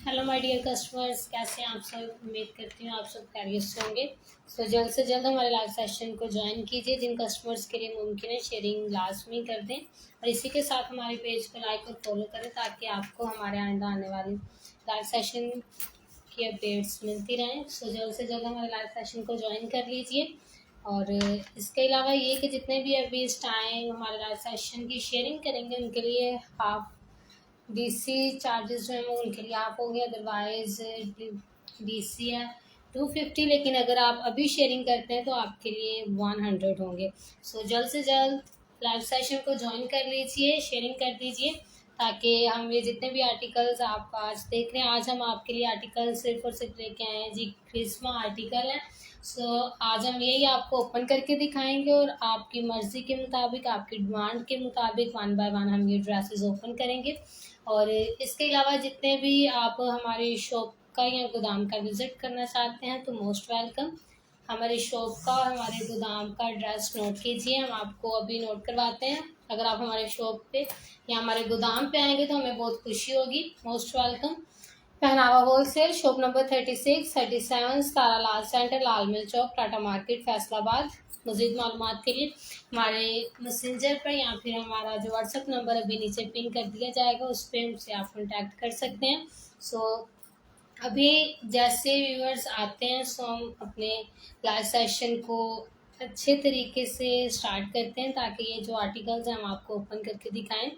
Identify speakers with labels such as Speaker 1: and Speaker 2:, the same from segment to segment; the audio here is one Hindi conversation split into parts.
Speaker 1: हेलो माय डियर कस्टमर्स, कैसे हैं आप सब। उम्मीद करती हूँ आप सब खैरियत से होंगे। जल्द से जल्द हमारे लाइव सेशन को ज्वाइन कीजिए। जिन कस्टमर्स के लिए मुमकिन है शेयरिंग लाजमी कर दें और इसी के साथ हमारे पेज को लाइक और फॉलो करें ताकि आपको हमारे आइंदा आने वाली लाइव सेशन की अपडेट्स मिलती रहें। जल्द से जल्द हमारे लाइव सेशन को ज्वाइन कर लीजिए। और इसके अलावा ये कि जितने भी अभी इस टाइम हमारे लाइव सेशन की शेयरिंग करेंगे उनके लिए हाफ डीसी चार्जेस जो है वो उनके लिए आप होंगे। अदरवाइज डीसी है 250, लेकिन अगर आप अभी शेयरिंग करते हैं तो आपके लिए 100 होंगे। जल्द से जल्द लाइव सेशन को ज्वाइन कर लीजिए, शेयरिंग कर दीजिए ताकि हम ये जितने भी आर्टिकल्स आप आज देख रहे हैं, आज हम आपके लिए आर्टिकल सिर्फ और सिर्फ लेके आए हैं जी, क्रिस्मा आर्टिकल है। आज हम यही आपको ओपन करके दिखाएंगे और आपकी मर्ज़ी के मुताबिक, आपकी डिमांड के मुताबिक 1 बाय 1 हम ये ड्रेसेस ओपन करेंगे। और इसके अलावा जितने भी आप हमारी शॉप का या गोदाम का विज़िट करना चाहते हैं तो मोस्ट वेलकम। हमारी शॉप का और हमारे गोदाम का एड्रेस नोट कीजिए, हम आपको अभी नोट करवाते हैं। अगर आप हमारे शॉप पे या हमारे गोदाम पे आएंगे तो हमें बहुत खुशी होगी। Most welcome. पहनावा होलसेल, शॉप नंबर 36, 37, तारा लाल सेंटर, लाल मिल चौक, टाटा मार्केट, फैसलाबाद। मज़ीद मालूमात के लिए हमारे मैसेंजर पर या फिर हमारा जो व्हाट्सएप नंबर अभी नीचे पिन कर दिया जाएगा उस पर हमसे आप कॉन्टैक्ट कर सकते हैं। अभी जैसे व्यूअर्स आते हैं हम अपने लाइव सेशन को अच्छे तरीके से स्टार्ट करते हैं ताकि ये जो आर्टिकल्स हैं हम आपको ओपन करके दिखाएं।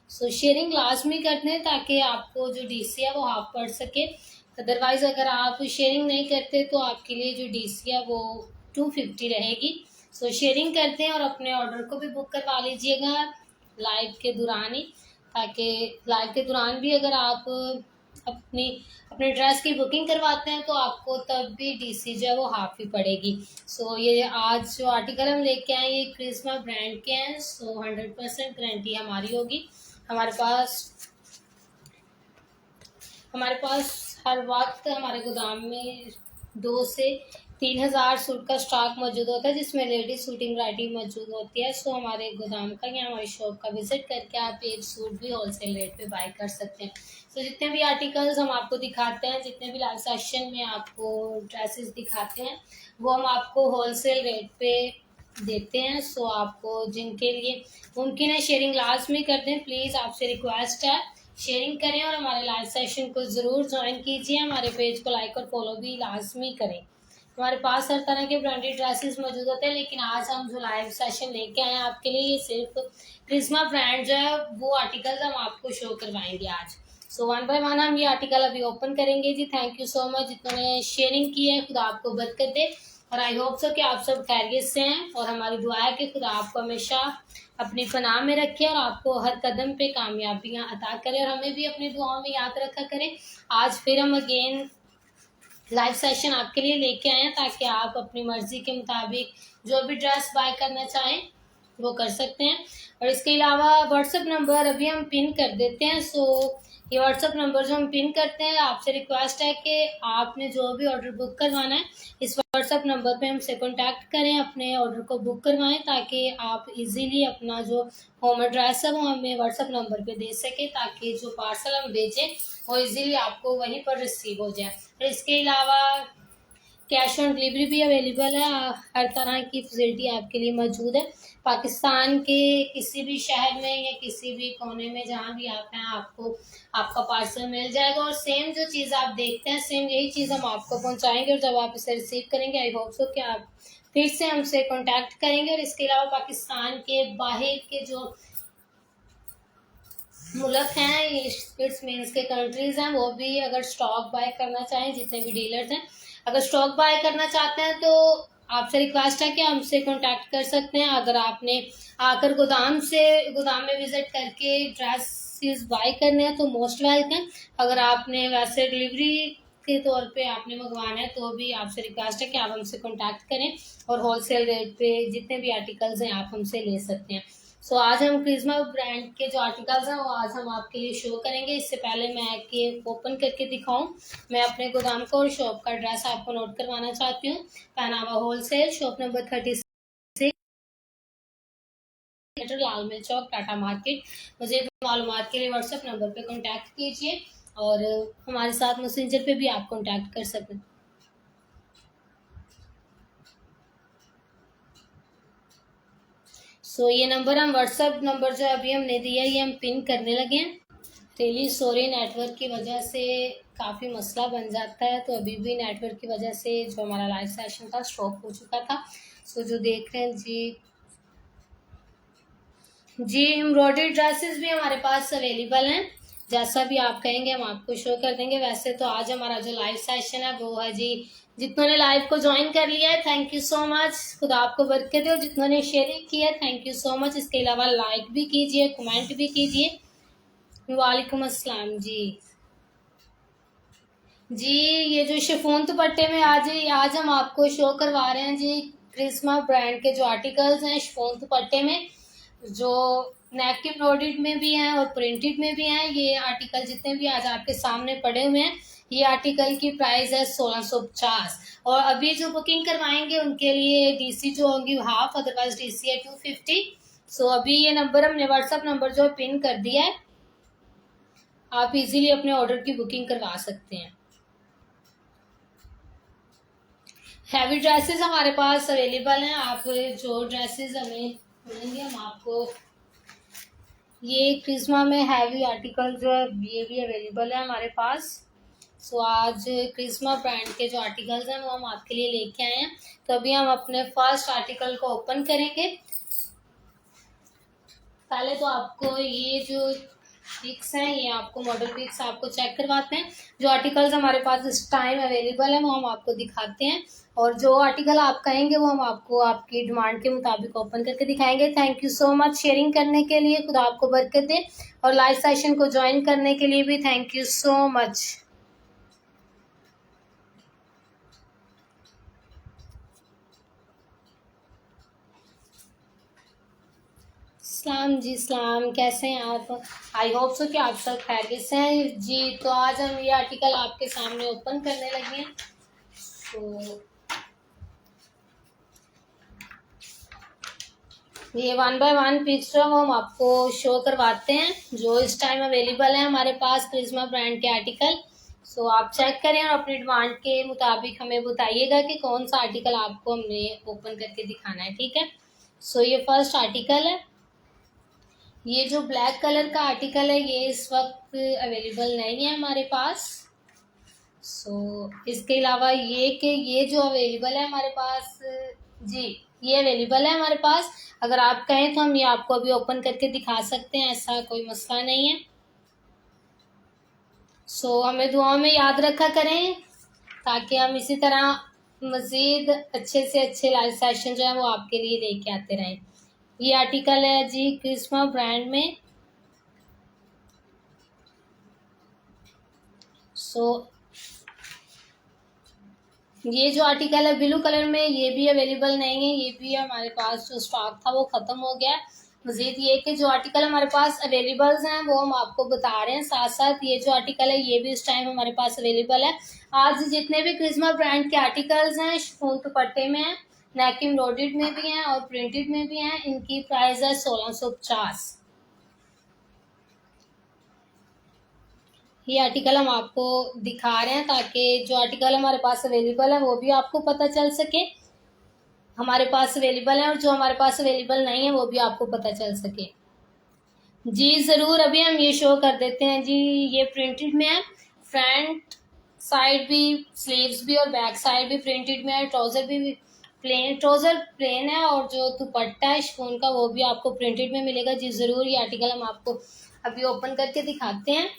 Speaker 1: शेयरिंग लाजमी करते हैं ताकि आपको जो डीसी है वो हाफ पड़ सके। अदरवाइज़ अगर आप शेयरिंग नहीं करते तो आपके लिए जो डीसी है वो 250 रहेगी। शेयरिंग करते हैं और अपने ऑर्डर को भी बुक करवा लीजिएगा लाइव के दौरान ही, ताकि लाइव के दौरान भी अगर आप अपने ड्रेस की बुकिंग करवाते हैं तो आपको तब भी डीसी जो है वो हाफ ही पड़ेगी। ये आज जो आर्टिकल हम लेके आए ये क्रिस्मा ब्रांड के हैं। 100% गारंटी हमारी होगी। हमारे पास हर वक्त हमारे गोदाम में 2 से 3 हज़ार सूट का स्टॉक मौजूद होता है जिसमें लेडीज सूटिंग वैरायटी मौजूद होती है। हमारे गोदाम का या हमारी शॉप का विजिट करके आप एक सूट भी होलसेल रेट पे बाय कर सकते हैं। जितने भी आर्टिकल्स हम आपको दिखाते हैं, जितने भी लाइव सेशन में आपको ड्रेसेस दिखाते हैं वो हम आपको होलसेल रेट पे देते हैं। आपको जिनके लिए मुमकिन है शेयरिंग लाजमी कर दें, प्लीज़ आपसे रिक्वेस्ट है शेयरिंग करें और हमारे लाइव सेशन को ज़रूर ज्वाइन कीजिए। हमारे पेज को लाइक और फॉलो भी लाजमी करें। हमारे पास हर तरह के ब्रांडेड ड्रेसेस मौजूद होते हैं, लेकिन आज हम जो लाइव सेशन लेके आए हैं आपके लिए ये सिर्फ क्रिस्मा ब्रांड जो है वो आर्टिकल्स हम आपको शो करवाएंगे आज। 1 बाय 1 हम ये आर्टिकल अभी ओपन करेंगे जी। थैंक यू सो मच जिन्होंने शेयरिंग की है, खुदा आपको बरकत दे और आई होप सो कि आप सब खैरियत से हैं। और हमारी दुआ है कि खुदा आपको हमेशा अपनी पनाह में रखे और आपको हर कदम पे कामयाबियां अता करे और हमें भी अपनी दुआओं में याद रखा करें। आज फिर हम अगेन लाइव सेशन आपके लिए लेके आए हैं ताकि आप अपनी मर्जी के मुताबिक जो भी ड्रेस बाय करना चाहें वो कर सकते हैं। और इसके अलावा व्हाट्सएप नंबर अभी हम पिन कर देते हैं। ये व्हाट्सएप नंबर जो हम पिन करते हैं, आपसे रिक्वेस्ट है कि आपने जो भी ऑर्डर बुक करवाना है इस व्हाट्सएप नंबर पे हमसे कांटेक्ट करें, अपने ऑर्डर को बुक करवाएं ताकि आप इजीली अपना जो होम एड्रेस है वो हमें व्हाट्सएप नंबर पे दे सके ताकि जो पार्सल हम भेजें वो इजीली आपको वहीं पर रिसीव हो जाए। और इसके अलावा कैश ऑन डिलीवरी भी अवेलेबल है। हर तरह की फैसिलिटी आपके लिए मौजूद है। पाकिस्तान के किसी भी शहर में या किसी भी कोने में जहाँ भी आप हैं आपको आपका पार्सल मिल जाएगा और सेम जो चीज़ आप देखते हैं सेम यही चीज़ हम आपको पहुँचाएंगे। और जब आप इसे रिसीव करेंगे आई होप सो कि आप फिर से हमसे कॉन्टैक्ट करेंगे। और इसके अलावा पाकिस्तान के बाहर के जो मुल्क हैं, इट्स मीन्स के कंट्रीज़ हैं, वो भी अगर स्टॉक बाय करना चाहें, जितने भी डीलर्स हैं अगर स्टॉक बाय करना चाहते हैं तो आपसे रिक्वेस्ट है कि हमसे कांटेक्ट कर सकते हैं। अगर आपने आकर गोदाम में विजिट करके ड्रेसेस बाय करने हैं तो मोस्ट वेलकम। अगर आपने वैसे डिलीवरी के तौर पे आपने मंगवाना है तो भी आपसे रिक्वेस्ट है कि आप हमसे कांटेक्ट करें और होलसेल रेट पे जितने भी आर्टिकल्स हैं आप हमसे ले सकते हैं। आज हम क्रिस्मा ब्रांड के जो आर्टिकल्स हैं वो आज हम आपके लिए शो करेंगे। इससे पहले मैं कि ओपन करके दिखाऊं, मैं अपने गोदाम को और शॉप का एड्रेस आपको नोट करवाना चाहती हूँ। पहनावा होलसेल, शॉप नंबर 36, लाल मिल चौक, टाटा मार्केट। मुझे मालूमात के लिए व्हाट्सएप नंबर पे कांटेक्ट कीजिए। और हमारे साथ मैसेंजर पे भी आप कांटेक्ट कर सकते हैं। सो ये नंबर हम व्हाट्सएप नंबर जो अभी हमने दिया ये हम पिन करने लगे हैं। रियली सॉरी, नेटवर्क की वजह से काफ़ी मसला बन जाता है, तो अभी भी नेटवर्क की वजह से जो हमारा लाइव सेशन था स्टॉप हो चुका था। सो जो देख रहे हैं जी एम्ब्रॉयडरी ड्रेसेस भी हमारे पास अवेलेबल हैं। जैसा भी आप कहेंगे हम आपको शो कर देंगे। वैसे तो आज हमारा जो लाइव सेशन है वो है जी, जितनों ने लाइव को ज्वाइन कर लिया है थैंक यू सो मच, खुदा आपको बरकत दे। और जितनों ने शेयरिंग किया है थैंक यू सो मच। इसके अलावा लाइक भी कीजिए, कमेंट भी कीजिए। वालेकुम अस्सलाम जी। ये जो शिफॉन दुपट्टे में आज हम आपको शो करवा रहे हैं जी, क्रिस्मा ब्रांड के जो आर्टिकल्स हैं शिफॉन दुपट्टे में, जो नेक एम्ब्रॉयडर्ड में भी हैं और प्रिंटेड में भी हैं। ये आर्टिकल जितने भी आज आपके सामने पड़े हुए हैं, ये आर्टिकल की प्राइस है 1650। और अभी जो बुकिंग करवाएंगे उनके लिए डीसी जो होंगी हाफ, अदरवाइज डीसी है 250। सो अभी ये नंबर हमने व्हाट्सएप नंबर जो पिन कर दिया है, आप इजीली अपने ऑर्डर की बुकिंग करवा सकते हैं। हैवी ड्रेसेस हमारे पास अवेलेबल हैं। आप जो ड्रेसेस हमें मिलेंगे हम आपको, ये क्रिस्मा में हैवी आर्टिकल जो है ये भी अवेलेबल है हमारे पास। सो आज क्रिस्मा ब्रांड के जो आर्टिकल्स हैं वो हम आपके लिए लेके आए हैं। तो अभी हम अपने फर्स्ट आर्टिकल को ओपन करेंगे। पहले तो आपको ये जो पिक्स हैं, ये आपको मॉडल पिक्स आपको चेक करवाते हैं। जो आर्टिकल्स हमारे पास इस टाइम अवेलेबल है वो हम आपको दिखाते हैं, और जो आर्टिकल आप कहेंगे वो हम आपको आपकी डिमांड के मुताबिक ओपन करके दिखाएंगे। Thank you so much sharing करने के लिए, खुदा आपको बरकत दे। और लाइव सेशन को ज्वाइन करने के लिए भी थैंक यू सो मच। सलाम जी, सलाम, कैसे हैं आप? आई होप सो कि आप सब खैरियत से हैं जी। तो आज हम ये आर्टिकल आपके सामने ओपन करने लगे हैं। तो ये 1 बाय 1 पिक्स जो हम आपको शो करवाते हैं, जो इस टाइम अवेलेबल है हमारे पास क्रिस्मा ब्रांड के आर्टिकल। सो आप चेक करें और अपनी डिमांड के मुताबिक हमें बताइएगा कि कौन सा आर्टिकल आपको हमने ओपन करके दिखाना है, ठीक है। सो ये फर्स्ट आर्टिकल है। ये जो ब्लैक कलर का आर्टिकल है ये इस वक्त अवेलेबल नहीं है हमारे पास। इसके अलावा ये जो अवेलेबल है हमारे पास जी, ये अवेलेबल है हमारे पास। अगर आप कहें तो हम ये आपको अभी ओपन करके दिखा सकते हैं, ऐसा कोई मसला नहीं है। हमें दुआ में याद रखा करें ताकि हम इसी तरह मज़ीद अच्छे से अच्छे लाइव सेशन जो है वो आपके लिए लेके आते रहें। ये आर्टिकल है जी क्रिस्मा ब्रांड में। ये जो आर्टिकल है ब्लू कलर में, ये भी अवेलेबल नहीं है। ये भी हमारे पास जो स्टॉक था वो ख़त्म हो गया। मज़ीद ये कि जो आर्टिकल हमारे पास अवेलेबल्स हैं वो हम आपको बता रहे हैं। साथ साथ ये जो आर्टिकल है ये भी इस टाइम हमारे पास अवेलेबल है। आज जितने भी क्रिस्मा ब्रांड के आर्टिकल्स हैं शिफॉन दुपट्टे में हैं, नेक एम्ब्रॉयडर्ड में भी हैं और प्रिंटेड में भी हैं, इनकी प्राइस है 1650। ये आर्टिकल हम आपको दिखा रहे हैं ताकि जो आर्टिकल हमारे पास अवेलेबल है वो भी आपको पता चल सके हमारे पास अवेलेबल है, और जो हमारे पास अवेलेबल नहीं है वो भी आपको पता चल सके। जी ज़रूर, अभी हम ये शो कर देते हैं जी। ये प्रिंटेड में है, फ्रंट साइड भी, स्लीव्स भी और बैक साइड भी प्रिंटेड में है। ट्राउज़र प्लेन है और जो दुपट्टा है शिफॉन का वो भी आपको प्रिंटेड में मिलेगा। जी ज़रूर, ये आर्टिकल हम आपको अभी ओपन करके दिखाते हैं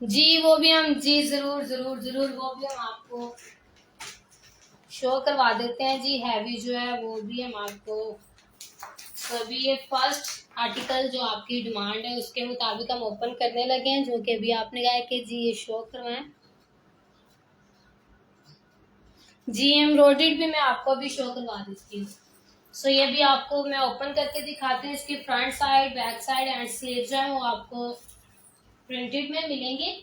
Speaker 1: जी। वो भी हम जी ज़रूर ज़रूर ज़रूर वो भी हम आपको शो करवा देते हैं जी। हैवी जो है वो भी हम आपको, तो अभी ये फर्स्ट आर्टिकल जो आपकी डिमांड है उसके मुताबिक हम ओपन करने लगे हैं, जो कि अभी आपने कहा कि जी ये शो करवाएं। जी एम्ब्रॉयडर्ड भी मैं आपको अभी शो करवा देती हूँ। ये भी आपको मैं ओपन करके दिखाती हूँ। इसकी front side, back side and sleeve जो है वो आपको प्रिंटेड में मिलेंगे।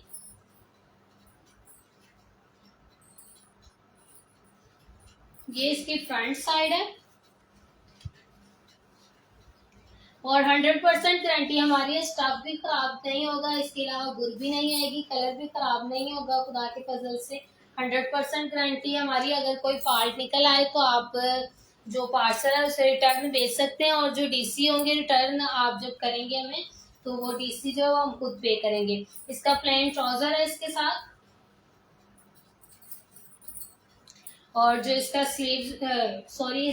Speaker 1: ये इसकी फ्रंट साइड है। और 100% गारंटी हमारी है, स्टफ भी खराब नहीं होगा, इसके अलावा बुर भी नहीं आएगी, कलर भी खराब नहीं होगा खुदा के फजल से। 100% गारंटी हमारी। अगर कोई फॉल्ट निकल आए तो आप जो पार्सल है उसे रिटर्न भेज सकते हैं, और जो डीसी होंगे रिटर्न आप जब करेंगे हमें, तो वो डीसी जो हम खुद पे करेंगे। इसका प्लेन ट्राउजर है इसके साथ, और जो इसका स्लीव सॉरी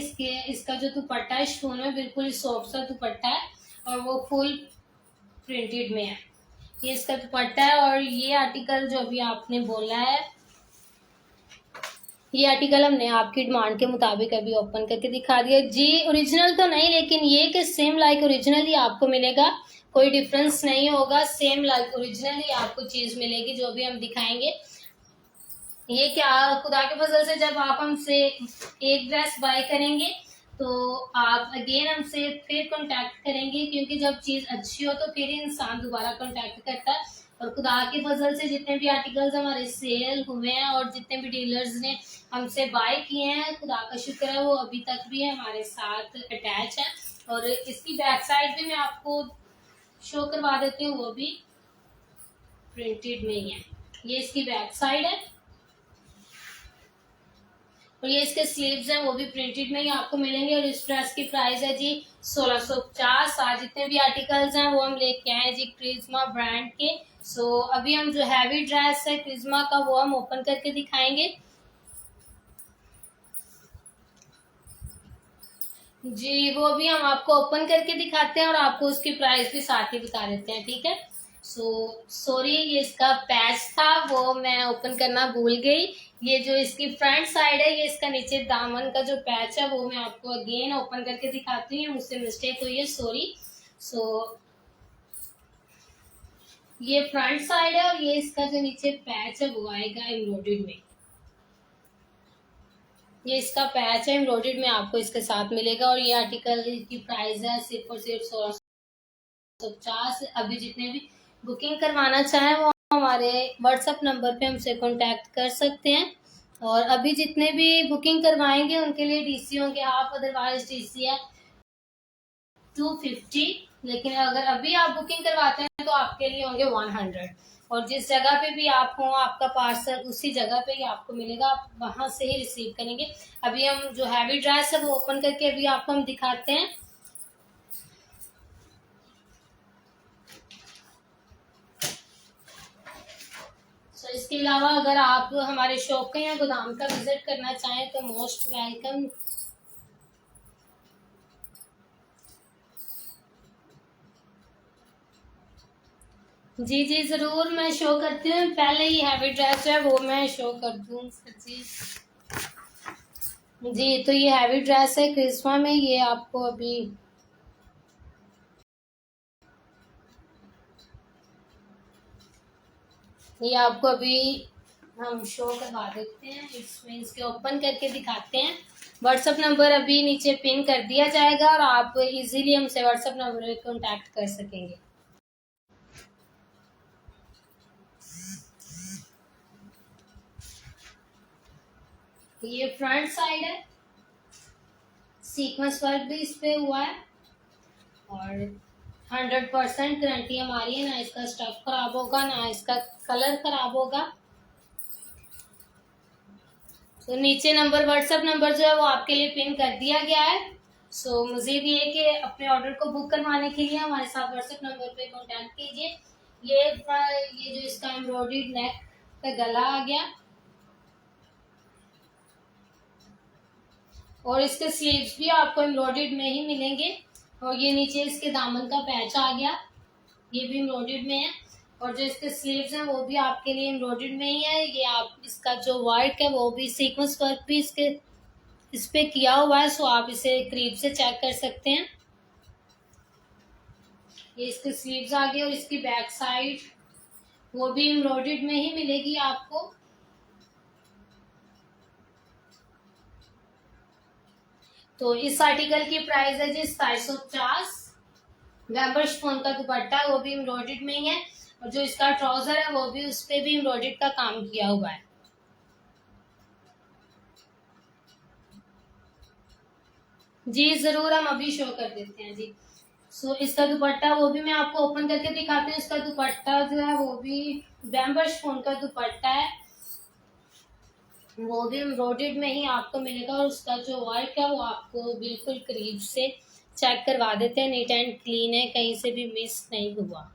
Speaker 1: इसका जो दुपट्टा है शिफॉन में बिल्कुल सॉफ्ट सा दुपट्टा है, और वो फुल प्रिंटेड में है। ये इसका दुपट्टा है, और ये आर्टिकल जो अभी आपने बोला है, ये आर्टिकल हमने आपकी डिमांड के मुताबिक अभी ओपन करके दिखा दिया जी। ओरिजिनल तो नहीं, लेकिन ये कि सेम लाइक ओरिजिनल ही आपको मिलेगा, कोई डिफरेंस नहीं होगा, सेम लाइक ओरिजिनल ही आपको चीज मिलेगी जो भी हम दिखाएंगे। ये क्या खुदा के फजल से जब आप हमसे एक ड्रेस बाय करेंगे तो आप अगेन हमसे फिर कांटेक्ट करेंगे, क्योंकि जब चीज अच्छी हो तो फिर इंसान दोबारा कांटेक्ट करता है। और खुदा के फजल से जितने भी आर्टिकल्स हमारे सेल हुए हैं और जितने भी डीलर्स ने हमसे बाय किए हैं, खुदा का शुक्र है वो अभी तक भी हमारे साथ अटैच है। और इसकी बैक साइड भी मैं आपको शो करवा देती हूँ, वो भी प्रिंटेड में ही है। ये इसकी बैक साइड है, और ये इसके स्लीव्स हैं वो भी प्रिंटेड में ही आपको मिलेंगे। और इस ड्रेस की प्राइस है जी 1650। आज जितने भी आर्टिकल्स हैं वो हम लेके आए हैं जी क्रिज्मा ब्रांड के। सो अभी हम जो हैवी ड्रेस है क्रिज्मा का वो हम ओपन करके दिखाएंगे जी, वो भी हम आपको ओपन करके दिखाते हैं और आपको उसकी प्राइस भी साथ ही बता देते हैं, ठीक है। सॉरी, ये इसका पैच था वो मैं ओपन करना भूल गई। ये जो इसकी फ्रंट साइड है, ये इसका नीचे दामन का जो पैच है वो मैं आपको अगेन ओपन करके दिखाती हूँ, मुझसे मिस्टेक हुई है, सॉरी। ये फ्रंट साइड है, और ये इसका जो नीचे पैच है वो आएगा एम्ब्रॉयडर्ड में। ये इसका पैच है एम्ब्रॉयडर्ड में, आपको इसके साथ मिलेगा। और ये आर्टिकल की प्राइस है सिर्फ और सिर्फ 1650। अभी जितने भी बुकिंग करवाना चाहें वो हमारे व्हाट्सएप नंबर पे हमसे कांटेक्ट कर सकते हैं। और अभी जितने भी बुकिंग करवाएंगे उनके लिए डीसी होंगे हाफ, अदरवाइज डीसी है 250। लेकिन अगर अभी आप बुकिंग करवाते हैं तो आपके लिए होंगे 100। और जिस जगह पे भी आप हो आपका पार्सल उसी जगह पे ही आपको मिलेगा, आप वहां से ही रिसीव करेंगे। अभी हम जो हैवी ड्रेस है वो ओपन करके अभी आपको हम दिखाते हैं। इसके अलावा अगर आप हमारे शॉप का या गोदाम का विजिट करना चाहें तो मोस्ट वेलकम। जी जी जरूर, मैं शो करती हूँ। पहले ही हैवी ड्रेस है वो मैं शो कर दूँ जी। जी, तो ये हैवी ड्रेस है क्रिस्मा में, ये आपको अभी हम शो करवा देते हैं, इसमें इसके ओपन करके दिखाते हैं। व्हाट्सएप नंबर अभी नीचे पिन कर दिया जाएगा और आप इजीली हमसे व्हाट्सएप नंबर पे कांटेक्ट कर सकेंगे। ये फ्रंट साइड है, सीक्वेंस वर्क भी इस पे हुआ है, और 100% गारंटी हमारी है, ना इसका स्टफ खराब होगा ना इसका कलर खराब होगा। तो नीचे नंबर व्हाट्सएप नंबर जो है वो आपके लिए पिन कर दिया गया है। मजीद ये कि अपने ऑर्डर को बुक करवाने के लिए हमारे साथ व्हाट्सएप नंबर पे कांटेक्ट कीजिए। ये जो इसका एम्ब्रॉयडर्ड नेक का गला आ गया, और इसके स्लीव्स भी आपको एम्ब्रॉयडर्ड में ही मिलेंगे। और ये नीचे इसके दामन का पैच आ गया, ये भी एम्ब्रॉयडर्ड में है। और जो इसके स्लीव्स हैं वो भी आपके लिए एम्ब्रॉयडर्ड में ही है। ये आप इसका जो वर्क है वो भी सीक्वेंस वर्क भी इस पे किया हुआ है, सो आप इसे करीब से चेक कर सकते हैं। ये इसके स्लीव्स आ गए, और इसकी बैक साइड वो भी एम्ब्रॉयडर्ड में ही मिलेगी आपको। तो इस आर्टिकल की प्राइस है जी 750। वेबर शिफॉन का दुपट्टा वो भी एम्ब्रॉयडर्ड में ही है, और जो इसका ट्राउजर है वो भी उस पे भी एम्ब्रॉयडर्ड का काम किया हुआ है। जी जरूर, हम अभी शो कर देते हैं जी। सो इसका दुपट्टा वो भी मैं आपको ओपन करके दिखाती हूँ। इसका दुपट्टा जो है वो भी बैम्बर शिफॉन का दुपट्टा है, वो भी एम्ब्रॉयडर्ड में ही आपको मिलेगा। और उसका जो वर्क है वो आपको बिल्कुल करीब से चेक करवा देते हैं, नीट एंड क्लीन है, कहीं से भी मिस नहीं हुआ।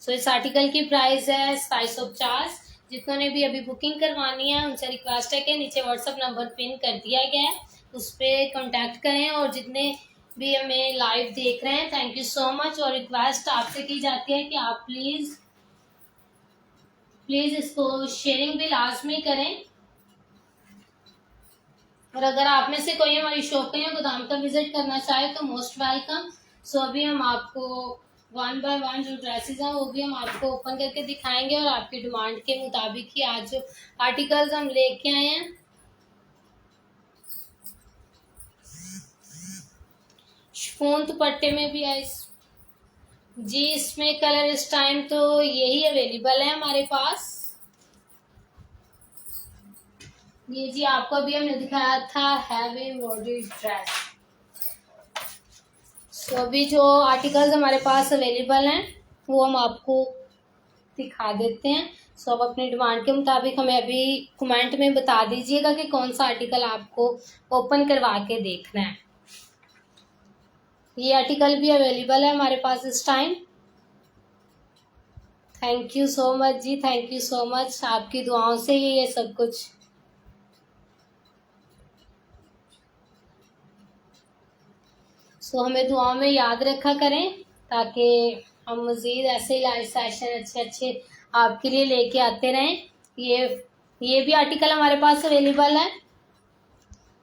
Speaker 1: सो इस आर्टिकल की प्राइस है 2750। जितनों ने भी अभी बुकिंग करवानी है उनसे रिक्वेस्ट है कि नीचे व्हाट्सअप नंबर पिन कर दिया गया है, उस पर कॉन्टैक्ट करें। और जितने भी हमें लाइव देख रहे हैं, थैंक यू सो मच। और रिक्वेस्ट आपसे की जाती है कि आप प्लीज़ इसको शेयरिंग भी लाजमी करें। और अगर आप में से कोई हमारी शॉप या गोदाम का विजिट करना चाहे तो मोस्ट वेलकम। सो अभी हम आपको वन बाय वन जो ड्रेसेस हैं वो भी हम आपको ओपन करके दिखाएंगे, और आपकी डिमांड के मुताबिक ही आज जो आर्टिकल्स हम लेके आए हैं। शिफॉन दुपट्टे में भी है जी, इसमें कलर इस टाइम तो यही अवेलेबल है हमारे पास। ये जी आपको अभी हमने दिखाया था हैवी एम्ब्रॉयडरी ड्रेस। सो अभी जो आर्टिकल्स हमारे पास अवेलेबल हैं वो हम आपको दिखा देते हैं। सो अब अपनी डिमांड के मुताबिक हमें अभी कमेंट में बता दीजिएगा कि कौन सा आर्टिकल आपको ओपन करवा के देखना है। ये आर्टिकल भी अवेलेबल है हमारे पास इस time. Thank you so much जी, थैंक यू सो मच। आपकी दुआओं से ही ये सब कुछ। सो हमें दुआओं में याद रखा करें ताकि हम मज़ीद ऐसे लाइव सेशन अच्छे अच्छे आपके लिए लेके आते रहें। ये भी आर्टिकल हमारे पास अवेलेबल है।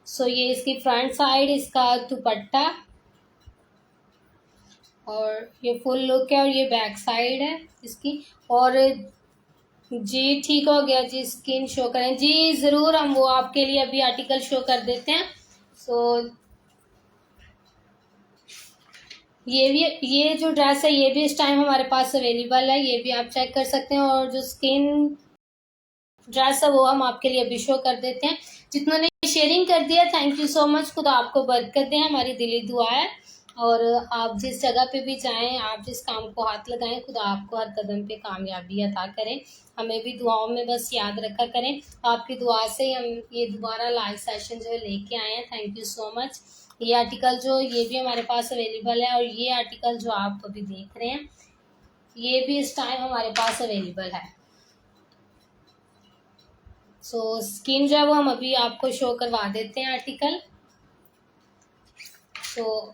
Speaker 1: सो ये इसकी फ्रंट साइड, इसका दुपट्टा, और ये फुल लुक है, और ये बैक साइड है इसकी। और जी ठीक हो गया जी, स्किन शो करें जी, ज़रूर हम वो आपके लिए अभी आर्टिकल शो कर देते हैं। सो ये जो ड्रेस है ये भी इस टाइम हमारे पास अवेलेबल है, ये भी आप चेक कर सकते हैं। और जो स्किन ड्रेस है वो हम आपके लिए अभी शो कर देते हैं। जितनों ने शेयरिंग कर दिया थैंक यू सो मच, खुदा आपको बरकत दें, हमारी दिली दुआ है। और आप जिस जगह पे भी जाएं, आप जिस काम को हाथ लगाएं, खुदा आपको हर कदम पे कामयाबी अता करें। हमें भी दुआओं में बस याद रखा करें। आपकी दुआ से ही हम ये दोबारा लाइव सेशन जो है लेके आए हैं। Thank you so much. ये आर्टिकल जो ये भी हमारे पास अवेलेबल है, और ये आर्टिकल जो आप अभी देख रहे हैं ये भी इस टाइम हमारे पास अवेलेबल है। सो स्किन जो है वो हम अभी आपको शो करवा देते हैं आर्टिकल। तो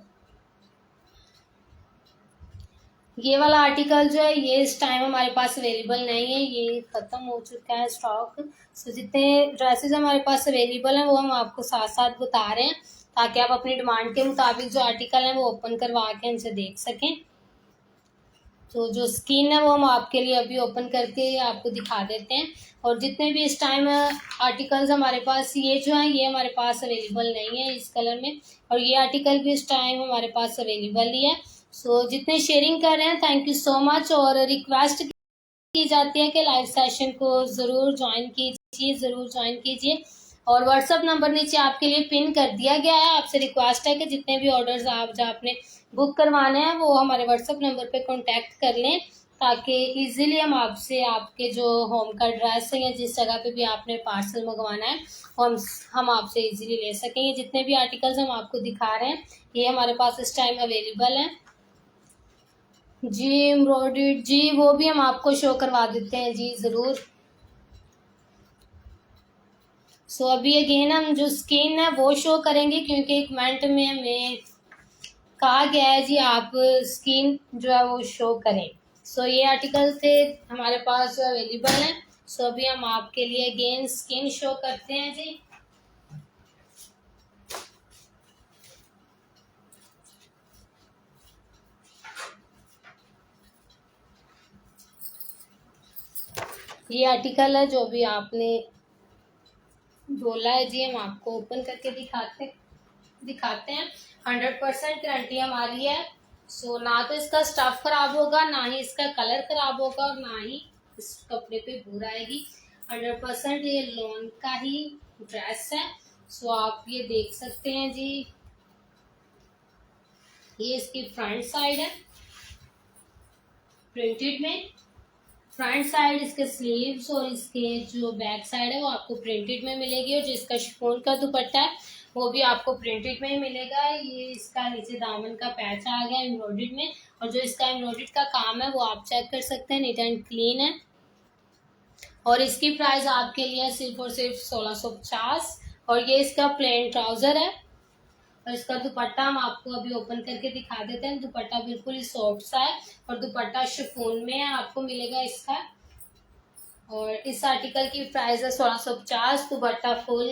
Speaker 1: ये वाला आर्टिकल जो है ये इस टाइम हमारे पास अवेलेबल नहीं है, ये ख़त्म हो चुका है स्टॉक। सो जितने ड्रेसेस हमारे पास अवेलेबल हैं वो हम आपको साथ साथ बता रहे हैं ताकि आप अपनी डिमांड के मुताबिक जो आर्टिकल हैं वो ओपन करवा के इनसे देख सकें। तो जो स्किन है वो हम आपके लिए अभी ओपन करके आपको दिखा देते हैं। और जितने भी इस टाइम आर्टिकल्स हमारे पास ये जो हैं ये हमारे पास अवेलेबल नहीं है इस कलर में, और ये आर्टिकल भी इस टाइम हमारे पास अवेलेबल ही है। सो जितने शेयरिंग कर रहे हैं थैंक यू सो मच। और रिक्वेस्ट की जाती है कि लाइव सेशन को ज़रूर ज्वाइन कीजिए, ज़रूर ज्वाइन कीजिए। और व्हाट्सअप नंबर नीचे आपके लिए पिन कर दिया गया है। आपसे रिक्वेस्ट है कि जितने भी ऑर्डर्स आप जो आपने बुक करवाने हैं वो हमारे व्हाट्सअप नंबर पे कांटेक्ट कर लें ताकि इजीली हम आपसे आपके जो होम का एड्रेस है या जिस जगह पे भी आपने पार्सल मंगवाना है हम आपसे इजीली ले सकें। ये जितने भी आर्टिकल्स हम आपको दिखा रहे हैं ये हमारे पास इस टाइम अवेलेबल हैं जी। एम्ब्रॉयडर्ड जी वो भी हम आपको शो करवा देते हैं जी, ज़रूर। सो अभी अगेन हम जो स्किन है वो शो करेंगे क्योंकि कमेंट में हमें कहा गया है जी आप स्किन जो है वो शो करें। सो ये आर्टिकल थे हमारे पास जो अवेलेबल हैं। सो अभी हम आपके लिए अगेन स्किन शो करते हैं जी। ये आर्टिकल है जो भी आपने बोला है जी, हम आपको ओपन करके दिखाते हैं। 100% गारंटी हमारी है। सो ना तो इसका स्टफ खराब होगा, ना ही इसका कलर खराब होगा, और ना ही इस कपड़े पे बूर आएगी। 100% ये लॉन का ही ड्रेस है। सो आप ये देख सकते हैं जी। ये इसकी फ्रंट साइड है प्रिंटेड में। फ्रंट साइड इसके स्लीव्स और इसके जो बैक साइड है वो आपको प्रिंटेड में मिलेगी, और जो इसका शिफॉन का दुपट्टा है वो भी आपको प्रिंटेड में ही मिलेगा। ये इसका नीचे दामन का पैच आ गया एम्ब्रॉयडर्ड में, और जो इसका एम्ब्रॉयडर्ड का काम है वो आप चेक कर सकते हैं, नीट एंड क्लीन है। और इसकी प्राइस आपके लिए सिर्फ और सिर्फ 1650। और ये इसका प्लेन ट्राउजर है, और इसका दुपट्टा हम आपको अभी ओपन करके दिखा देते हैं। दुपट्टा बिल्कुल ही सॉफ्ट सा है, और दुपट्टा शिफॉन में है आपको मिलेगा इसका। और इस आर्टिकल की प्राइस है 1650। दुपट्टा फुल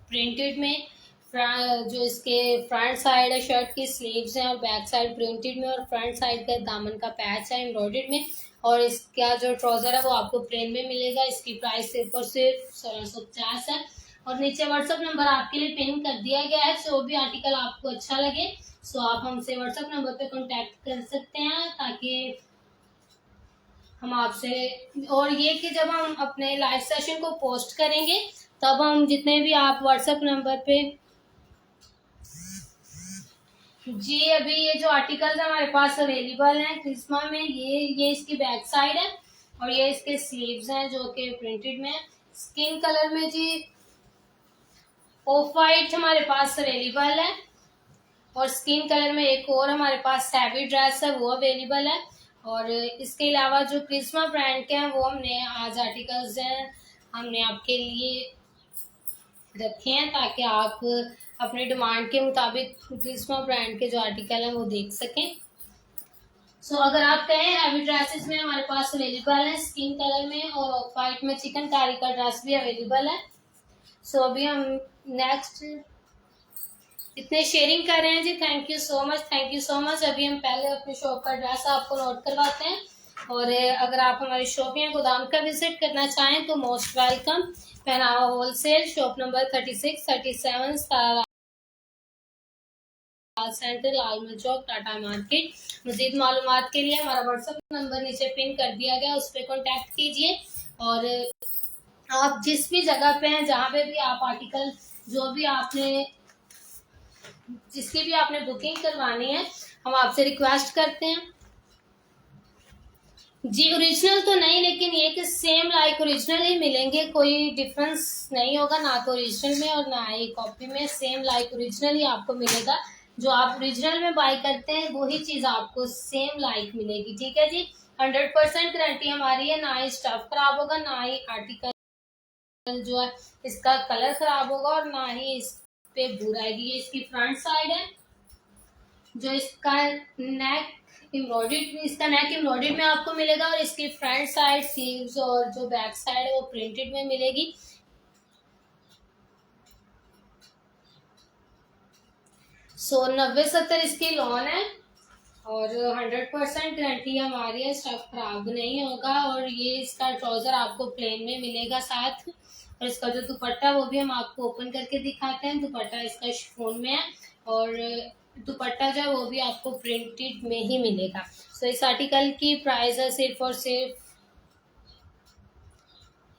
Speaker 1: प्रिंटेड में, जो इसके फ्रंट साइड है शर्ट की स्लीव्स हैं, और बैक साइड प्रिंटेड में, और फ्रंट साइड का दामन का पैच है एम्ब्रॉयडर्ड में, और इसका जो ट्राउजर है वो आपको प्लेन में मिलेगा। इसकी प्राइस सिर्फ और सिर्फ 1650 है। और नीचे व्हाट्सएप नंबर आपके लिए पिन कर दिया गया है, जो भी आर्टिकल आपको अच्छा लगे सो आप हमसे व्हाट्सएप नंबर पे कांटेक्ट कर सकते हैं, ताकि हम आपसे, और ये कि जब हम अपने लाइव सेशन को पोस्ट करेंगे तब हम जितने भी आप व्हाट्सएप नंबर पे जी, अभी ये जो आर्टिकल्स हमारे पास अवेलेबल हैं क्रिस्मा में, ये इसकी बैक साइड है, और ये इसके स्लीव्स हैं जो कि प्रिंटेड में है। स्किन कलर में जी ऑफ वाइट हमारे पास अवेलेबल है, और स्किन कलर में एक और हमारे पास हैवी ड्रेस है वो अवेलेबल है। और इसके अलावा जो क्रिस्मा ब्रांड के हैं वो हमने आज आर्टिकल्स हैं हमने आपके लिए रखे हैं, ताकि आप अपने डिमांड के मुताबिक क्रिस्मा ब्रांड के जो आर्टिकल हैं वो देख सकें। सो अगर आप कहें हैवी ड्रेसेस में हमारे पास अवेलेबल है स्किन कलर में, और ऑफ वाइट में चिकनकारी का ड्रेस भी अवेलेबल है। सो अभी हम नेक्स्ट इतने शेयरिंग कर रहे हैं जी, thank you so much, thank you so much. अभी हम पहले अपने शॉप का एड्रेस आपको नोट करवाते हैं, और अगर आप हमारी शॉप या गोदाम का विजिट करना चाहें तो मोस्ट वेलकम। पहनावा होलसेल, शॉप नंबर 36, 37 सेंटर, लालमल चौक, टाटा मार्केट। मजीद मालूमात के लिए हमारा व्हाट्सएप नंबर नीचे पिन कर दिया गया, उस पर कॉन्टैक्ट कीजिए। और आप जिस भी जगह पे हैं, जहाँ पे भी आप आर्टिकल जो भी आपने जिसकी भी आपने बुकिंग करवानी है, हम आपसे रिक्वेस्ट करते हैं जी, ओरिजिनल तो नहीं, लेकिन ये कि सेम लाइक ओरिजिनल ही मिलेंगे, कोई डिफरेंस नहीं होगा, ना तो ओरिजिनल में और ना ही कॉपी में, सेम लाइक ओरिजिनल ही आपको मिलेगा। जो आप ओरिजिनल में बाय करते हैं वही चीज आपको सेम लाइक मिलेगी, ठीक है जी। 100% गारंटी हमारी है, ना ही स्टफ खराब होगा, ना ही आर्टिकल जो है इसका कलर खराब होगा, और ना ही इस पे बुर आएगी। ये इसकी फ्रंट साइड है, जो इसका नेक एम्ब्रॉयडर्ड में आपको मिलेगा, और इसकी फ्रंट साइड स्लीव्स और जो बैक साइड है वो प्रिंटेड में मिलेगी। सो 90-70 इसकी लॉन है, और 100% गारंटी हमारी है, स्टफ खराब नहीं होगा। और ये इसका ट्राउजर आपको प्लेन में मिलेगा साथ, और इसका जो दुपट्टा वो भी हम आपको ओपन करके दिखाते हैं। दुपट्टा इसका शिफॉन में है, और दुपट्टा जो है वो भी आपको प्रिंटेड में ही मिलेगा। सो इस आर्टिकल की प्राइस है सिर्फ और सिर्फ,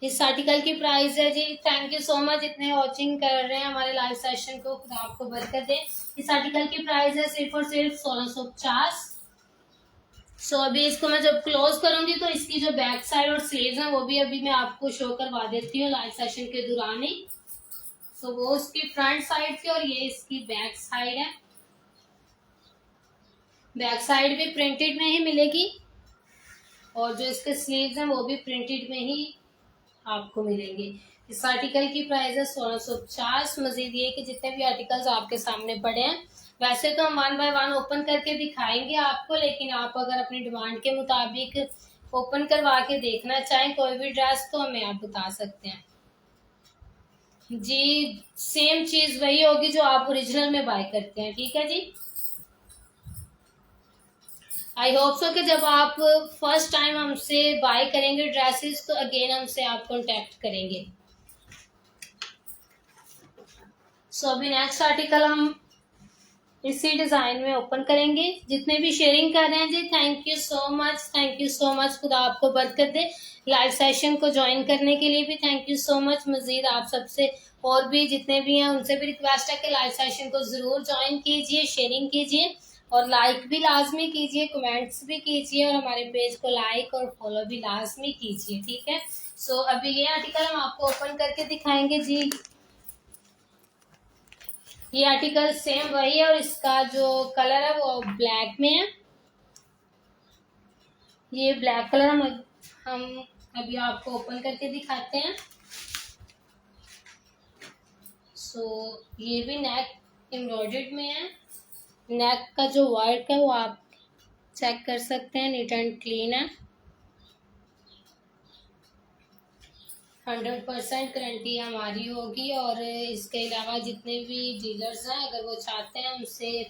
Speaker 1: इस आर्टिकल की प्राइस है जी, थैंक यू सो मच इतने वॉचिंग कर रहे हैं हमारे लाइव सेशन को, खुदा आपको बरकत दे। इस आर्टिकल की प्राइस है सिर्फ और सिर्फ 1650। सो अभी इसको मैं जब क्लोज करूंगी तो इसकी जो बैक साइड और स्लीव्स हैं वो भी अभी मैं आपको शो करवा देती हूँ लाइव सेशन के दौरान ही। सो वो उसकी फ्रंट साइड थी, और ये इसकी बैक साइड है। बैक साइड भी प्रिंटेड में ही मिलेगी, और जो इसके स्लीव्स हैं वो भी प्रिंटेड में ही आपको मिलेंगे। इस आर्टिकल की प्राइस है 1650। मजीद ये कि जितने भी आर्टिकल्स आपके सामने पड़े हैं, वैसे तो हम 1 बाय 1 ओपन करके दिखाएंगे आपको, लेकिन आप अगर अपनी डिमांड के मुताबिक ओपन करवा के देखना चाहें कोई भी ड्रेस तो हमें आप बता सकते हैं जी। सेम चीज वही होगी जो आप ओरिजिनल में बाय करते हैं, ठीक है जी। आई होप सो कि जब आप फर्स्ट टाइम हमसे बाय करेंगे ड्रेसेस तो अगेन हमसे आप कांटेक्ट करेंगे। सो अभी नेक्स्ट आर्टिकल हम इसी डिजाइन में ओपन करेंगे। जितने भी शेयरिंग कर रहे हैं जी, thank you so much, thank you so much, खुदा आपको बरकत दे। लाइव सेशन को ज्वाइन करने के लिए भी थैंक यू सो मच। मजीद आप सबसे और भी जितने भी हैं उनसे भी रिक्वेस्ट है कि लाइव सेशन को जरूर ज्वाइन कीजिए, शेयरिंग कीजिए। और लाइक भी लाजमी कीजिए, कमेंट्स भी कीजिए और हमारे पेज को लाइक और फॉलो भी लाजमी कीजिए, ठीक है। सो अभी ये आर्टिकल हम आपको ओपन करके दिखाएंगे जी। ये आर्टिकल सेम वही है और इसका जो कलर है वो ब्लैक में है। ये ब्लैक कलर हम अभी आपको ओपन करके दिखाते हैं। सो ये भी नेक एम्ब्रॉयडर्ड में है। नेक का जो वर्क है वो आप चेक कर सकते हैं, नीट एंड क्लीन है। 100% गारंटी हमारी होगी। और इसके अलावा जितने भी डीलर्स हैं, अगर वो चाहते हैं उनसे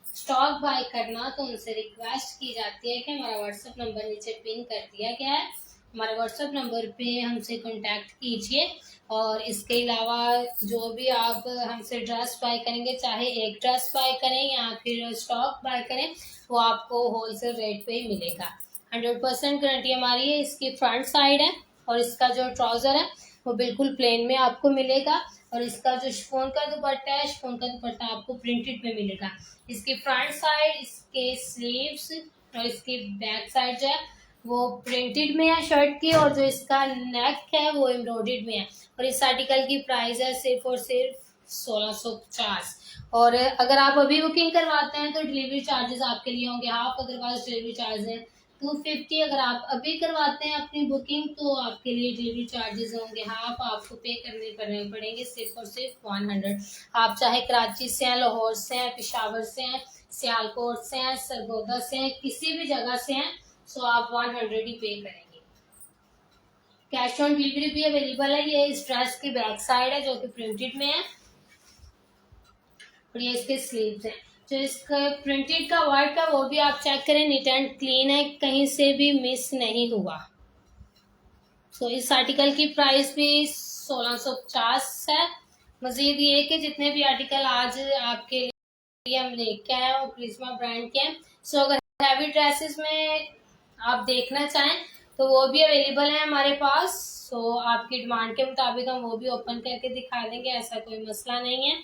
Speaker 1: स्टॉक बाय करना, तो उनसे रिक्वेस्ट की जाती है कि हमारा व्हाट्सएप नंबर नीचे पिन कर दिया गया है, हमारे व्हाट्सएप नंबर पे हमसे कांटेक्ट कीजिए। और इसके अलावा जो भी आप हमसे ड्रेस बाय करेंगे, चाहे एक ड्रेस बाय करें या फिर स्टॉक बाय करें, वो आपको होलसेल रेट पे ही मिलेगा। 100% गारंटी हमारी है। इसकी फ्रंट साइड है और इसका जो ट्राउजर है वो बिल्कुल प्लेन में आपको मिलेगा। और इसका जो शिफॉन का दुपट्टा है, शिफॉन का दुपट्टा आपको प्रिंटेड में मिलेगा। इसकी फ्रंट साइड, इसके स्लीव्स और इसकी बैक साइड जो है वो प्रिंटेड में है शर्ट की, और जो इसका नेक है वो एम्ब्रॉयडर्ड में है। और इस आर्टिकल की प्राइस है सिर्फ और सिर्फ 1650। और अगर आप अभी बुकिंग करवाते हैं तो डिलीवरी चार्जेस आपके लिए होंगे हाफ, अदरवाइज डिलीवरी चार्ज है 250। अगर आप अभी करवाते हैं अपनी बुकिंग तो आपके लिए डिलीवरी चार्जेस होंगे हाफ, आपको पे करने पड़ेंगे सिर्फ और सिर्फ 100। आप चाहे कराची से हैं, लाहौर से हैं, पेशावर से हैं, सियालकोट से हैं, सरगोदा से हैं, किसी भी जगह से हैं, सो आप 100 ही पे करेंगे। कैश ऑन डिलीवरी भी अवेलेबल है। ये इस ड्रेस की बैक साइड है जो कि प्रिंटेड में है और ये इसके स्लीव्स हैं। जो इसका प्रिंटेड का वर्क है वो भी आप चेक करें, नीट एंड क्लीन है, कहीं से भी मिस नहीं हुआ। सो इस आर्टिकल की प्राइस भी 1650 है। मजीद ये कि जितने भी आर्टिकल आज आपके लिए हम लेके आए वो क्रिस्मा ब्रांड के हैं। सो अगर हैवी ड्रेसेस में आप देखना चाहें तो वो भी अवेलेबल है हमारे पास। सो आपकी डिमांड के मुताबिक हम वो भी ओपन करके दिखा देंगे, ऐसा कोई मसला नहीं है।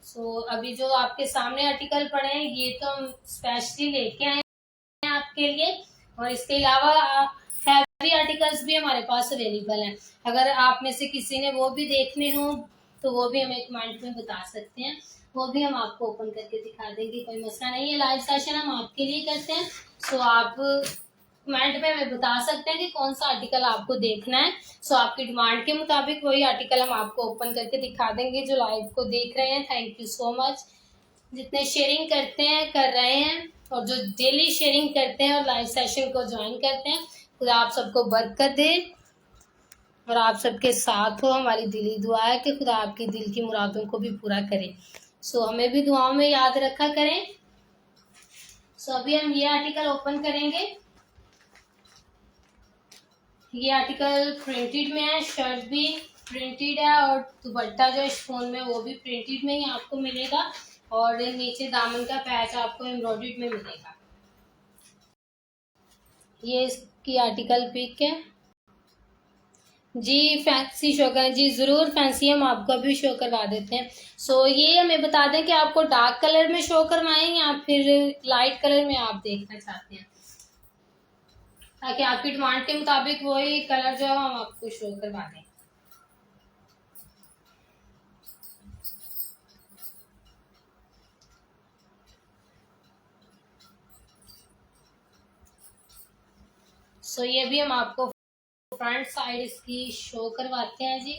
Speaker 1: सो अभी जो आपके सामने आर्टिकल पड़े हैं ये तो हम स्पेशली लेके आए हैं आपके लिए। और इसके अलावा हैवी आर्टिकल्स भी हमारे पास अवेलेबल हैं। अगर आप में से किसी ने वो भी देखने हो तो वो भी हमें कमेंट में बता सकते हैं, वो भी हम आपको ओपन करके दिखा देंगे, कोई मसला नहीं है। लाइव सेशन हम आपके लिए करते हैं। सो आप कमेंट में हमें बता सकते हैं कि कौन सा आर्टिकल आपको देखना है। सो आपकी डिमांड के मुताबिक वही आर्टिकल हम आपको ओपन करके दिखा देंगे जो लाइव को देख रहे हैं। Thank you so much. जितने शेयरिंग करते हैं, कर रहे हैं, और जो डेली शेयरिंग करते हैं और लाइव सेशन को ज्वाइन करते हैं, खुदा आप सबको बरकत दे और आप सबके साथ हो। हमारी दिली दुआ है कि खुदा आपकी दिल की मुरादों को भी पूरा करे। सो हमें भी दुआओं में याद रखा करें। सो अभी हम ये आर्टिकल ओपन करेंगे। ये आर्टिकल प्रिंटेड में है, शर्ट भी प्रिंटेड है और दुपट्टा जो शिफॉन में वो भी प्रिंटेड में ही आपको मिलेगा। और नीचे दामन का पैच आपको एम्ब्रॉयडर्ड में मिलेगा। ये इसकी आर्टिकल पिक है जी। फैंसी शो करें जी, जरूर फैंसी हम आपको भी शो करवा देते हैं। सो ये हमें बता दें कि आपको डार्क कलर में शो करवाएं या फिर लाइट कलर में आप देखना चाहते हैं, ताकि आपकी डिमांड के मुताबिक वही कलर जो है हम आपको शो करवा दें। सो ये भी हम आपको फ्रंट साइड इसकी शो करवाते हैं जी।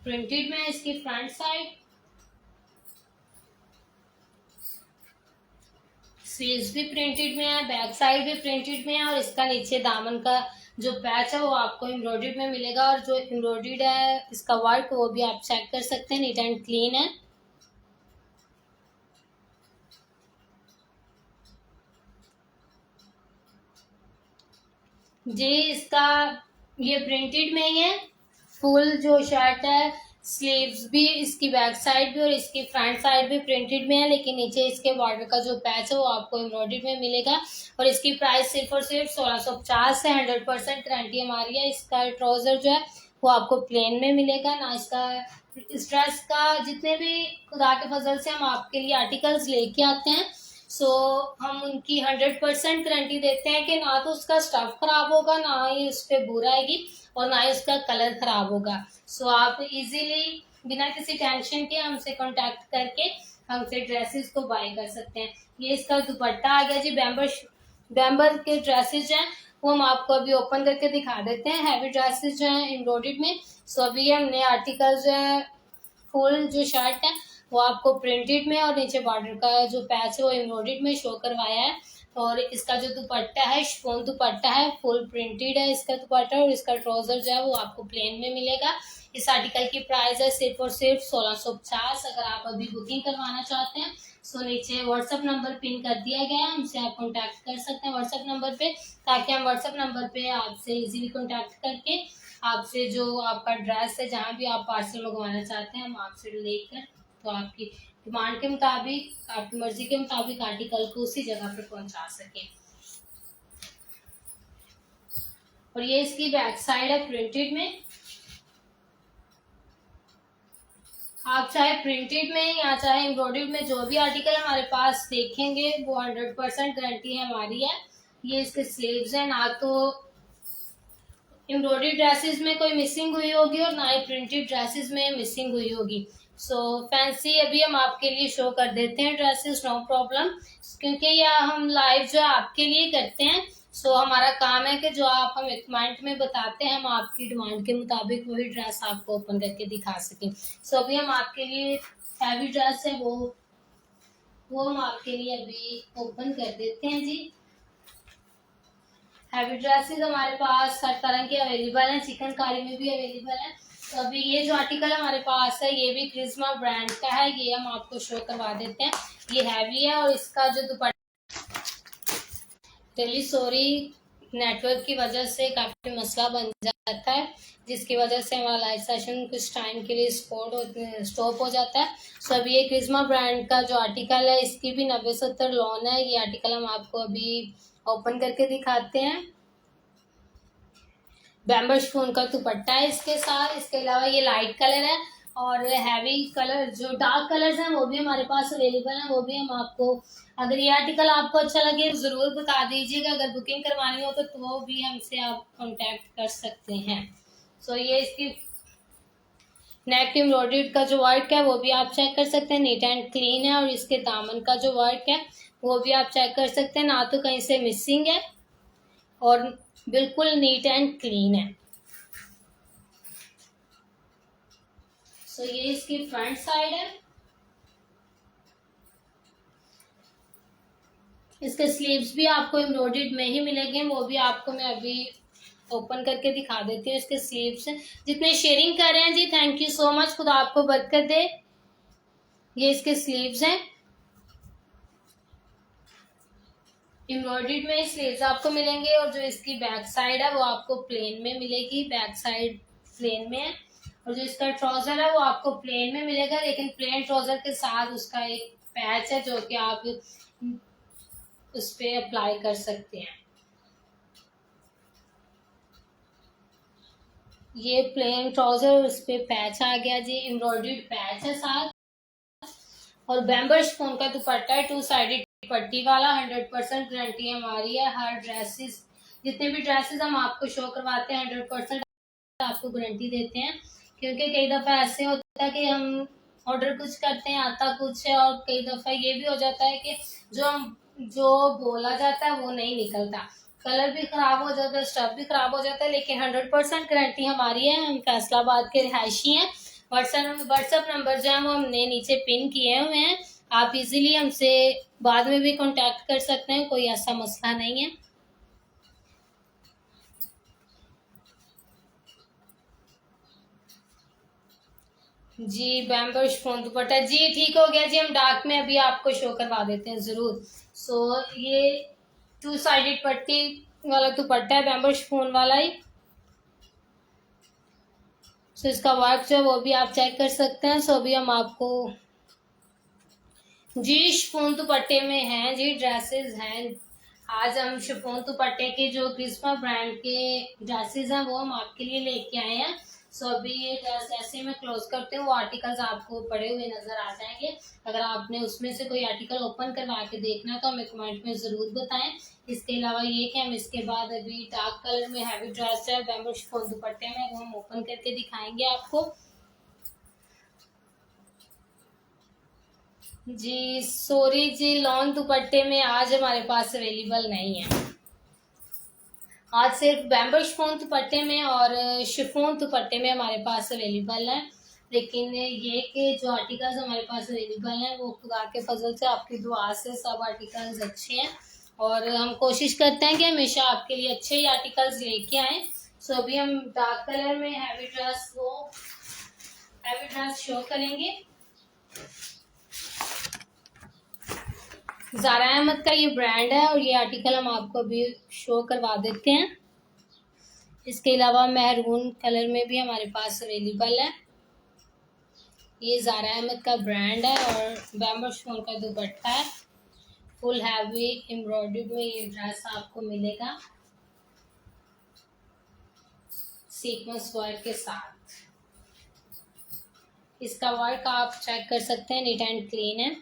Speaker 1: प्रिंटेड में इसकी फ्रंट साइड, स्लीव्स भी प्रिंटेड में है, बैक साइड भी प्रिंटेड में है और इसका नीचे दामन का जो पैच है वो आपको एम्ब्रॉयडर्ड में मिलेगा। और जो एम्ब्रॉयडर्ड है इसका वर्क वो भी आप चेक कर सकते हैं, नीट एंड क्लीन है। जी इसका ये प्रिंटेड में ही है। फुल जो शर्ट है, स्लीव्स भी, इसकी बैक साइड भी और इसकी फ्रंट साइड भी प्रिंटेड में है, लेकिन नीचे इसके बॉर्डर का जो पैच है वो आपको एम्ब्रॉयडर्ड में मिलेगा। और इसकी प्राइस सिर्फ और सिर्फ 1650 है। 100% गारंटी हमारी है। इसका ट्राउजर जो है वो आपको प्लेन में मिलेगा, ना इसका इस ड्रेस का जितने भी खुदा के फजल से हम आपके लिए आर्टिकल्स लेके आते हैं, सो हम उनकी 100% गारंटी देते हैं कि ना तो उसका स्टफ खराब होगा, ना ही उस पर बुर आएगी, और ना ही उसका कलर खराब होगा। सो आप इजीली बिना किसी टेंशन के हमसे कांटेक्ट करके हमसे ड्रेसेस को बाय कर सकते हैं। ये इसका दुपट्टा आ गया जी, बैम्बर के ड्रेसेस हैं वो हम आपको अभी ओपन करके दिखा देते हैं। हैवी ड्रेसेस जो हैं एम्ब्रॉयडर्ड में। सो अभी हमने आर्टिकल जो है फुल जो शर्ट है वो आपको प्रिंटेड में और नीचे बॉर्डर का जो पैच है वो एम्ब्रॉयडर्ड में शो करवाया है। और इसका जो दुपट्टा है शिफॉन दुपट्टा है, फुल प्रिंटेड है इसका दुपट्टा, और इसका ट्राउजर जो है वो आपको प्लेन में मिलेगा। इस आर्टिकल की प्राइस है सिर्फ और सिर्फ 1650। अगर आप अभी बुकिंग करवाना चाहते हैं सो नीचे व्हाट्सएप नंबर पिन कर दिया गया है, हमसे आप कांटेक्ट कर सकते हैं व्हाट्सएप नंबर पे, ताकि हम व्हाट्सएप नंबर पे आपसे इजीली कांटेक्ट करके आपसे जो आपका एड्रेस है जहाँ भी आप पार्सल मंगवाना चाहते हैं हम आपसे लेकर तो आपकी डिमांड के मुताबिक आपकी मर्जी के मुताबिक आर्टिकल को उसी जगह पर पहुंचा सके। और ये इसकी बैक साइड है प्रिंटेड में। आप चाहे प्रिंटेड में या चाहे एम्ब्रॉयडर्ड में जो भी आर्टिकल हमारे पास देखेंगे वो 100% गारंटी हमारी है। ये इसके स्लीव्स हैं, ना तो एम्ब्रॉयडर्ड ड्रेसेस में कोई मिसिंग हुई होगी और ना ही प्रिंटेड ड्रेसेस में मिसिंग हुई होगी। सो फैंसी अभी हम आपके लिए शो कर देते हैं ड्रेसेस, नो प्रॉब्लम, क्योंकि यह हम लाइव जो आपके लिए करते हैं। सो हमारा काम है कि जो आप हमें कमेंट में बताते हैं हम आपकी डिमांड के मुताबिक वही ड्रेस आपको ओपन करके दिखा सकें। सो अभी हम आपके लिए हैवी ड्रेस है वो हम आपके लिए अभी ओपन कर देते हैं जी। हैवी ड्रेसेस हमारे पास हर तरह के अवेलेबल हैं, चिकनकारी में भी अवेलेबल है। तो अभी ये जो आर्टिकल हमारे पास है ये भी क्रिस्मा ब्रांड का है, ये हम आपको शो करवा देते हैं। ये हैवी है और इसका जो दुपट्टा रियली सॉरी नेटवर्क की वजह से काफी मसला बन जाता है, जिसकी वजह से हमारा लाइव सेशन कुछ टाइम के लिए स्टॉप हो जाता है। सो अभी ये क्रिस्मा ब्रांड का जो आर्टिकल है इसकी भी 90-70 लॉन है। ये आर्टिकल हम आपको अभी ओपन करके दिखाते हैं। बैम्बर शिफॉन का दुपट्टा है इसके साथ। इसके अलावा ये लाइट कलर है और हैवी कलर जो डार्क कलर्स हैं वो भी हमारे पास अवेलेबल हैं, वो भी हम आपको, अगर ये आर्टिकल आपको अच्छा लगे जरूर बता दीजिएगा। अगर बुकिंग करवानी हो तो वो भी हमसे आप कांटेक्ट कर सकते हैं। सो ये इसकी नेक एम्ब्रॉयडर्ड का जो वर्क है वो भी आप चेक कर सकते हैं, नीट एंड क्लीन है। और इसके दामन का जो वर्क है वो भी आप चेक कर सकते हैं, ना तो कहीं से मिसिंग है और बिल्कुल नीट एंड क्लीन है। सो ये इसकी फ्रंट साइड है। इसके स्लीव्स भी आपको एम्ब्रॉयडर्ड में ही मिलेंगे, वो भी आपको मैं अभी ओपन करके दिखा देती हूँ। इसके स्लीव्स जितने शेयरिंग कर रहे हैं जी थैंक यू सो मच, खुदा आपको बरकत दे। ये इसके स्लीव्स हैं, एम्ब्रॉयडर्ड में स्लीव्स आपको मिलेंगे। और जो इसकी बैक साइड है वो आपको प्लेन में मिलेगी, बैक साइड प्लेन में है। और जो इसका ट्राउजर है वो आपको प्लेन में मिलेगा, लेकिन प्लेन ट्राउजर के साथ उसका एक पैच है जो कि आप उस पे अप्लाई कर सकते हैं। ये प्लेन ट्राउजर उस पे पैच आ गया जी, एम्ब्रॉयडर्ड पैच है साथ। और बैम्बर शिफॉन का दुपट्टा है, 2 साइडेड पट्टी वाला, 100% गारंटी हमारी है। हर ड्रेसेस जितने भी ड्रेसेस हम आपको शो करवाते हैं 100% आपको गारंटी देते हैं, क्योंकि कई दफा ऐसे होता है कि हम ऑर्डर कुछ करते हैं आता कुछ है, और कई दफा ये भी हो जाता है कि जो बोला जाता है वो नहीं निकलता, कलर भी खराब हो जाता है, स्टफ भी खराब हो जाता है। लेकिन 100% गारंटी हमारी है। हम फैसलाबाद के रिहायशी हैं। व्हाट्सएप नंबर जो है वो हमने नीचे पिन किए हुए हैं, आप इजीली हमसे बाद में भी कांटेक्ट कर सकते हैं, कोई ऐसा मसला नहीं है। जी बैम्बर शिफॉन दुपट्टा जी ठीक हो गया जी, हम डार्क में अभी आपको शो करवा देते हैं जरूर। सो ये 2 साइडेड पट्टी वाला दुपट्टा है बैम्बर शिफॉन वाला ही। सो इसका वर्क जो है वो भी आप चेक कर सकते हैं। सो अभी हम आपको जी शिफॉन दुपट्टे में हैं जी ड्रेसेस हैं, आज हम शिफॉन दुपट्टे के जो क्रिस्पा ब्रांड के ड्रेसेस हैं वो हम आपके लिए लेके आए हैं। सो अभी ये ड्रेस जैसे मैं क्लोज करती हूँ वो आर्टिकल्स आपको पड़े हुए नजर आ जाएंगे। अगर आपने उसमें से कोई आर्टिकल ओपन करवा के देखना है तो हमें कमेंट में जरूर बताएं। इसके अलावा ये कि हम इसके बाद अभी डार्क कलर में हैवी ड्रेस है बैम्बू शिफॉन दुपट्टे में, वो हम ओपन करके दिखाएंगे आपको। जी सॉरी जी, लॉन दुपट्टे में आज हमारे पास अवेलेबल नहीं है। आज सिर्फ बैम्बू शिफॉन दुपट्टे में और शिफॉन दुपट्टे में हमारे पास अवेलेबल है। लेकिन ये कि जो आर्टिकल्स हमारे पास अवेलेबल हैं वो खुदा के फजल से आपकी दुआ से सब आर्टिकल्स अच्छे हैं और हम कोशिश करते हैं कि हमेशा आपके लिए अच्छे ही आर्टिकल्स लेके आएँ। सो अभी हम डार्क कलर में हैवी ड्रेस शो करेंगे। ज़ारा अहमद का ये ब्रांड है और ये आर्टिकल हम आपको अभी शो करवा देते हैं। इसके अलावा मेहरून कलर में भी हमारे पास अवेलेबल है। ये ज़ारा अहमद का ब्रांड है और बैम्बू शिफॉन का दुपट्टा है। फुल हैवी एम्ब्रॉयडरी में ये ड्रेस आपको मिलेगा सीक्वेंस वर्क के साथ। इसका वर्क आप चेक कर सकते हैं, नीट एंड क्लीन है।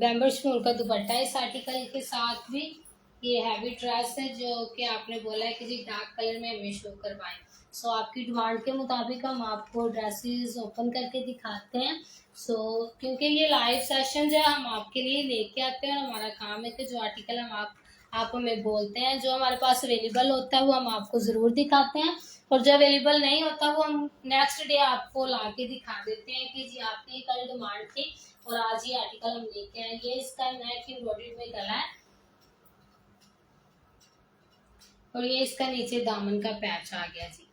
Speaker 1: बैम्बू शिफॉन का दुपट्टा है इस आर्टिकल के साथ भी। ये हैवी ड्रेस है जो कि आपने बोला है कि जी डार्क कलर में हमें शो करवाएं। सो आपकी डिमांड के मुताबिक हम आपको ड्रेसेस ओपन करके दिखाते हैं। सो क्योंकि ये लाइव सेशन जो है हम आपके लिए लेके आते हैं और हमारा काम है कि जो आर्टिकल हम आप हमें बोलते हैं, जो हमारे पास अवेलेबल होता है वो हम आपको ज़रूर दिखाते हैं और जो अवेलेबल नहीं होता वो हम नेक्स्ट डे आपको ला के दिखा देते हैं कि जी आपने कल डिमांड थी और आज ये आर्टिकल हम लेके आए। ये इसका नेक एम्ब्रॉयडरी में गला है और ये इसका नीचे दामन का पैच आ गया जी।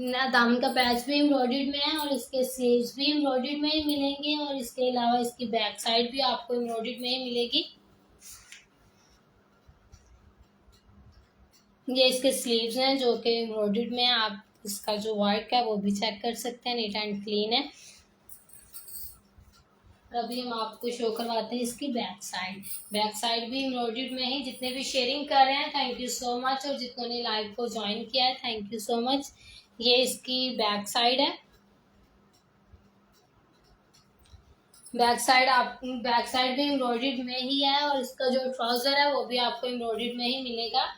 Speaker 1: ना दामन का पैच भी एम्ब्रॉयडर्ड में है और इसके स्लीव्स भी एम्ब्रॉयडर्ड में ही मिलेंगे और इसके अलावा इसकी बैक साइड भी आपको एम्ब्रॉयडर्ड में ही मिलेगी। ये इसके स्लीव्स हैं जो कि एम्ब्रॉयडर्ड में है। आप इसका जो वर्क है वो भी चेक कर सकते हैं, नीट एंड क्लीन है। अभी हम आपको शो करवाते हैं इसकी बैक साइड भी एम्ब्रॉयडर्ड में ही। जितने भी शेयरिंग कर रहे हैं थैंक यू सो मच और जितनों ने लाइव को ज्वाइन किया है थैंक यू सो मच। ये इसकी बैक साइड है। बैक साइड भी एम्ब्रॉयडर्ड में ही है और इसका जो ट्राउजर है वो भी आपको एम्ब्रॉयडर्ड में ही मिलेगा।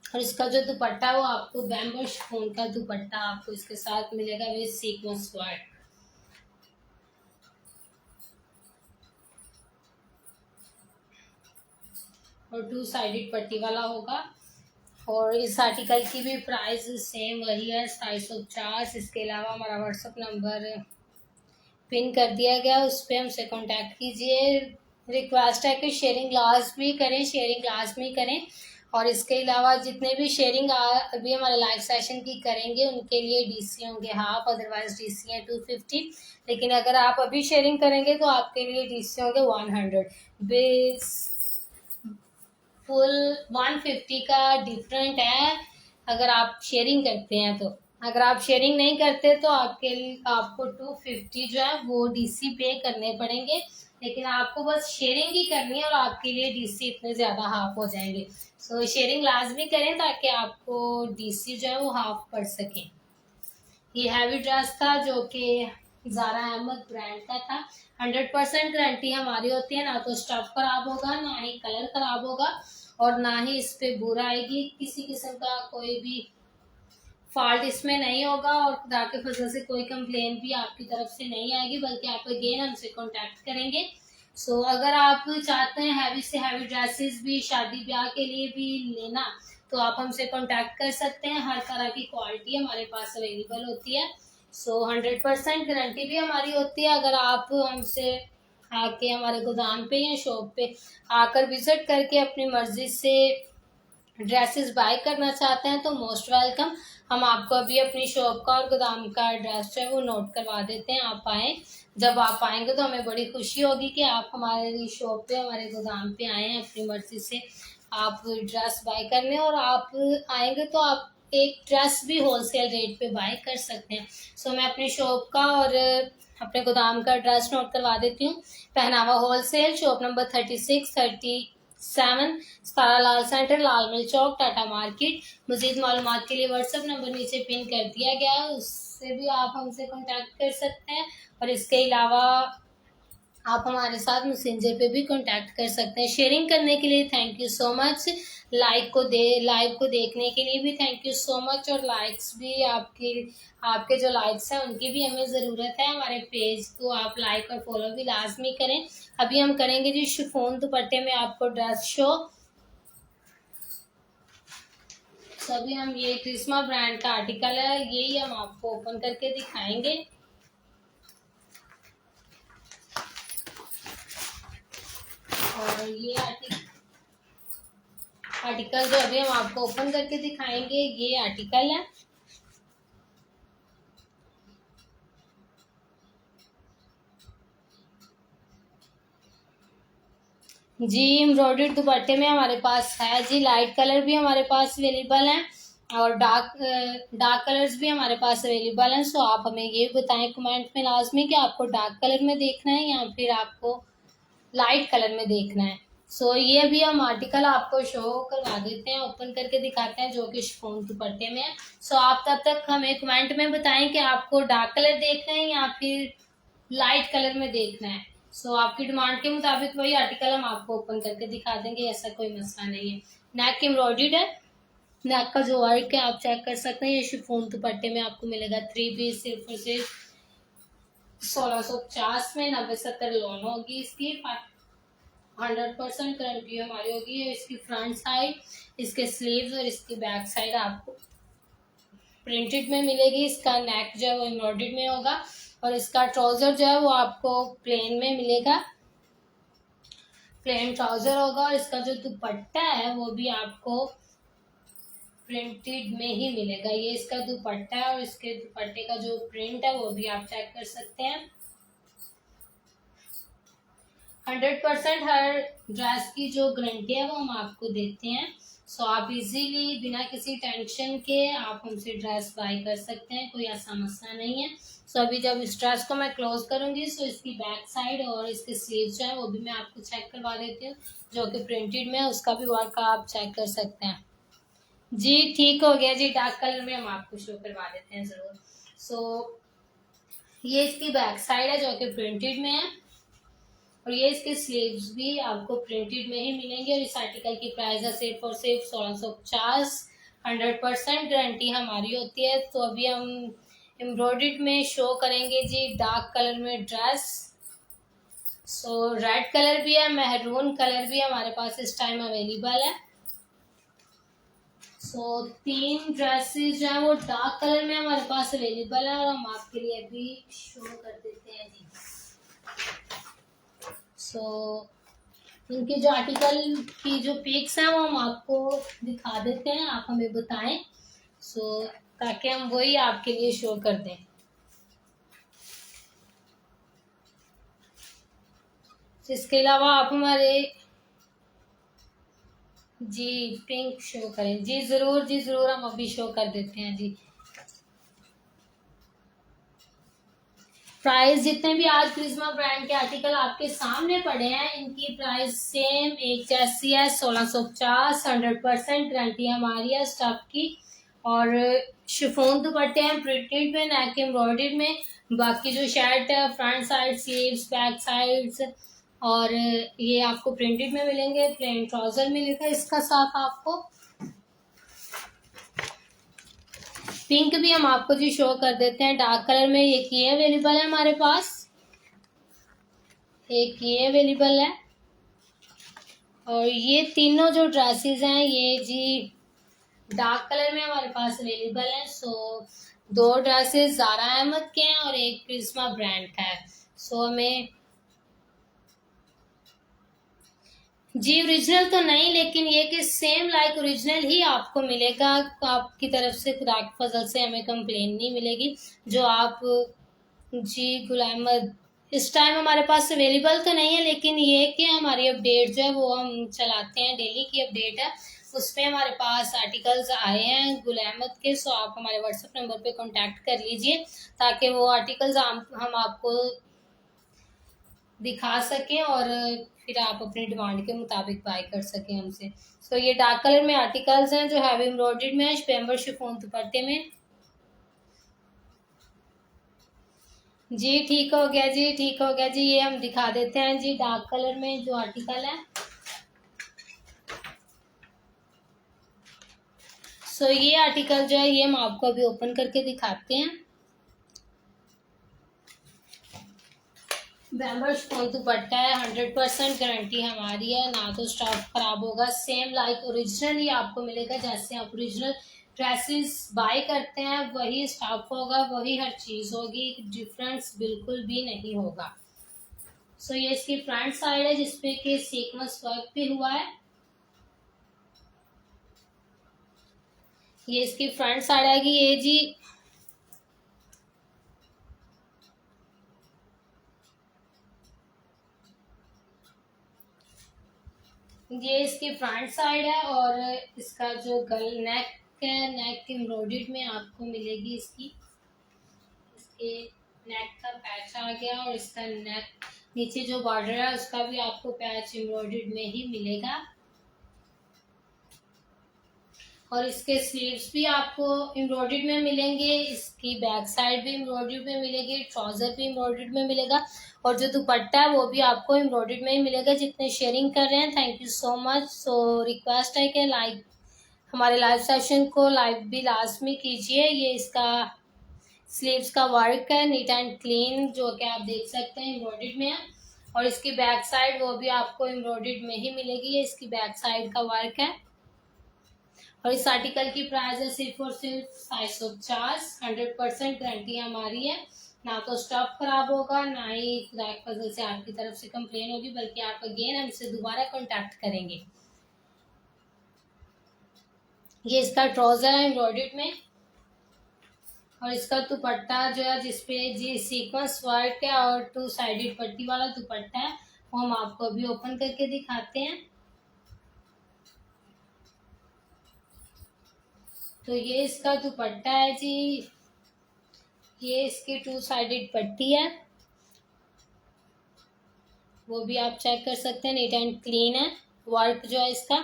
Speaker 1: और इसका जो दुपट्टा है वो आपको बैम्बू शिफॉन का दुपट्टा आपको इसके साथ मिलेगा विद सीक्वेंस वर्क। और 2 साइडेड पट्टी वाला होगा और इस आर्टिकल की भी प्राइस सेम वही है 250। इसके अलावा हमारा व्हाट्सएप नंबर पिन कर दिया गया, उस पर हमसे कांटेक्ट कीजिए। रिक्वेस्ट है कि शेयरिंग लाजमी करें और इसके अलावा जितने भी शेयरिंग अभी हमारे लाइव सेशन की करेंगे उनके लिए डीसी होंगे हाफ, अदरवाइज डीसी है 250। लेकिन अगर आप अभी शेयरिंग करेंगे तो आपके लिए डीसी होंगे 100। बेस फुल 150 का डिफरेंट है अगर आप शेयरिंग करते हैं तो। अगर आप शेयरिंग नहीं करते तो आपको 250 जो है वो डीसी पे करने पड़ेंगे। लेकिन आपको बस शेयरिंग ही करनी है और आपके लिए डीसी इतने ज़्यादा हाफ हो जाएंगे। सो शेयरिंग लाजमी करें ताकि आपको डीसी जो है वो हाफ पड़ सके। ये हैवी ड्रेस था जो कि ज़ारा अहमद ब्रांड का था। 100% गारंटी हमारी होती है, ना तो स्टफ खराब होगा ना ही कलर खराब होगा और ना ही इस पे बुरा आएगी। किसी किस्म का कोई भी फॉल्ट इसमें नहीं होगा और खुदा के फजल से कोई कंप्लेन भी आपकी तरफ से नहीं आएगी, बल्कि आप अगेन हमसे कांटेक्ट करेंगे। सो अगर आप चाहते हैं हैवी से हैवी ड्रेसेस भी शादी ब्याह के लिए भी लेना तो आप हमसे कांटेक्ट कर सकते हैं। हर तरह की क्वालिटी हमारे पास अवेलेबल होती है। सो 100% गारंटी भी हमारी होती है। अगर आप हमसे आके हमारे गोदाम पे या शॉप पे आकर विजिट करके अपनी मर्जी से ड्रेसेस बाय करना चाहते हैं तो मोस्ट वेलकम। हम आपको अभी अपनी शॉप का और गोदाम का एड्रेस जो है वो नोट करवा देते हैं, आप आएँ। जब आप आएंगे तो हमें बड़ी खुशी होगी कि आप हमारी शॉप पे हमारे गोदाम पे आए हैं अपनी मर्जी से आप ड्रेस बाय करने। और आप आएंगे तो आप एक ड्रेस भी होलसेल रेट पे बाय कर सकते हैं। सो मैं अपनी शॉप का और अपने गोदाम का एड्रेस नोट करवा देती हूँ। पहनावा होलसेल, शॉप नंबर 3637, सारा लाल सेंटर, लाल मिल चौक, टाटा मार्केट। मजीद मालूमात के लिए व्हाट्सएप नंबर नीचे पिन कर दिया गया है, उससे भी आप हमसे कांटेक्ट कर सकते हैं। और इसके अलावा आप हमारे साथ मैसेंजर पे भी कांटेक्ट कर सकते हैं। शेयरिंग करने के लिए thank you so much. Live को देखने के लिए भी थैंक यू सो मच। और लाइक्स भी आपके जो लाइक्स हैं उनकी भी हमें ज़रूरत है। हमारे पेज को आप लाइक और फॉलो भी लाजमी करें। अभी हम करेंगे जी शिफॉन दुपट्टे में आपको ड्रेस शो। तो अभी हम ये क्रिस्मा ब्रांड का आर्टिकल है, यही हम आपको ओपन करके दिखाएंगे। और ये आर्टिकल जो अभी हम आपको ओपन करके दिखाएंगे, ये आर्टिकल है। जी एम्ब्रॉयडर्ड दुपट्टे में हमारे पास है जी, लाइट कलर भी हमारे पास अवेलेबल हैं और डार्क कलर्स भी हमारे पास अवेलेबल हैं। सो आप हमें ये बताएं कमेंट में लाजमी कि आपको डार्क कलर में देखना है या फिर आपको लाइट कलर में देखना है। सो ये भी हम आर्टिकल आपको शो करवा देते हैं, ओपन करके दिखाते हैं, जो कि शिफॉन दुपट्टे में है। सो आप तब तक हमें कमेंट में बताएं कि आपको डार्क कलर देखना है या फिर लाइट कलर में देखना है। सो आपकी डिमांड के मुताबिक वही आर्टिकल हम आपको ओपन करके दिखा देंगे, ऐसा कोई मसला नहीं है। नेक एम्ब्रॉयडर्ड है, नेक का जो वर्क है आप चेक कर सकते हैं। ये शिफॉन दुपट्टे में आपको मिलेगा 3 पीस सिर्फ और सिर्फ 1650 में। 90-70 लोन होगी इसकी, 100% गारंटी हमारी होगी। इसकी फ्रंट साइड, इसके स्लीव्स और इसकी बैक साइड आपको प्रिंटेड में मिलेगी। इसका नेक जो है वो एम्ब्रॉयडर्ड में होगा और इसका ट्राउजर जो है वो आपको प्लेन में मिलेगा, प्लेन ट्राउजर होगा। और इसका जो दुपट्टा है वो भी आपको प्रिंटेड में ही मिलेगा। ये इसका दुपट्टा है और इसके दुपट्टे का जो प्रिंट है वो भी आप चेक कर सकते हैं। 100% हर ड्रेस की जो गारंटी है वो हम आपको देते हैं। सो आप इजीली बिना किसी टेंशन के आप हमसे ड्रेस बाय कर सकते हैं, कोई ऐसा मसला नहीं है। सो अभी जब इस ड्रेस को मैं क्लोज करूंगी सो इसकी बैक साइड और इसके स्लीव जो है वो भी मैं आपको चेक करवा देती हूँ, जो कि प्रिंटेड में है, उसका भी वर्क आप चेक कर सकते हैं। जी ठीक हो गया जी, डार्क कलर में हम आपको शो करवा देते हैं ज़रूर। सो ये इसकी बैक साइड है जो कि प्रिंटेड में है और ये इसके स्लीव्स भी आपको प्रिंटेड में ही मिलेंगे। और इस आर्टिकल की प्राइस है सिर्फ और सिर्फ 1650। 100% गारंटी हमारी होती है। तो अभी हम एम्ब्रॉयडर्ड में शो करेंगे जी डार्क कलर में ड्रेस। सो रेड कलर भी है, मेहरून कलर भी हमारे पास इस टाइम अवेलेबल है। सो 3 ड्रेसेस जो है वो डार्क कलर में हमारे पास अवेलेबल है और हम आपके लिए अभी शो कर देते हैं जी। सो इनके जो आर्टिकल की जो पिक्स हैं वो हम आपको दिखा देते हैं, आप हमें बताएं सो ताकि हम वही आपके लिए शो कर दें। इसके अलावा आप हमारे जी पिंक शो करें जी, ज़रूर जी ज़रूर, हम अभी शो कर देते हैं जी। प्राइस जितने भी आज क्रिस्मा ब्रांड के आर्टिकल आपके सामने पड़े हैं इनकी प्राइस सेम एक जैसी है, 1650। 100% गारंटी हमारी है स्टफ की। और शिफॉन दुपट्टे हैं प्रिंटेड में, नेक एम्ब्रॉयडर्ड में। बाकी जो शर्ट है front side, sleeves, back sides और ये आपको प्रिंटेड में मिलेंगे। प्लेन ट्राउजर मिलेगा इसका साथ आपको। पिंक भी हम आपको जी शो कर देते हैं डार्क कलर में। एक ये अवेलेबल है हमारे पास, एक ये अवेलेबल है और ये तीनों जो ड्रेसेस हैं ये जी डार्क कलर में हमारे पास अवेलेबल है। सो 2 ड्रेसेस ज़ारा अहमद के हैं और एक क्रिस्मा ब्रांड का है। सो हमें जी ओरिजिनल तो नहीं, लेकिन ये कि सेम लाइक ओरिजिनल ही आपको मिलेगा। आपकी तरफ से खुदा के फजल से हमें कंप्लेन नहीं मिलेगी। जो आप जी गुलाम इस टाइम हमारे पास अवेलेबल तो नहीं है, लेकिन ये कि हमारी अपडेट जो है वो हम चलाते हैं, डेली की अपडेट है। उस पर हमारे पास आर्टिकल्स आए हैं गुल अहमद के। सो आप हमारे व्हाट्सएप नंबर पे कांटेक्ट कर लीजिए ताकि वो आर्टिकल्स हम आपको दिखा सकें और फिर आप अपनी डिमांड के मुताबिक बाय कर सकें हमसे। सो ये डार्क कलर में आर्टिकल्स हैं जो हैवी एम्ब्रॉयडर्ड में है, पेम्बर शिफॉन दुपट्टे में। जी ठीक हो गया जी, ठीक हो गया जी। ये हम दिखा देते हैं जी डार्क कलर में जो आर्टिकल है। सो ये आर्टिकल जो है ये हम आपको अभी ओपन करके दिखाते हैं। बैम्बर शिफॉन दुपट्टा है, 100% गारंटी हमारी है, ना तो स्टफ खराब होगा। सेम लाइक ओरिजिनल ही आपको मिलेगा, जैसे आप ओरिजिनल ड्रेसेस बाय करते हैं वही स्टफ होगा, वही हर चीज़ होगी, डिफरेंस बिल्कुल भी नहीं होगा। सो ये इसकी फ्रंट साइड है जिसपे कि सीक्वेंस वर्क भी हुआ है। ये इसकी फ्रंट साइड आएगी। ये जी ये इसकी फ्रंट साइड है और इसका जो गल नेक है, नेक एम्ब्रॉयडर्ड में आपको मिलेगी इसकी, इसके नेक का पैच आ गया और इसका नेक नीचे जो बॉर्डर है उसका भी आपको पैच एम्ब्रॉयडर्ड में ही मिलेगा। और इसके स्लीव्स भी आपको एम्ब्रॉयडर्ड में मिलेंगे, इसकी बैक साइड भी एम्ब्रॉयडर्ड में मिलेगी, ट्राउजर भी एम्ब्रॉयडर्ड में मिलेगा और जो दुपट्टा है वो भी आपको एम्ब्रॉयडर्ड में ही मिलेगा। जितने शेयरिंग कर रहे हैं thank you so much. So request है कि लाइक हमारे लाइव सेशन को लाइव भी लास्ट में कीजिए। ये इसका स्लीव्स का वर्क है, नीट एंड क्लीन, जो कि आप देख सकते हैं एम्ब्रॉयडर्ड में है। और इसकी बैक साइड वो भी आपको एम्ब्रॉयडर्ड में ही मिलेगी। ये इसकी बैक साइड का वर्क है और इस आर्टिकल की प्राइस है सिर्फ और सिर्फ 750। 100% गारंटी हमारी है, ना तो स्टफ खराब होगा, ना ही खुदा के फजल से आपकी तरफ से कंप्लेन होगी, बल्कि आप अगेन हमसे दोबारा कांटेक्ट करेंगे। ये इसका ट्राउजर है एम्ब्रॉयडर्ड में और इसका दुपट्टा जो है जिसपे जी सीक्वेंस वर्क है और 2 साइडेड पट्टी वाला दुपट्टा है, वो हम आपको अभी ओपन करके दिखाते हैं। तो ये इसका दुपट्टा है जी, ये इसकी 2 साइडेड पट्टी है, वो भी आप चेक कर सकते हैं, नीट एंड क्लीन है। वर्क जो है इसका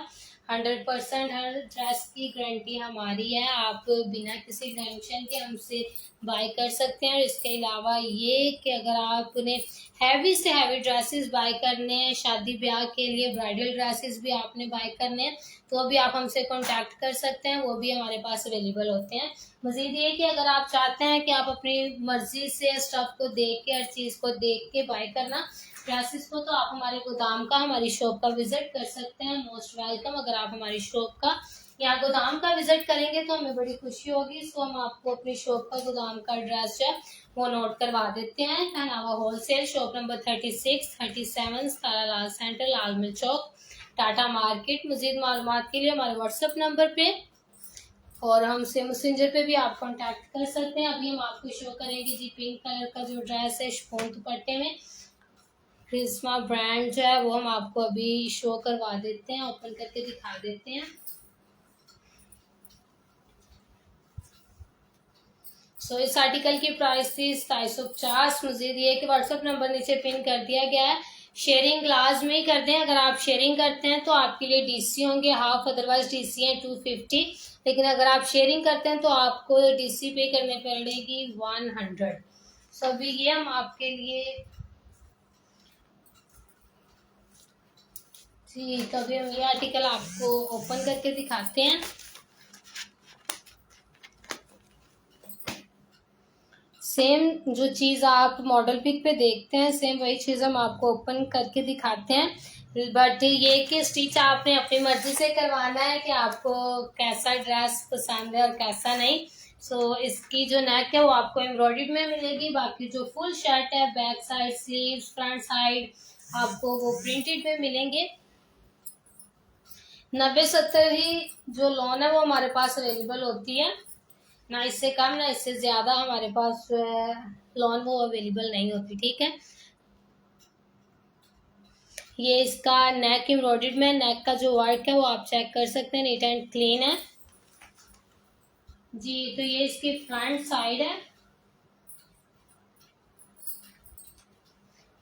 Speaker 1: 100% हर ड्रेस की गारंटी हमारी है, आप बिना किसी टेंशन के हमसे बाय कर सकते हैं। और इसके अलावा ये कि अगर आपने हैवी से हैवी ड्रेसेस बाय करने हैं, शादी ब्याह के लिए ब्राइडल ड्रेसेस भी आपने बाय करने हैं, तो भी आप हमसे कांटेक्ट कर सकते हैं, वो भी हमारे पास अवेलेबल होते हैं। मजीद ये कि अगर आप चाहते हैं कि आप अपनी मर्जी से स्टफ को देख के, हर चीज़ को देख के बाय करना ड्रेसेस को, तो आप हमारे गोदाम का, हमारी शॉप का विजिट कर सकते हैं। Most welcome. अगर आप हमारी शॉप का या गोदाम का विजिट करेंगे तो हमें बड़ी खुशी होगी। सो हम आपको अपनी शॉप का गोदाम का एड्रेस जो है वो नोट करवा देते हैं। पहनावा होलसेल, शॉप नंबर 36, 37 तारा लाल सेंटर, लाल मिल चौक, टाटा मार्केट। मजीद मालूमात के लिए हमारे व्हाट्सएप नंबर पे और हमसे मैसेंजर पे भी आप कांटेक्ट कर सकते हैं। अभी हम आपको शो करेंगे जी पिंक कलर का जो ड्रेस है शिफॉन दुपट्टे में, क्रिस्मा ब्रांड जो है वो हम आपको अभी शो करवा देते हैं, ओपन करके दिखा देते हैं। सो इस आर्टिकल की प्राइस थी 750। मजीद ये कि व्हाट्सएप नंबर नीचे पिन कर दिया गया है, शेयरिंग लाजमी ही कर दें। अगर आप शेयरिंग करते हैं तो आपके लिए डीसी होंगे हाफ, अदरवाइज डीसी है 250, लेकिन अगर आप शेयरिंग करते हैं तो आपको डीसी पे करने पड़ेगी 100। सो अभी ये हम आपके लिए जी, तो अभी हम ये आर्टिकल आपको ओपन करके दिखाते हैं। सेम जो चीज़ आप मॉडल पिक पे देखते हैं सेम वही चीज़ हम आपको ओपन करके दिखाते हैं। बट ये कि स्टिच आपने अपनी मर्जी से करवाना है कि आपको कैसा ड्रेस पसंद है और कैसा नहीं। सो इसकी जो नेक है वो आपको एम्ब्रॉयडर्ड में मिलेगी, बाकी जो फुल शर्ट है back side, sleeves, front side आपको वो प्रिंटेड में मिलेंगे। 90-70 ही जो लोन है वो हमारे पास अवेलेबल होती है, ना इससे कम ना इससे ज़्यादा हमारे पास जो है लोन वो अवेलेबल नहीं होती। ठीक है, ये इसका नेक एम्ब्रॉयडर्ड में, नेक का जो वर्क है वो आप चेक कर सकते हैं, नीट एंड क्लीन है जी। तो ये इसकी फ्रंट साइड है।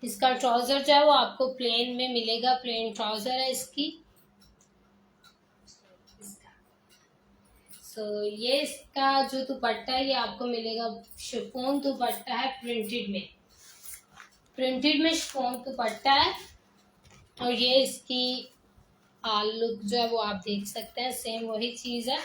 Speaker 1: इसका ट्राउजर जो है वो आपको प्लेन में मिलेगा, प्लेन ट्राउजर है इसकी। ये इसका जो दुपट्टा है ये आपको मिलेगा, शिफॉन दुपट्टा है, प्रिंटेड में, प्रिंटेड में शिफॉन दुपट्टा है। और ये इसकी लुक जो है वो आप देख सकते हैं, सेम वही चीज़ है।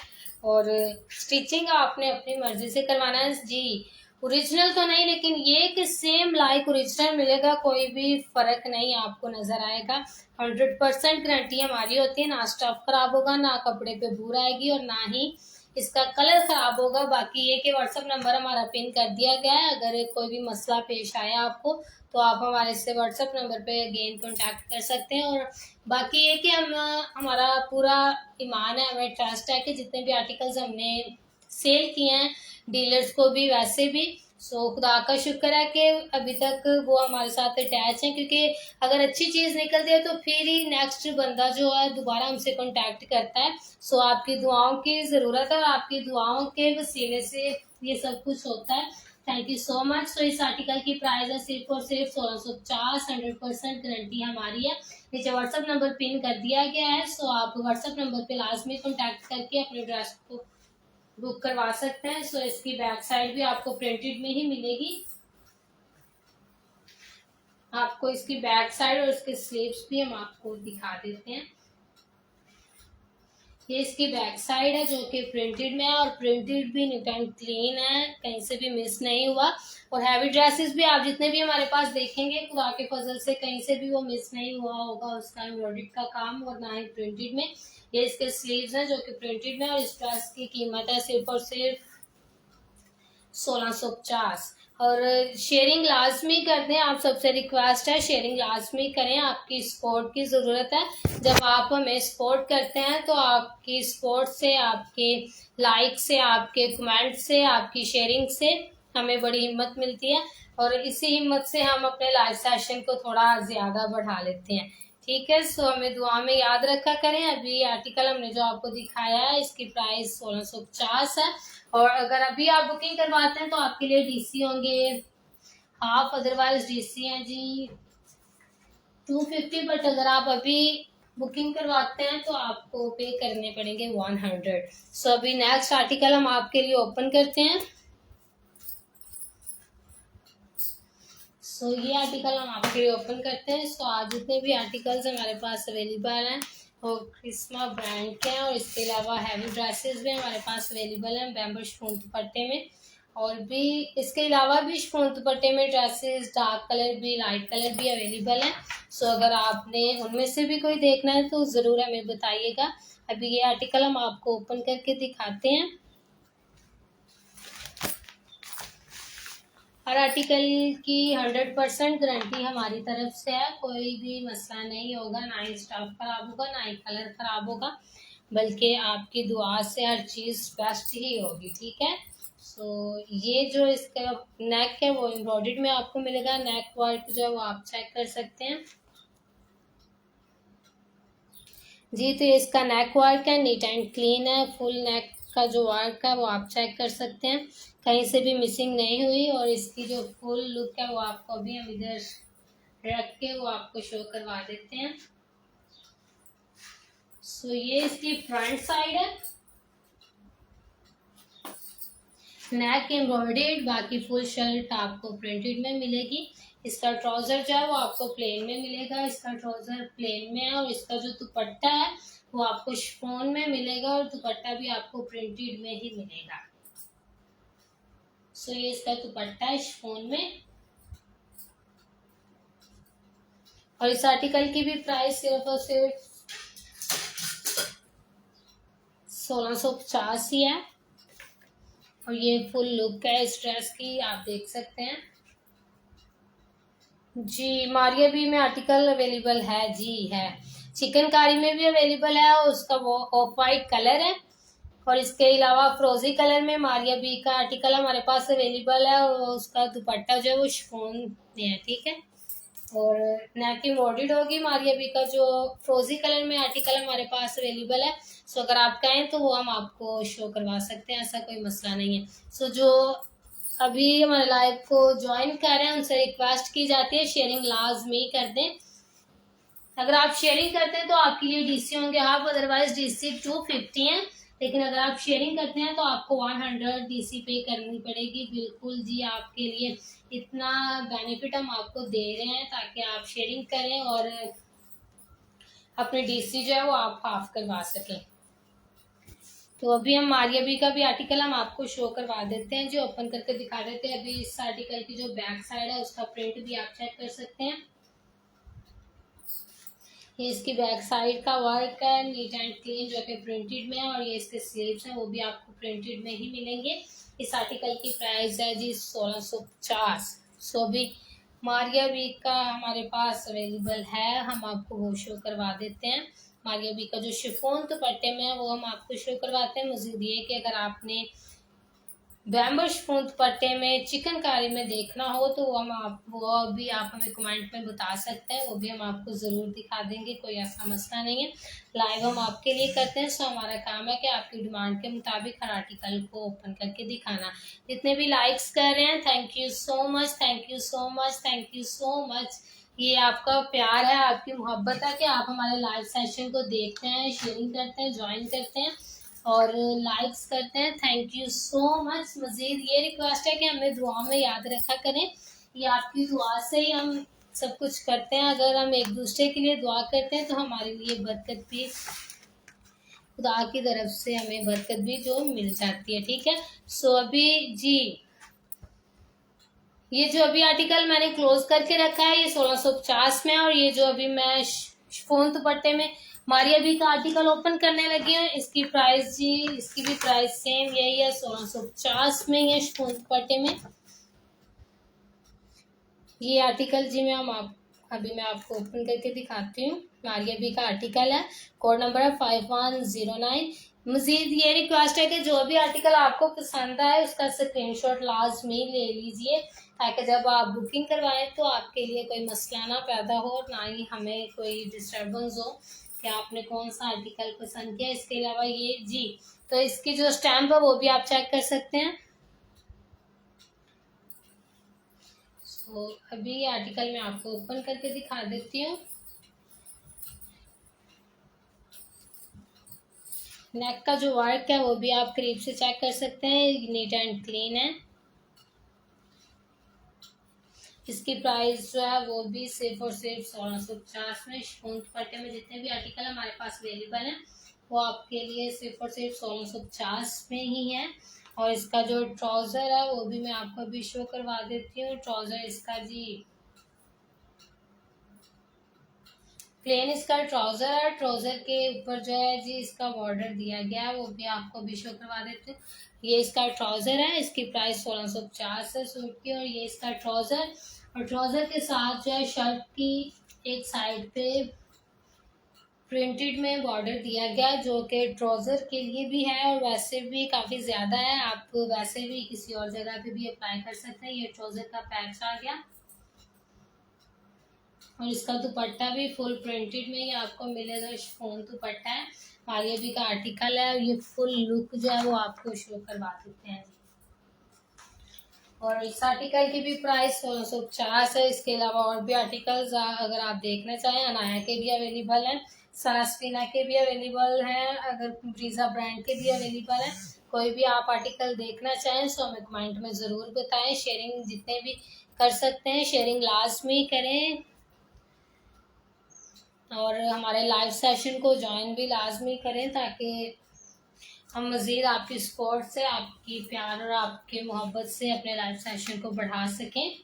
Speaker 1: और स्टिचिंग आपने अपनी मर्जी से करवाना है जी, ओरिजिनल तो नहीं, लेकिन ये कि सेम लाइक ओरिजिनल मिलेगा, कोई भी फर्क नहीं आपको नजर आएगा। 100% गारंटी हमारी होती है, ना स्टफ खराब होगा, ना कपड़े पे बूर आएगी, और ना ही इसका कलर खराब होगा। बाकी ये कि व्हाट्सएप नंबर हमारा पिन कर दिया गया है, अगर कोई भी मसला पेश आया आपको तो आप हमारे से व्हाट्सएप नंबर पे अगेन कांटेक्ट कर सकते हैं। और बाकी ये कि हमारा पूरा ईमान है, हमें ट्रस्ट है कि जितने भी आर्टिकल्स हमने सेल किए हैं डीलर्स को भी वैसे भी, सो खुदा का शुक्र है कि अभी तक वो हमारे साथ अटैच हैं, क्योंकि अगर अच्छी चीज़ निकलती है तो फिर ही नेक्स्ट बंदा जो है दोबारा हमसे कांटेक्ट करता है। सो आपकी दुआओं की ज़रूरत है, और आपकी दुआओं के वसीले से ये सब कुछ होता है। Thank you so much. So इस आर्टिकल की प्राइस है सिर्फ और सिर्फ 1650, 100% गारंटी हमारी है। नीचे व्हाट्सएप नंबर पिन कर दिया गया है, सो आप व्हाट्सएप नंबर पे लाजमी कॉन्टैक्ट करके अपने ड्रेस को बुक करवा सकते हैं। सो इसकी बैक साइड भी आपको प्रिंटेड में ही मिलेगी, आपको इसकी बैक साइड और इसके स्लीव्स भी हम आपको दिखा देते हैं। ये इसकी बैक साइड है जो कि प्रिंटेड में है, और प्रिंटेड भी नीट एंड क्लीन है, कहीं से भी मिस नहीं हुआ। और हैवी ड्रेसेस भी आप जितने भी हमारे पास देखेंगे खुदा के फजल से कहीं से भी वो मिस नहीं हुआ होगा उसका एम्ब्रॉयडरी का काम, और ना ही प्रिंटेड में। ये इसके स्लीव्स हैं जो कि प्रिंटेड में, और इस ड्रेस की कीमत है सिर्फ और सिर्फ 1650। और शेयरिंग लाजमी कर दें, आप सबसे रिक्वेस्ट है शेयरिंग लाजमी करें, आपकी सपोर्ट की ज़रूरत है। जब आप हमें सपोर्ट करते हैं तो आपकी सपोर्ट से, आपके लाइक से, आपके कमेंट से, आपकी शेयरिंग से हमें बड़ी हिम्मत मिलती है, और इसी हिम्मत से हम अपने लाइव सेशन को थोड़ा ज़्यादा बढ़ा लेते हैं। ठीक है, सो हमें दुआ में याद रखा करें। अभी आर्टिकल हमने जो आपको दिखाया है इसकी प्राइस 1650 है, और अगर अभी आप बुकिंग करवाते हैं तो आपके लिए डीसी होंगे हाफ, अदरवाइज डीसी हैं जी 250। बट अगर आप अभी बुकिंग करवाते हैं तो आपको पे करने पड़ेंगे 100। सो अभी नेक्स्ट आर्टिकल हम आपके लिए ओपन करते हैं। सो ये आर्टिकल हम आपके लिए ओपन करते हैं। सो आज जितने भी आर्टिकल्स हमारे पास अवेलेबल हैं वो क्रिस्मा ब्रांड के हैं, और इसके अलावा हैवी ड्रेसेस भी हमारे पास अवेलेबल हैं बैम्बू शिफॉन दुपट्टे में, और भी इसके अलावा भी शिफॉन दुपट्टे में ड्रेसेस डार्क कलर भी, लाइट कलर भी अवेलेबल हैं। सो अगर आपने उनमें से भी कोई देखना है तो ज़रूर हमें बताइएगा। अभी ये आर्टिकल हम आपको ओपन करके दिखाते हैं। हर आर्टिकल की 100% गारंटी हमारी तरफ से है, कोई भी मसला नहीं होगा, ना ही स्टफ खराब होगा, ना ही कलर खराब होगा, बल्कि आपकी दुआ से हर चीज़ बेस्ट ही होगी। ठीक है, सो ये जो इसका नेक है वो एम्ब्रॉयडर्ड में आपको मिलेगा, नेक वर्क जो है वो आप चेक कर सकते हैं जी। तो ये इसका नेक वर्क है, नीट एंड क्लीन है, फुल नेक का जो वर्क है वो आप चेक कर सकते हैं, कहीं से भी मिसिंग नहीं हुई। और इसकी जो फुल लुक है वो आपको अभी हम इधर रख के वो आपको शो करवा देते हैं। सो ये इसकी फ्रंट साइड है, नेक एम्ब्रॉयडर्ड, बाकी फुल शर्ट आपको प्रिंटेड में मिलेगी। इसका ट्राउजर जो है वो आपको प्लेन में मिलेगा, इसका ट्राउजर प्लेन में है, और इसका जो दुपट्टा है वो आपको शिफॉन में मिलेगा, और दुपट्टा भी आपको प्रिंटेड में ही मिलेगा। सो ये इसका दुपट्टा है शिफॉन में, और इस आर्टिकल की भी प्राइस सिर्फ और सिर्फ 1650 ही है। और ये फुल लुक है इस ड्रेस की, आप देख सकते हैं जी। मारिया बी में आर्टिकल अवेलेबल है जी, है, चिकनकारी में भी अवेलेबल है, और उसका वो ऑफ वाइट कलर है, और इसके अलावा फ्रोजी कलर में मारिया बी का आर्टिकल हमारे पास अवेलेबल है, और उसका दुपट्टा जो है वो शिफॉन में है। ठीक है, और नेक एम्ब्रॉयडर्ड होगी। हमारी अभी का जो फ्रोजी कलर में आर्टिकल हमारे पास अवेलेबल है, सो अगर आप कहें तो वो हम आपको शो करवा सकते हैं, ऐसा कोई मसला नहीं है। सो जो अभी हमारे लाइव को ज्वाइन कर रहे हैं उनसे रिक्वेस्ट की जाती है शेयरिंग लाजमी कर दें। अगर आप शेयरिंग करते हैं तो आपके लिए डीसी होंगे हाफ, अदरवाइज डीसी 250 है, लेकिन अगर आप शेयरिंग करते हैं तो आपको 100 डीसी पे करनी पड़ेगी। बिल्कुल जी, आपके लिए इतना बेनिफिट हम आपको दे रहे हैं ताकि आप शेयरिंग करें और अपने डीसी जो है वो आप हाफ करवा सकें। तो अभी हम मारियाबी का भी आर्टिकल हम आपको शो करवा देते हैं, जो ओपन करके दिखा देते हैं। अभी इस आर्टिकल की जो बैक साइड है उसका प्रिंट भी आप चेक कर सकते हैं। ये इसकी बैक साइड का वर्क है, नीट एंड क्लीन, जो कि प्रिंटेड में है, और ये इसके स्लीव्स हैं वो भी आपको प्रिंटेड में ही मिलेंगे। इस आर्टिकल की प्राइस है जी 1650। सो अभी मारियाबी का हमारे पास अवेलेबल है, हम आपको वो शो करवा देते हैं। मारियाबी का जो शिफॉन दुपट्टे में है वो हम आपको शो करवाते हैं। मजीद ये कि अगर आपने बैम्बू शिफॉन दुपट्टे में चिकनकारी में देखना हो तो वो भी आप हमें कमेंट में बता सकते हैं, वो भी हम आपको ज़रूर दिखा देंगे, कोई ऐसा मसला नहीं है। लाइव हम आपके लिए करते हैं, सो हमारा काम है कि आपकी डिमांड के मुताबिक हर आर्टिकल को ओपन करके दिखाना। जितने भी लाइक्स कर रहे हैं, thank you so much, thank you so much, thank you so much. ये आपका प्यार है, आपकी मोहब्बत है कि आप हमारे लाइव सेशन को देखते हैं, शेयरिंग करते हैं, ज्वाइन करते हैं और लाइक्स करते हैं। Thank you so much. मजीद ये रिक्वेस्ट है कि हमें दुआ में याद रखा करें, ये आपकी दुआ से ही हम सब कुछ करते हैं। अगर हम एक दूसरे के लिए दुआ करते हैं तो हमारे लिए बरकत भी खुदा की तरफ से हमें बरकत भी जो मिल जाती है। ठीक है, सो अभी जी ये जो अभी आर्टिकल मैंने क्लोज करके रखा है ये 1650 में, और ये जो अभी मैं शिफॉन दुपट्टे में मारियाबी का आर्टिकल ओपन करने लगी हूँ, इसकी प्राइस जी, इसकी भी प्राइस सेम यही है, 1650 में ये शिफॉन दुपट्टे में ये आर्टिकल जी अभी मैं आपको ओपन करके दिखाती हूँ। मारियाबी का आर्टिकल है, कोड नंबर है 5109। मजीद ये रिक्वेस्ट है कि जो भी आर्टिकल आपको पसंद आए उसका स्क्रीनशॉट लाजमी ले लीजिए, ताकि जब आप बुकिंग करवाएं तो आपके लिए कोई मसला ना पैदा हो और ना ही हमें कोई डिस्टर्बेंस हो कि आपने कौन सा आर्टिकल पसंद किया। इसके अलावा ये जी, तो इसकी जो स्टैम्प है वो भी आप चेक कर सकते हैं। तो अभी ये आर्टिकल मैं आपको ओपन करके दिखा देती हूँ। नेक का जो वर्क है वो भी आप करीब से चेक कर सकते हैं, नीट एंड क्लीन है। इसकी प्राइस जो है वो भी सिर्फ और सिर्फ 1650 में। शिफॉन दुपट्टे में जितने भी आर्टिकल हमारे पास अवेलेबल हैं वो आपके लिए सिर्फ और सिर्फ 1650 में ही है। और इसका जो ट्राउज़र है वो भी मैं आपको अभी शो करवा देती हूँ। ट्राउज़र इसका जी प्लेन इसका ट्राउज़र है, ट्राउज़र के ऊपर जो है जी इसका बॉर्डर दिया गया है, वो भी आपको भी शो करवा देती हूँ। ये इसका ट्राउज़र है, इसकी प्राइस 1650 है सूट की, और ये इसका ट्राउज़र, और ट्राउज़र के साथ जो है शर्ट की एक साइड पे प्रिंटेड में बॉर्डर दिया गया जो कि ट्राउज़र के लिए भी है और वैसे भी काफ़ी ज़्यादा है, आप वैसे भी किसी और जगह पे भी अप्लाई कर सकते हैं। ये ट्राउज़र का पैच आ गया, और इसका दुपट्टा भी फुल प्रिंटेड में ही आपको मिलेगा। शिफॉन दुपट्टा है, मारियाबी का आर्टिकल है, और ये फुल लुक जो है वो आपको शो करवा देते हैं। और इस आर्टिकल की भी प्राइस 1650 है। इसके अलावा और भी आर्टिकल्स अगर आप देखना चाहें, अनाया के भी अवेलेबल हैं, सरास्फिना के भी अवेलेबल हैं, अगर ब्रीजा ब्रांड के भी अवेलेबल हैं। कोई भी आप आर्टिकल देखना चाहें तो हमें कमेंट में ज़रूर बताएं। शेयरिंग जितने भी कर सकते हैं शेयरिंग लाजमी करें, और हमारे लाइव सेशन को ज्वाइन भी लाजमी करें ताकि हम मज़ीद आपकी सपोर्ट से, आपकी प्यार और आपके मोहब्बत से अपने लाइव सेशन को बढ़ा सकें।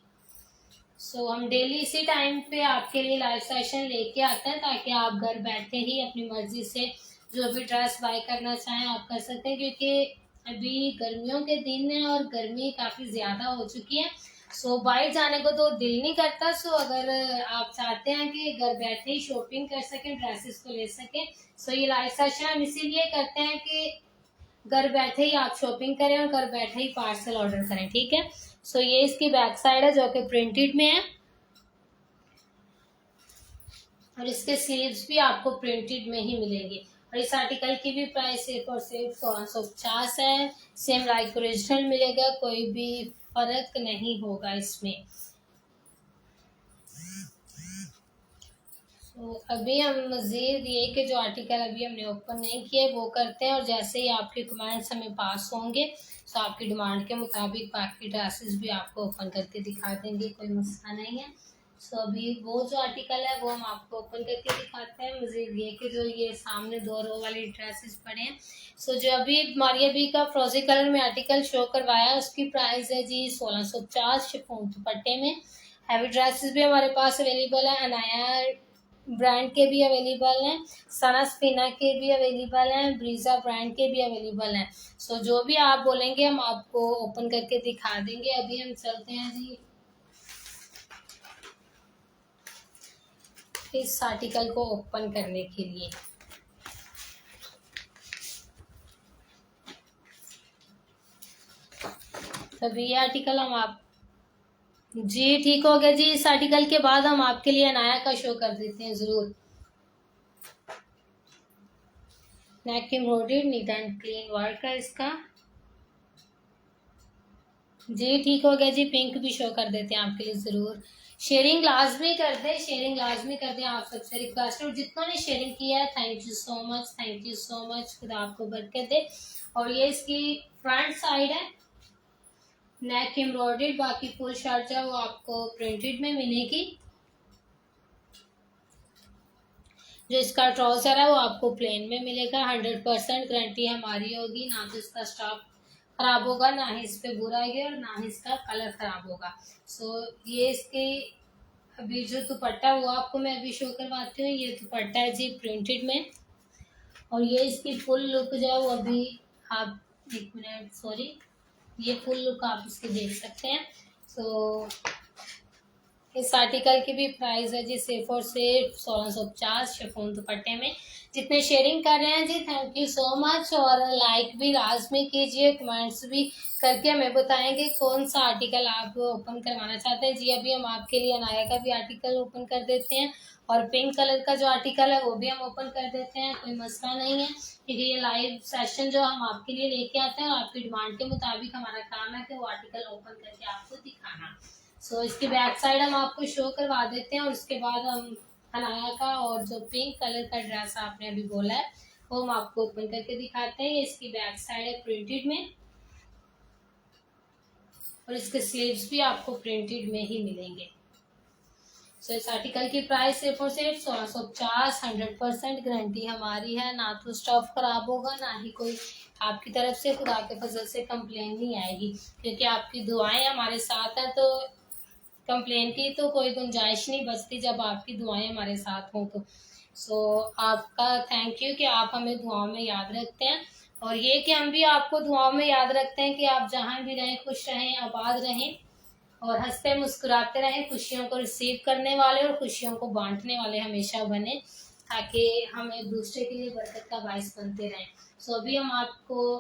Speaker 1: सो हम डेली इसी टाइम पे आपके लिए लाइव सेशन लेके आते हैं ताकि आप घर बैठे ही अपनी मर्ज़ी से जो भी ड्रेस बाय करना चाहें आप कर सकते हैं, क्योंकि अभी गर्मियों के दिन हैं और गर्मी काफ़ी ज़्यादा हो चुकी है। सो बाहर जाने को तो दिल नहीं करता। सो अगर आप चाहते हैं कि घर बैठे ही शॉपिंग कर सकें, ड्रेसेस को ले सकें, सो ये लाइव सेशन हम इसीलिए करते हैं कि घर बैठे ही आप शॉपिंग करें और घर बैठे ही पार्सल ऑर्डर करें। ठीक है, सो ये इसकी बैक साइड है जो कि प्रिंटेड में है, और इसके स्लीव्स भी आपको प्रिंटेड में ही मिलेंगे। और इस आर्टिकल की भी प्राइस सिर्फ और सिर्फ 1650 है। सेम लाइक ओरिजिनल मिलेगा, कोई भी फर्क नहीं होगा इसमें। तो अभी हम मज़ीद ये कि जो आर्टिकल अभी हमने ओपन नहीं किए वो करते हैं, और जैसे ही आपके कमेंट्स हमें पास होंगे तो आपकी डिमांड के मुताबिक बाकी ड्रेसेस भी आपको ओपन करके दिखा देंगे, कोई मसला नहीं है। सो अभी वो जो आर्टिकल है वो हम आपको ओपन करके दिखाते हैं। मज़ीद ये कि जो ये सामने 2 रो वाली ड्रेसेस पड़े हैं, सो जो अभी मारिया बी का फ्रोजी कलर में आर्टिकल शो करवाया है उसकी प्राइस है जी 1650 शिफॉन दुपट्टे में। हैवी ड्रेसेस भी हमारे पास अवेलेबल है, अनाया ब्रांड के भी अवेलेबल हैं, सना स्पिना के भी अवेलेबल हैं, ब्रीजा ब्रांड के भी अवेलेबल हैं। सो जो भी आप बोलेंगे हम आपको ओपन करके दिखा देंगे। अभी हम चलते हैं जी इस आर्टिकल को ओपन करने के लिए। तभी ये आर्टिकल हम आप जी ठीक हो गया जी। इस आर्टिकल के बाद हम आपके लिए अनाया का शो कर देते हैं ज़रूर। Neck embroidered neat and clean work है इसका जी ठीक हो गया जी। पिंक भी शो कर देते हैं आपके लिए ज़रूर। शेयरिंग लाजमी कर दे, शेयरिंग लाजमी कर दें, आप सबसे रिक्वेस्ट है। और जितनों ने शेयरिंग किया है thank you so much, thank you so much, खुदा आपको बरकत दे। और ये इसकी फ्रंट साइड है, नेक एम्ब्रॉयडर्ड, बाकी फुल शर्ट जो है वो आपको प्रिंटेड में मिलेगी। जो इसका ट्राउजर है वो आपको प्लेन में मिलेगा। 100% गारंटी हमारी होगी, ना तो इसका स्टॉक खराब होगा, ना ही इस पे बुरा आएगा, और ना ही इसका कलर खराब होगा। सो ये इसकी अभी जो दुपट्टा वो आपको मैं अभी शो करवाती हूँ। ये दुपट्टा है जी प्रिंटेड में, और ये इसकी फुल लुक जो है वो अभी आप 1 मिनट सॉरी, ये फुल लुक आप इसकी देख सकते हैं। सो इस आर्टिकल की भी प्राइस है जी सिर्फ और सिर्फ 1650 शिफॉन दुपट्टे में। जितने शेयरिंग कर रहे हैं जी थैंक यू सो मच, और लाइक भी लाजमी कीजिए, कमेंट्स भी करके हमें बताएंगे कौन सा आर्टिकल आप ओपन करवाना चाहते हैं। जी अभी हम आपके लिए अनाया का भी आर्टिकल ओपन कर देते हैं, और पिंक कलर का जो आर्टिकल है वो भी हम ओपन कर देते हैं, कोई मसला नहीं है, क्योंकि ये लाइव सेशन जो हम आपके लिए लेके आते हैं और आपकी डिमांड के मुताबिक हमारा काम है कि वो आर्टिकल ओपन करके आपको दिखाना। सो इसकी बैक साइड हम आपको शो करवा देते हैं, और उसके बाद हम अनाया का और जो पिंक कलर का ड्रेस आपने अभी बोला है वो हम आपको ओपन करके दिखाते हैं। इसकी बैक साइड है प्रिंटेड में, और इसके स्लीव्स भी आपको प्रिंटेड में ही मिलेंगे। सो इस आर्टिकल की प्राइस सिर्फ और सिर्फ 1650। 100% गारंटी हमारी है, ना तो स्टफ खराब होगा, ना ही कोई आपकी तरफ से खुदा के फजल से कंप्लेन नहीं आएगी, क्योंकि आपकी दुआएं हमारे साथ हैं तो कंप्लेन की तो कोई गुंजाइश नहीं बचती जब आपकी दुआएं हमारे साथ हों तो। सो आपका थैंक यू कि आप हमें दुआओं में याद रखते हैं, और ये कि हम भी आपको दुआओं में याद रखते हैं कि आप जहाँ भी रहें खुश रहें, आबाद रहें, और हंसते मुस्कुराते रहें, खुशियों को रिसीव करने वाले और खुशियों को बांटने वाले हमेशा बने, ताकि हम एक दूसरे के लिए बरकत का बाइस बनते रहें। सो अभी हम आपको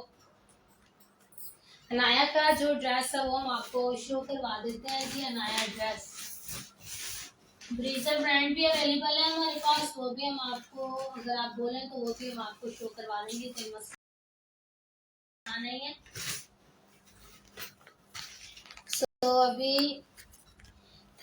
Speaker 1: अनाया का जो ड्रेस है वो हम आपको शो करवा देते हैं जी। अनाया ड्रेस ब्रीजर ब्रांड भी अवेलेबल है हमारे पास, वो भी हम आपको अगर आप बोलें तो वो भी हम आपको शो करवा देंगे, कोई मसला नहीं है। सो अभी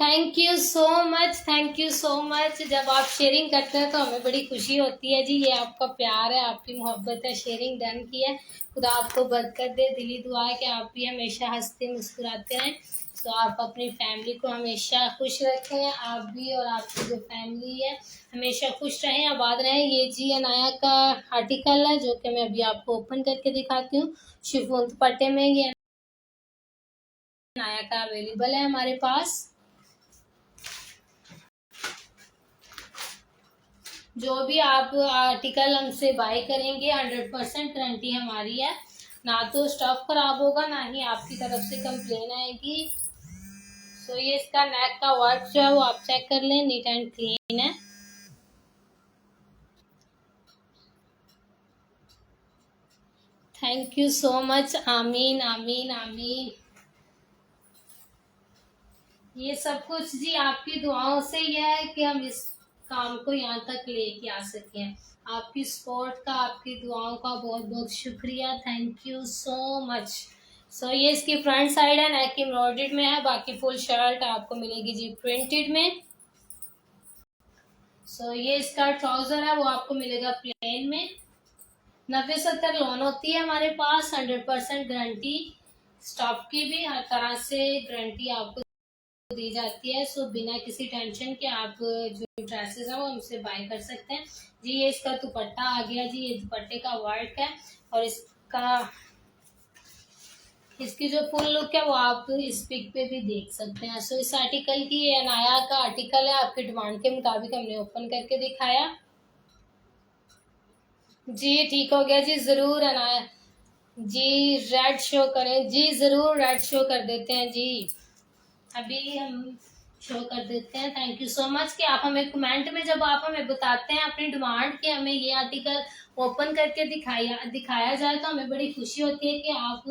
Speaker 1: thank you so much, thank you so much. जब आप शेयरिंग करते हैं तो हमें बड़ी खुशी होती है जी, ये आपका प्यार है, आपकी मोहब्बत है, शेयरिंग डन की है। खुदा आपको बरकत दे, दिली दुआ है कि आप भी हमेशा हंसते मुस्कुराते रहें। तो आप अपनी फैमिली को हमेशा खुश रखें, आप भी और आपकी जो फैमिली है हमेशा खुश रहें, आबाद रहें। ये जी अनाया का आर्टिकल है जो कि मैं अभी आपको ओपन करके दिखाती हूँ। शिफॉन दुपट्टे में ये अनाया का अवेलेबल है हमारे पास। जो भी आप आर्टिकल हमसे बाय करेंगे 100% गारंटी हमारी है, ना तो स्टफ खराब होगा, ना ही आपकी तरफ से कंप्लेन आएगी। सो ये इसका नेक का वर्क जो है वो आप चेक कर लें, नीट एंड क्लीन है। थैंक यू सो मच, आमीन आमीन आमीन। ये सब कुछ जी आपकी दुआओं से ही है कि हम इस काम को यहाँ तक लेके आ सके हैं। आपकी सपोर्ट का, आपकी दुआओं का बहुत बहुत शुक्रिया, थैंक यू सो मच। सो ये इसकी फ्रंट साइड है, नेक एम्ब्रॉयडर्ड में है, बाकी फुल शर्ट आपको मिलेगी जी प्रिंटेड में। सो ये इसका ट्राउजर है वो आपको मिलेगा प्लेन में। 90-70 लोन होती है हमारे पास, 100% गारंटी, स्टॉक की भी हर तरह से गारंटी आपको दी जाती है। सो बिना किसी टेंशन के आप जो ड्रेसेस है वो हमसे बाय कर सकते हैं जी। ये इसका दुपट्टा आ गया जी, ये दुपट्टे का वर्क है और इसकी जो फुल लुक है वो आप इस पिक पे भी देख सकते हैं। सो इस आर्टिकल की, ये अनाया का आर्टिकल है, आपकी डिमांड के मुताबिक हमने ओपन करके दिखाया जी। ठीक हो गया जी, जरूर अनाया जी, रेड शो करें जी, जरूर रेड शो कर देते हैं जी, अभी हम शो कर देते हैं। थैंक यू सो मच कि आप हमें कमेंट में जब आप हमें बताते हैं अपनी डिमांड कि हमें ये आर्टिकल ओपन करके दिखाया जाए तो हमें बड़ी खुशी होती है कि आप,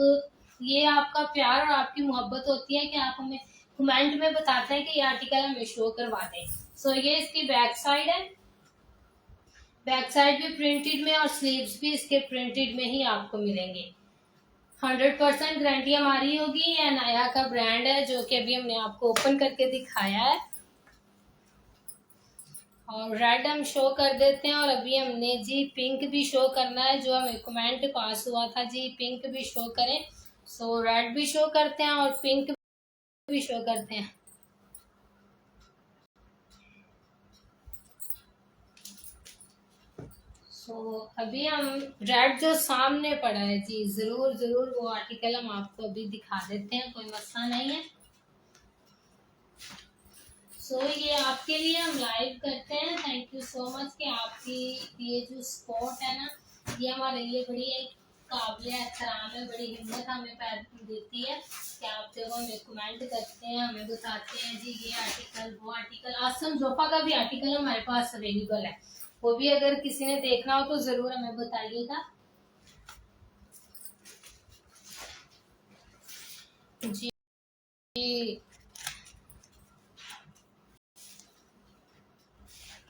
Speaker 1: ये आपका प्यार और आपकी मोहब्बत होती है कि आप हमें कमेंट में बताते हैं कि ये आर्टिकल हमें शो करवा दें। सो ये इसकी बैक साइड है, बैक साइड भी प्रिंटेड में और स्लीव्स भी इसके प्रिंटेड में ही आपको मिलेंगे। 100% गारंटी हमारी होगी। ये अनाया का ब्रांड है जो कि अभी हमने आपको ओपन करके दिखाया है। और रेड हम शो कर देते हैं और अभी हमने जी पिंक भी शो करना है, जो हमें कमेंट पास हुआ था जी पिंक भी शो करें। सो रेड भी शो करते हैं और पिंक भी शो करते हैं। अभी हम रेड जो सामने पड़ा है जी, जरूर जरूर वो आर्टिकल हम आपको अभी दिखा देते हैं, कोई मसला नहीं है। ये आपके लिए हम लाइव करते हैं। थैंक यू सो मच कि आपकी ये जो सपोर्ट है ना, ये हमारे लिए बड़ी एक काबिल एहतराम है, बड़ी हिम्मत हमें पैदा देती है कि आप जब हमें कमेंट करते हैं, हमें बताते हैं जी ये आर्टिकल वो आर्टिकल। आसम जोफा का भी आर्टिकल हमारे पास अवेलेबल है, वो भी अगर किसी ने देखना हो तो जरूर हमें बताइएगा जी।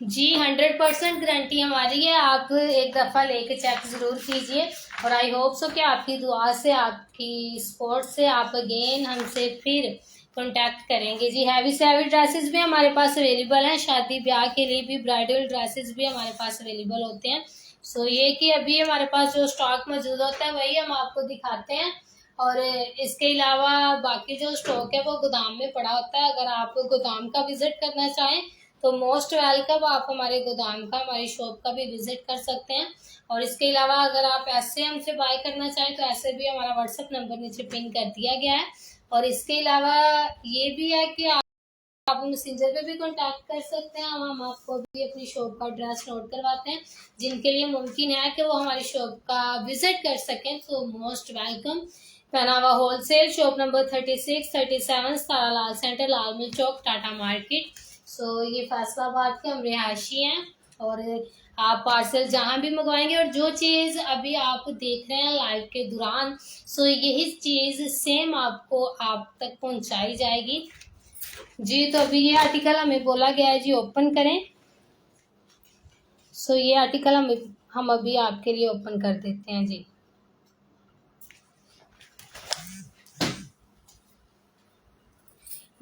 Speaker 1: जी 100% गारंटी हमारी है, आप एक दफ़ा लेके चेक ज़रूर कीजिए और आई होप सो कि आपकी दुआ से, आपकी सपोर्ट से आप अगेन हमसे फिर कांटेक्ट करेंगे जी। हैवी से हैवी ड्रेसेस भी हमारे पास अवेलेबल हैं, शादी ब्याह के लिए भी ब्राइडल ड्रेसेस भी हमारे पास अवेलेबल होते हैं। ये कि अभी हमारे पास जो स्टॉक मौजूद होता है वही हम आपको दिखाते हैं और इसके अलावा बाकी जो स्टॉक है वो गोदाम में पड़ा होता है। अगर आप गोदाम का विजिट करना चाहें तो मोस्ट वेलकम, आप हमारे गोदाम का, हमारी शॉप का भी विजिट कर सकते हैं। और इसके अलावा अगर आप ऐसे हमसे बाय करना चाहें तो ऐसे भी हमारा व्हाट्सएप नंबर नीचे पिन कर दिया गया है। और इसके अलावा ये भी है कि आप मैसेंजर पे भी कांटेक्ट कर सकते हैं, हम आपको भी अपनी शॉप का एड्रेस नोट करवाते हैं। जिनके लिए मुमकिन है कि वो हमारी शॉप का विजिट कर सकें तो मोस्ट वेलकम। पहनावा होलसेल, शॉप नंबर 36, 37 तारालाल सेंटर, लाल मिल चौक, टाटा मार्केट। ये फैसलाबाद के हम रिहायशी हैं और आप पार्सल जहाँ भी मंगवाएंगे और जो चीज़ अभी आप देख रहे हैं लाइव के दौरान, यही चीज़ सेम आपको आप तक पहुँचाई जाएगी जी। तो अभी ये आर्टिकल हमें बोला गया है जी ओपन करें। ये आर्टिकल हम अभी आपके लिए ओपन कर देते हैं जी।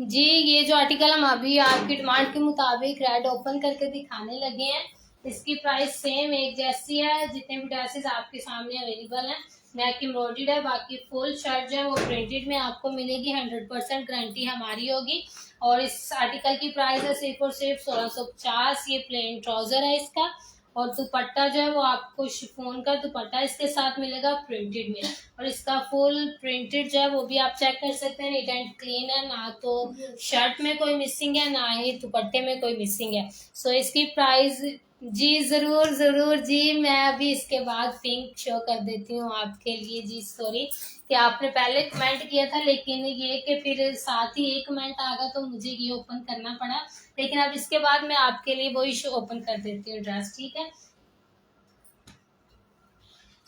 Speaker 1: जी ये जो आर्टिकल हम अभी आपकी डिमांड के मुताबिक रेड ओपन करके दिखाने लगे हैं, इसकी प्राइस सेम एक जैसी है। जितने भी ड्रेसेस आपके सामने अवेलेबल हैं, नेक एम्ब्रॉयडर्ड है, बाकी फुल शर्ट जो है वो प्रिंटेड में आपको मिलेगी। 100% गारंटी हमारी होगी। और इस आर्टिकल की प्राइस है सिर्फ और सिर्फ 1650। ये प्लेन ट्राउजर है इसका और दुपट्टा जो है वो आपको शिफॉन का दुपट्टा इसके साथ मिलेगा प्रिंटेड में। और इसका फुल प्रिंटेड जो है वो भी आप चेक कर सकते हैं, नीट एंड क्लीन है, ना तो शर्ट में कोई मिसिंग है ना ही दुपट्टे में कोई मिसिंग है। इसकी प्राइस जी जरूर जरूर जी, मैं अभी इसके बाद पिंक शो कर देती हूँ आपके लिए जी। सॉरी कि आपने पहले कमेंट किया था, लेकिन ये कि फिर साथ ही एक कमेंट आ गया तो मुझे ये ओपन करना पड़ा, लेकिन अब इसके बाद मैं आपके लिए वही शो ओपन कर देती हूँ ड्रेस, ठीक है।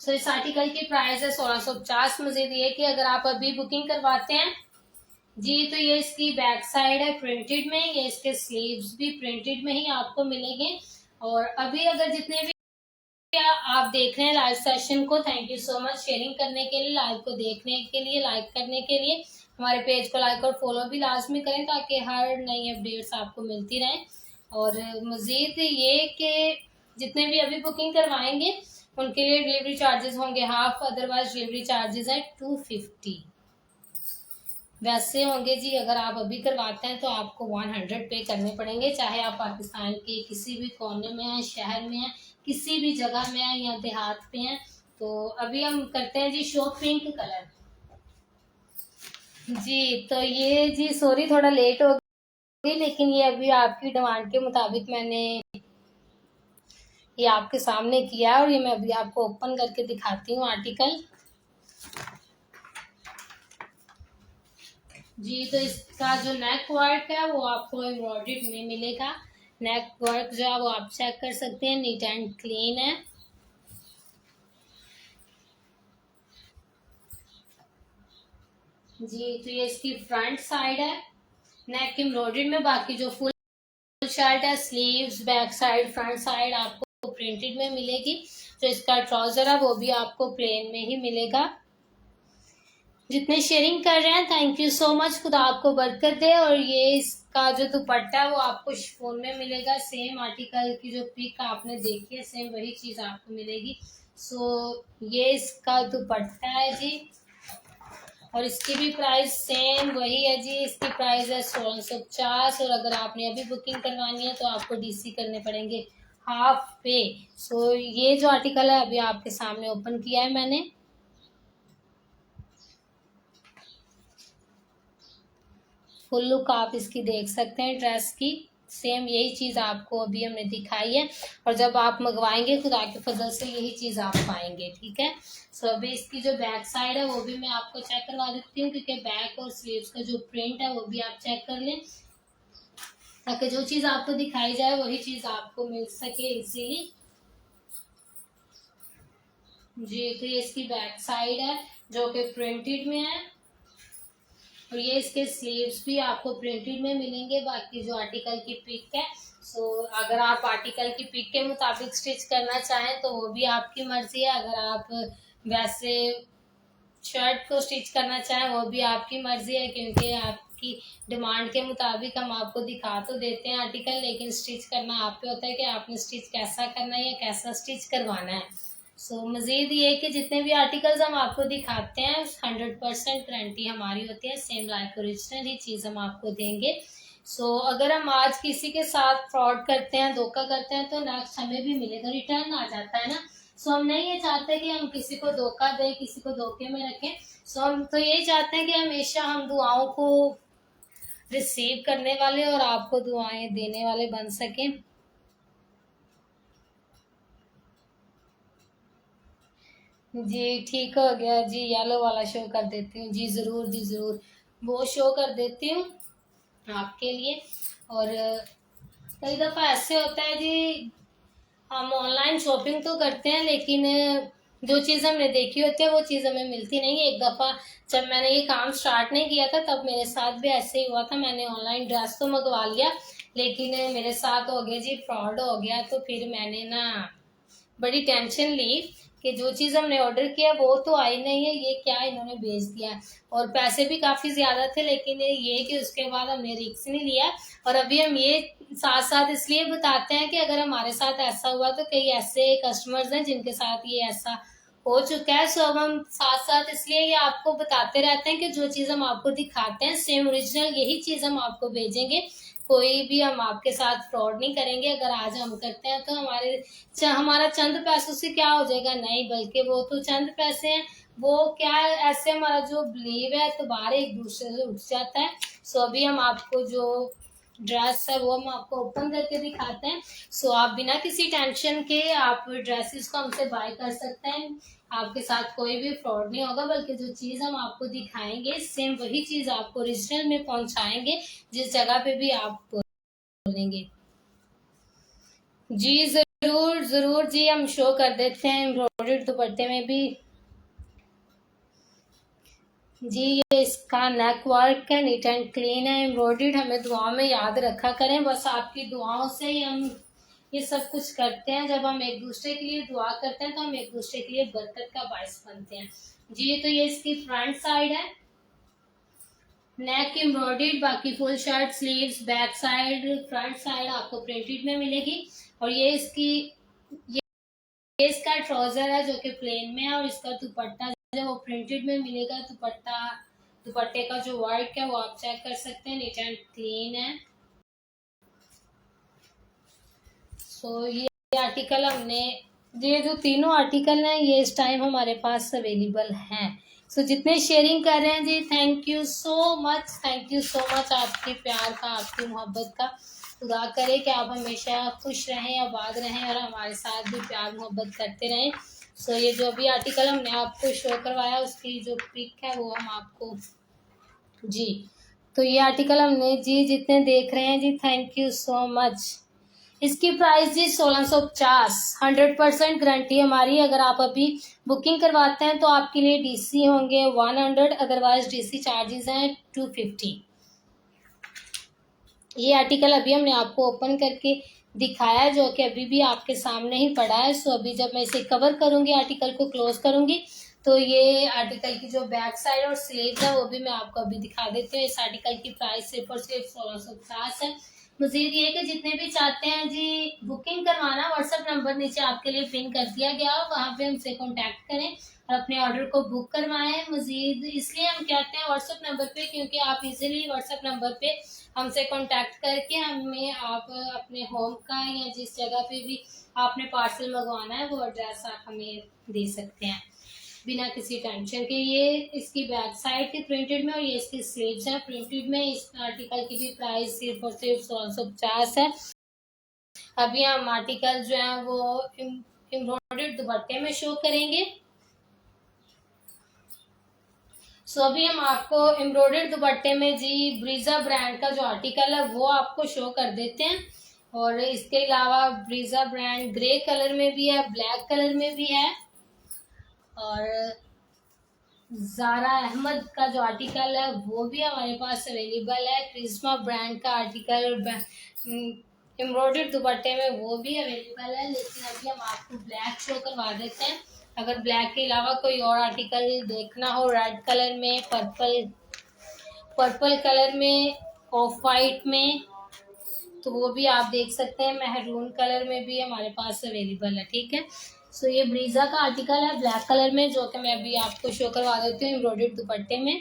Speaker 1: इस आर्टिकल की प्राइस है 1650। मजीद ये कि अगर आप अभी बुकिंग करवाते हैं जी। तो ये इसकी बैक साइड है प्रिंटेड में, ये इसके स्लीव्स भी प्रिंटेड में ही आपको मिलेंगे। और अभी अगर जितने भी आप देख रहे हैं लाइव सेशन को, thank you so much sharing करने के लिए, लाइव को देखने के लिए, लाइक करने के लिए। हमारे पेज को लाइक और फॉलो भी लाजमी करें ताकि हर नई अपडेट्स आपको मिलती रहें। और मजीद ये कि जितने भी अभी बुकिंग करवाएंगे उनके लिए डिलीवरी चार्जेस होंगे हाफ, अदरवाइज डिलीवरी चार्जेस है 250। वैसे होंगे जी, अगर आप अभी करवाते हैं तो आपको 100 पे करने पड़ेंगे, चाहे आप पाकिस्तान के किसी भी कोने में हैं, शहर में हैं, किसी भी जगह में हैं या देहात पे हैं। तो अभी हम करते हैं जी शो पिंक कलर। जी तो ये जी सॉरी थोड़ा लेट हो गई, लेकिन ये अभी आपकी डिमांड के मुताबिक मैंने ये आपके सामने किया और ये मैं अभी आपको ओपन करके दिखाती हूँ आर्टिकल। जी तो इसका जो नेक वर्क है वो आपको एम्ब्रॉयडर्ड में मिलेगा। नेक वर्क जो है वो आप चेक कर सकते हैं, नीट एंड क्लीन है। जी तो ये इसकी फ्रंट साइड है नेक एम्ब्रॉयडर्ड में, बाकी जो फुल शर्ट है sleeves, back side, front side आपको प्रिंटेड में मिलेगी। जो इसका ट्राउजर है वो भी आपको प्लेन में ही मिलेगा। जितने शेयरिंग कर रहे हैं थैंक यू सो मच, खुदा आपको बरकत दे। और ये इसका जो दुपट्टा है वो आपको शिफॉन में मिलेगा, सेम आर्टिकल की जो पिक आपने देखी है सेम वही चीज आपको मिलेगी। सो ये इसका दुपट्टा है जी, और इसकी भी प्राइस सेम वही है जी। इसकी प्राइस है 1650, और अगर आपने अभी बुकिंग करवानी है तो आपको डीसी करने पड़ेंगे हाफ पे। सो ये जो आर्टिकल है अभी आपके सामने ओपन किया है मैंने। फुल लुक आप इसकी देख सकते हैं ड्रेस की, सेम यही चीज आपको अभी हमने दिखाई है। और जब आप मंगवाएंगे खुदा के फजल से यही चीज आप पाएंगे, ठीक है। सो अभी इसकी जो बैक साइड है वो भी मैं आपको चेक करवा देती हूँ, क्योंकि बैक और स्लीव्स का जो प्रिंट है वो भी आप चेक कर लें ताकि जो चीज आपको दिखाई जाए वही चीज आपको मिल सके इजीली। जी तो ये इसकी बैक साइड है जो कि प्रिंटेड में है, और ये इसके स्लीव्स भी आपको प्रिंटेड में मिलेंगे। बाकी जो आर्टिकल की पिक है, सो अगर आप आर्टिकल की पिक के मुताबिक स्टिच करना चाहें तो वो भी आपकी मर्जी है। अगर आप वैसे शर्ट को स्टिच करना चाहें वो भी आपकी मर्जी है, क्योंकि आपकी डिमांड के मुताबिक हम आपको दिखा तो देते हैं आर्टिकल, लेकिन स्टिच करना आप पे होता है कि आपने स्टिच कैसा करना है या कैसा स्टिच करवाना है। सो मजीद ये कि जितने भी आर्टिकल्स हम आपको दिखाते हैं 100% गारंटी हमारी होती है, सेम लाइक ओरिजिनल ही चीज हम आपको देंगे। सो अगर हम आज किसी के साथ फ्रॉड करते हैं, धोखा करते हैं, तो नेक्स्ट हमें भी मिलेगा, रिटर्न आ जाता है ना। सो हम नहीं ये चाहते कि हम किसी को धोखा दें, किसी को धोखे में रखें। सो हम तो यही चाहते हैं कि हमेशा हम दुआओं को रिसीव करने वाले और आपको दुआएं देने वाले बन सकें। जी ठीक हो गया जी, येलो वाला शो कर देती हूँ जी, ज़रूर जी ज़रूर, वो शो कर देती हूँ आपके लिए। और कई दफ़ा ऐसे होता है जी, हम ऑनलाइन शॉपिंग तो करते हैं लेकिन जो चीज़ हमने देखी होती है वो चीज़ हमें मिलती नहीं है। एक दफ़ा जब मैंने ये काम स्टार्ट नहीं किया था तब मेरे साथ भी ऐसे ही हुआ था। मैंने ऑनलाइन ड्रेस तो मंगवा लिया लेकिन मेरे साथ हो गया जी फ्रॉड हो गया। तो फिर मैंने ना बड़ी टेंशन ली कि जो चीज़ हमने ऑर्डर किया वो तो आई नहीं है, ये क्या इन्होंने भेज दिया। और पैसे भी काफ़ी ज़्यादा थे, लेकिन ये कि उसके बाद हमने रिस्क नहीं लिया। और अभी हम ये साथ साथ इसलिए बताते हैं कि अगर हमारे साथ ऐसा हुआ तो कई ऐसे कस्टमर्स हैं जिनके साथ ये ऐसा हो चुका है। सो अब हम साथ साथ इसलिए ये आपको बताते रहते हैं कि जो चीज़ हम आपको दिखाते हैं सेम ओरिजिनल यही चीज़ हम आपको भेजेंगे। कोई भी हम आपके साथ फ्रॉड नहीं करेंगे। अगर आज हम करते हैं तो हमारा चंद पैसों से क्या हो जाएगा, नहीं, बल्कि वो तो चंद पैसे हैं, वो क्या है, ऐसे हमारा जो बिलीव है तो बाहर एक दूसरे से उठ जाता है। सो अभी हम आपको जो ड्रेस है वो हम आपको ओपन करके दिखाते हैं। सो आप बिना किसी टेंशन के आप ड्रेसेस को हमसे बाय कर सकते हैं। आपके साथ कोई भी फ्रॉड नहीं होगा, बल्कि जो चीज़ हम आपको दिखाएंगे सेम वही चीज़ आपको ओरिजिनल में पहुंचाएंगे जिस जगह पे भी आप बोलेंगे। जी जरूर जरूर जी, हम शो कर देते हैं एम्ब्रॉयडर्ड दुपट्टे में भी। जी ये इसका नेक वर्क है, नीट एंड क्लीन है, एम्ब्रॉयडर्ड। हमें दुआ में याद रखा करें, बस आपकी दुआओं से ही हम ये सब कुछ करते हैं। जब हम एक दूसरे के लिए दुआ करते हैं तो हम एक दूसरे के लिए बरकत का बायस बनते हैं। जी तो ये इसकी फ्रंट साइड है, नेक एम्ब्रॉयडर्ड, बाकी full shirt, sleeves, back side, front side आपको प्रिंटेड में मिलेगी। और ये इसका ट्राउजर है जो कि प्लेन में है, और इसका दुपट्टा जो है वो प्रिंटेड में मिलेगा। दुपट्टे का जो वर्क है वो आप चेक कर सकते हैं, नीट एंड क्लीन है। सो ये आर्टिकल ये जो तीनों आर्टिकल हैं ये इस टाइम हमारे पास अवेलेबल हैं। सो जितने शेयरिंग कर रहे हैं जी, थैंक यू सो मच आपके प्यार का, आपकी मोहब्बत का। खुदा करे कि आप हमेशा खुश रहें, आबाद रहें और हमारे साथ भी प्यार मोहब्बत करते रहें। सो ये जो भी आर्टिकल हमने आपको शो करवाया उसकी जो पिक है वो हम आपको जी तो ये आर्टिकल हमने जी जितने देख रहे हैं जी, थैंक यू सो मच। इसकी प्राइस जी 1650, 100% गारंटी हमारी। अगर आप अभी बुकिंग करवाते हैं तो आपके लिए डीसी होंगे 100, अदरवाइज डीसी चार्जेस हैं 250। ये आर्टिकल अभी हमने आपको ओपन करके दिखाया है जो कि अभी भी आपके सामने ही पड़ा है। सो अभी जब मैं इसे कवर करूंगी, आर्टिकल को क्लोज करूंगी, तो ये आर्टिकल की जो बैक साइड और स्लीव है वो भी मैं आपको अभी दिखा देती हूँ। इस आर्टिकल की प्राइस सिर्फ और सिर्फ 1650 है। मजीद ये कि जितने भी चाहते हैं जी बुकिंग करवाना, व्हाट्सएप नंबर नीचे आपके लिए पिन कर दिया गया, वहाँ पे हमसे कॉन्टैक्ट करें और अपने ऑर्डर को बुक करवाएं। मजीद इसलिए हम कहते हैं व्हाट्सएप नंबर पे, क्योंकि आप इजीली व्हाट्सएप नंबर पे हमसे कांटेक्ट करके हमें आप अपने होम का या जिस जगह पे भी आपने पार्सल मंगवाना है वो एड्रेस आप हमें दे सकते हैं बिना किसी टेंशन के। ये इसकी बैक साइड थी प्रिंटेड में और ये इसकी स्लीव्स हैं प्रिंटेड में। इस आर्टिकल की भी प्राइस सिर्फ और सिर्फ 1650 है। अभी हम आर्टिकल जो है वो एम्ब्रॉयडर्ड दुपट्टे में शो करेंगे। सो अभी हम आपको एम्ब्रॉयडर्ड दुपट्टे में जी ब्रीजा ब्रांड का जो आर्टिकल है वो आपको शो कर देते हैं। और इसके अलावा ब्रीजा ब्रांड ग्रे कलर में भी है, ब्लैक कलर में भी है। और ज़ारा अहमद का जो आर्टिकल है वो भी हमारे पास अवेलेबल है। क्रिस्मा ब्रांड का आर्टिकल एम्ब्रॉयडर्ड दुपट्टे में वो भी अवेलेबल है, लेकिन अभी हम आपको ब्लैक शो करवा देते हैं। अगर ब्लैक के अलावा कोई और आर्टिकल देखना हो, रेड कलर में, पर्पल कलर में, ऑफ वाइट में, तो वो भी आप देख सकते हैं। मेहरून कलर में भी हमारे पास अवेलेबल है, ठीक है। सो ये ब्रीजा का आर्टिकल है ब्लैक कलर में, जो कि मैं अभी आपको शो करवा देती हूँ एम्ब्रॉयडर्ड दुपट्टे में।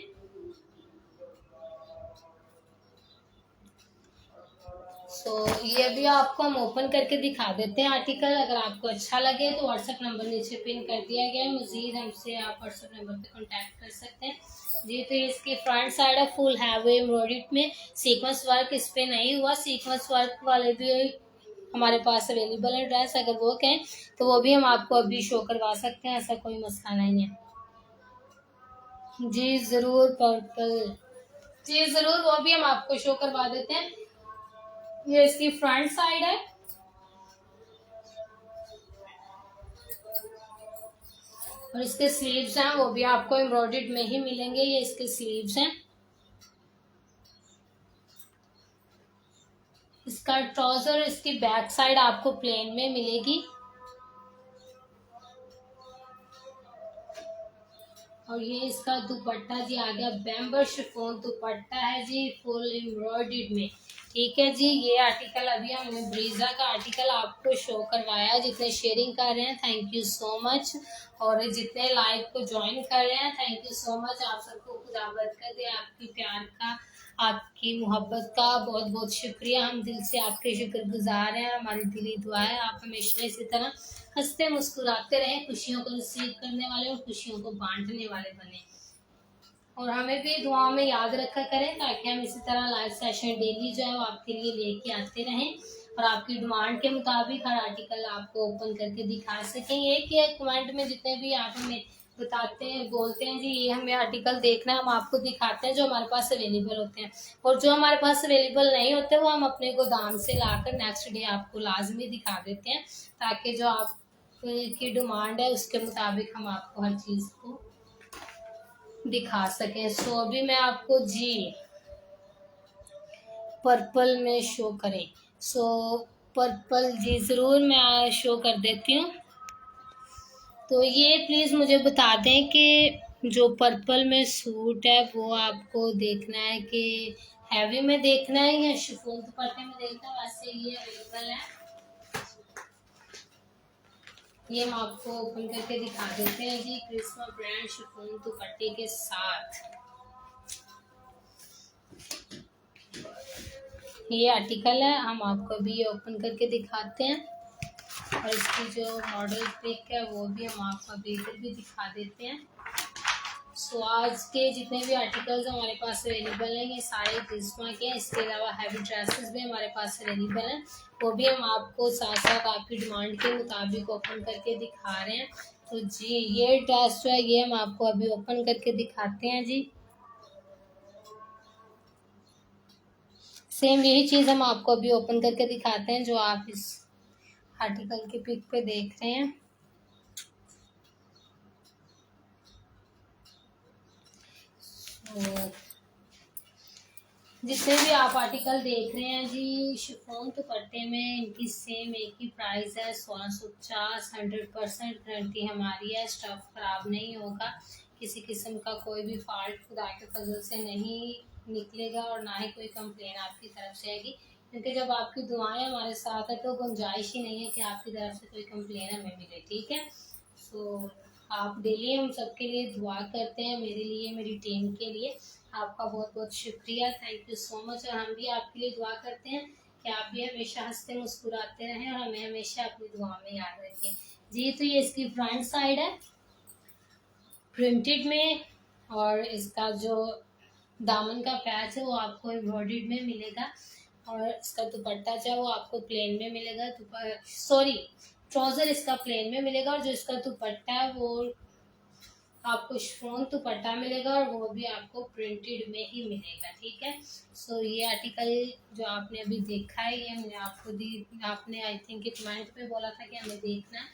Speaker 1: सो ये भी आपको हम ओपन करके दिखा देते हैं आर्टिकल। अगर आपको अच्छा लगे तो व्हाट्सएप नंबर नीचे पिन कर दिया गया है, मजीद हमसे आप व्हाट्सएप नंबर पे कांटेक्ट कर सकते हैं जी। तो इसकी फ्रंट साइड है फुल हैवी एम्ब्रॉयडर्ड में, सीक्वेंस वर्क इस पे नहीं हुआ। सीक्वेंस वर्क वाले भी हमारे पास अवेलेबल है ड्रेस, अगर वो कहें तो वो भी हम आपको अभी शो करवा सकते हैं, ऐसा कोई मसला नहीं है जी। ज़रूर पर्पल जी, ज़रूर वो भी हम आपको शो करवा देते हैं। ये इसकी फ्रंट साइड है और इसके स्लीव्स हैं वो भी आपको एम्ब्रॉयडर्ड में ही मिलेंगे। ये इसके स्लीव्स हैं। इसका ट्राउजर इसकी बैक साइड आपको प्लेन में मिलेगी और ये इसका दुपट्टा जी आ गया बैम्बर शिफॉन दुपट्टा है जी, फुल एम्ब्रॉयडर्ड में, ठीक है जी। ये आर्टिकल अभी हमने ब्रीजा का आर्टिकल आपको शो करवाया। जितने शेयरिंग कर रहे हैं थैंक यू सो मच, और जितने लाइव को ज्वाइन कर रहे हैं थैंक यू सो मच। आप सबको खुदा बरकत दे, आपकी प्यार का, आपकी मोहब्बत का बहुत बहुत शुक्रिया। हम दिल से आपके शुक्रगुजार हैं। हमारी दिली दुआ है आप हमेशा इसी तरह हंसते मुस्कुराते रहें, खुशियों को रिसीव करने वाले और खुशियों को बांटने वाले बने, और हमें भी दुआ में याद रखा करें ताकि हम इसी तरह लाइव सेशन डेली जो है वो आपके लिए लेके आते रहें और आपकी डिमांड के मुताबिक हर आर्टिकल आपको ओपन करके दिखा सकें। एक ही कमेंट में जितने भी आप हमें बताते हैं, बोलते हैं जी ये हमें आर्टिकल देखना है, हम आपको दिखाते हैं जो हमारे पास अवेलेबल होते हैं, और जो हमारे पास अवेलेबल नहीं होते वो हम अपने गोदाम से लाकर नेक्स्ट डे आपको लाजमी दिखा देते हैं, ताकि जो आप की डिमांड है उसके मुताबिक हम आपको हर चीज़ को दिखा सकें। सो अभी मैं आपको जी पर्पल में शो करें। सो पर्पल जी ज़रूर मैं शो कर देती हूँ। तो ये प्लीज़ मुझे बता दें कि जो पर्पल में सूट है वो आपको देखना है कि हैवी में देखना है या शिफॉन दुपट्टे में देखना है। वैसे ये अवेलेबल है, ये हम आपको ओपन करके दिखा देते हैं जी। क्रिस्मा ब्रांड शिफॉन दुपट्टे के साथ ये आर्टिकल है, हम आपको अभी ये ओपन करके दिखाते हैं और इसकी जो मॉडल पिक है वो भी हम आपको अभी इधर भी दिखा देते हैं। सो आज के जितने भी आर्टिकल्स हमारे पास अवेलेबल हैं ये सारे क्रिस्मा के हैं। इसके अलावा हैवी ड्रेसेस भी हमारे पास अवेलेबल हैं, वो भी हम आपको साथ साथ आपकी डिमांड के मुताबिक ओपन करके दिखा रहे हैं। तो जी ये ड्रेस जो है ये हम आपको अभी ओपन करके दिखाते हैं जी। सेम यही चीज़ हम आपको अभी ओपन करके दिखाते हैं जो आप इस आर्टिकल के पिक पे देख रहे हैं। जितने भी आप आर्टिकल देख रहे हैं जी शिफॉन दुपट्टे में इनकी सेम एक ही प्राइस है 1650। 100% गारंटी हमारी है, स्टफ खराब नहीं होगा, किसी किस्म का कोई भी फॉल्ट खुदा के फजल से नहीं निकलेगा और ना ही कोई कंप्लेन आपकी तरफ से आएगी, क्योंकि जब आपकी दुआएं हमारे साथ है तो गुंजाइश ही नहीं है कि आपकी तरफ से कोई कंप्लेन हमें मिले। ठीक है, सो आप डेली हम सबके लिए दुआ करते हैं, मेरे लिए, मेरी टीम के लिए। आपका बहुत बहुत शुक्रिया, थैंक यू सो मच। और हम भी आपके लिए दुआ करते हैं कि आप भी हमेशा हंसते मुस्कुराते रहें और हमें हमेशा अपनी दुआ में याद रखें जी। तो ये इसकी फ्रंट साइड है प्रिंटेड में, और इसका जो दामन का पैच है वो आपको एम्ब्रॉयडर्ड में मिलेगा, और इसका दुपट्टा जो है वो आपको प्लेन में मिलेगा। सॉरी, ट्राउजर इसका प्लेन में मिलेगा और जो इसका दुपट्टा है वो आपको शिफॉन दुपट्टा मिलेगा और वो भी आपको प्रिंटेड में ही मिलेगा। ठीक है, सो ये आर्टिकल जो आपने अभी देखा है ये हमने आपको दी, आपने आई थिंक कमेंट पे बोला था कि हमें देखना है,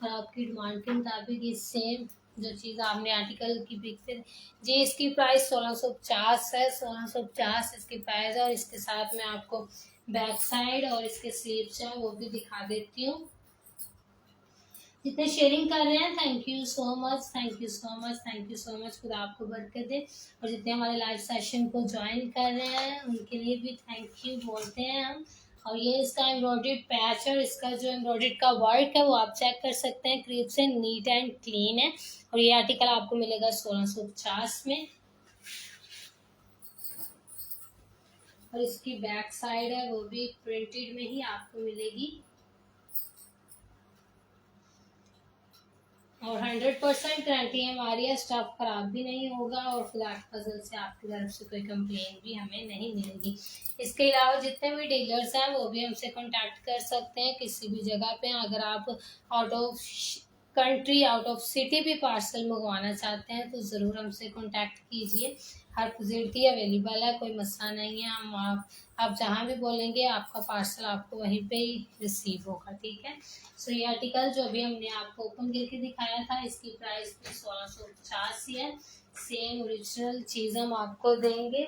Speaker 1: और आपकी डिमांड के मुताबिक ये सेम जो चीज़ आपने आर्टिकल की पिक से जी इसकी प्राइस 1650 है। 1650 इसकी प्राइस है, और इसके साथ मैं आपको बैक साइड और इसके स्लीव्स हैं वो भी दिखा देती हूँ। जितने शेयरिंग कर रहे हैं thank you so much, thank you so much, thank you so much, खुदा आपको बरकत दे। और जितने हमारे लाइव सेशन को ज्वाइन कर रहे हैं उनके लिए भी थैंक यू बोलते हैं हम। और ये इसका एम्ब्रॉयडर्ड पैच और इसका जो एम्ब्रॉयडर्ड का वर्क है वो आप चेक कर सकते हैं, क्रीप से नीट एंड क्लीन है। और ये आर्टिकल आपको मिलेगा 1650 में, और इसकी बैक साइड है वो भी प्रिंटेड में ही आपको मिलेगी, और 100% गारंटी हमारी है, स्टफ खराब भी नहीं होगा और खुदा के फजल से आपकी तरफ से कोई कंप्लेन भी हमें नहीं मिलेगी। इसके अलावा जितने भी डीलर्स हैं वो भी हमसे कांटेक्ट कर सकते हैं किसी भी जगह पे। अगर आप out of country, out of city भी पार्सल मंगवाना चाहते हैं तो ज़रूर हमसे कांटेक्ट कीजिए, हर फैसिलिटी अवेलेबल है, कोई मसला नहीं है। हम आप जहाँ भी बोलेंगे आपका पार्सल आपको वहीं पे ही रिसीव होगा। ठीक है, सो ये आर्टिकल जो अभी हमने आपको ओपन करके दिखाया था इसकी प्राइस भी 1650 ही है। सेम ओरिजिनल चीज़ हम आपको देंगे,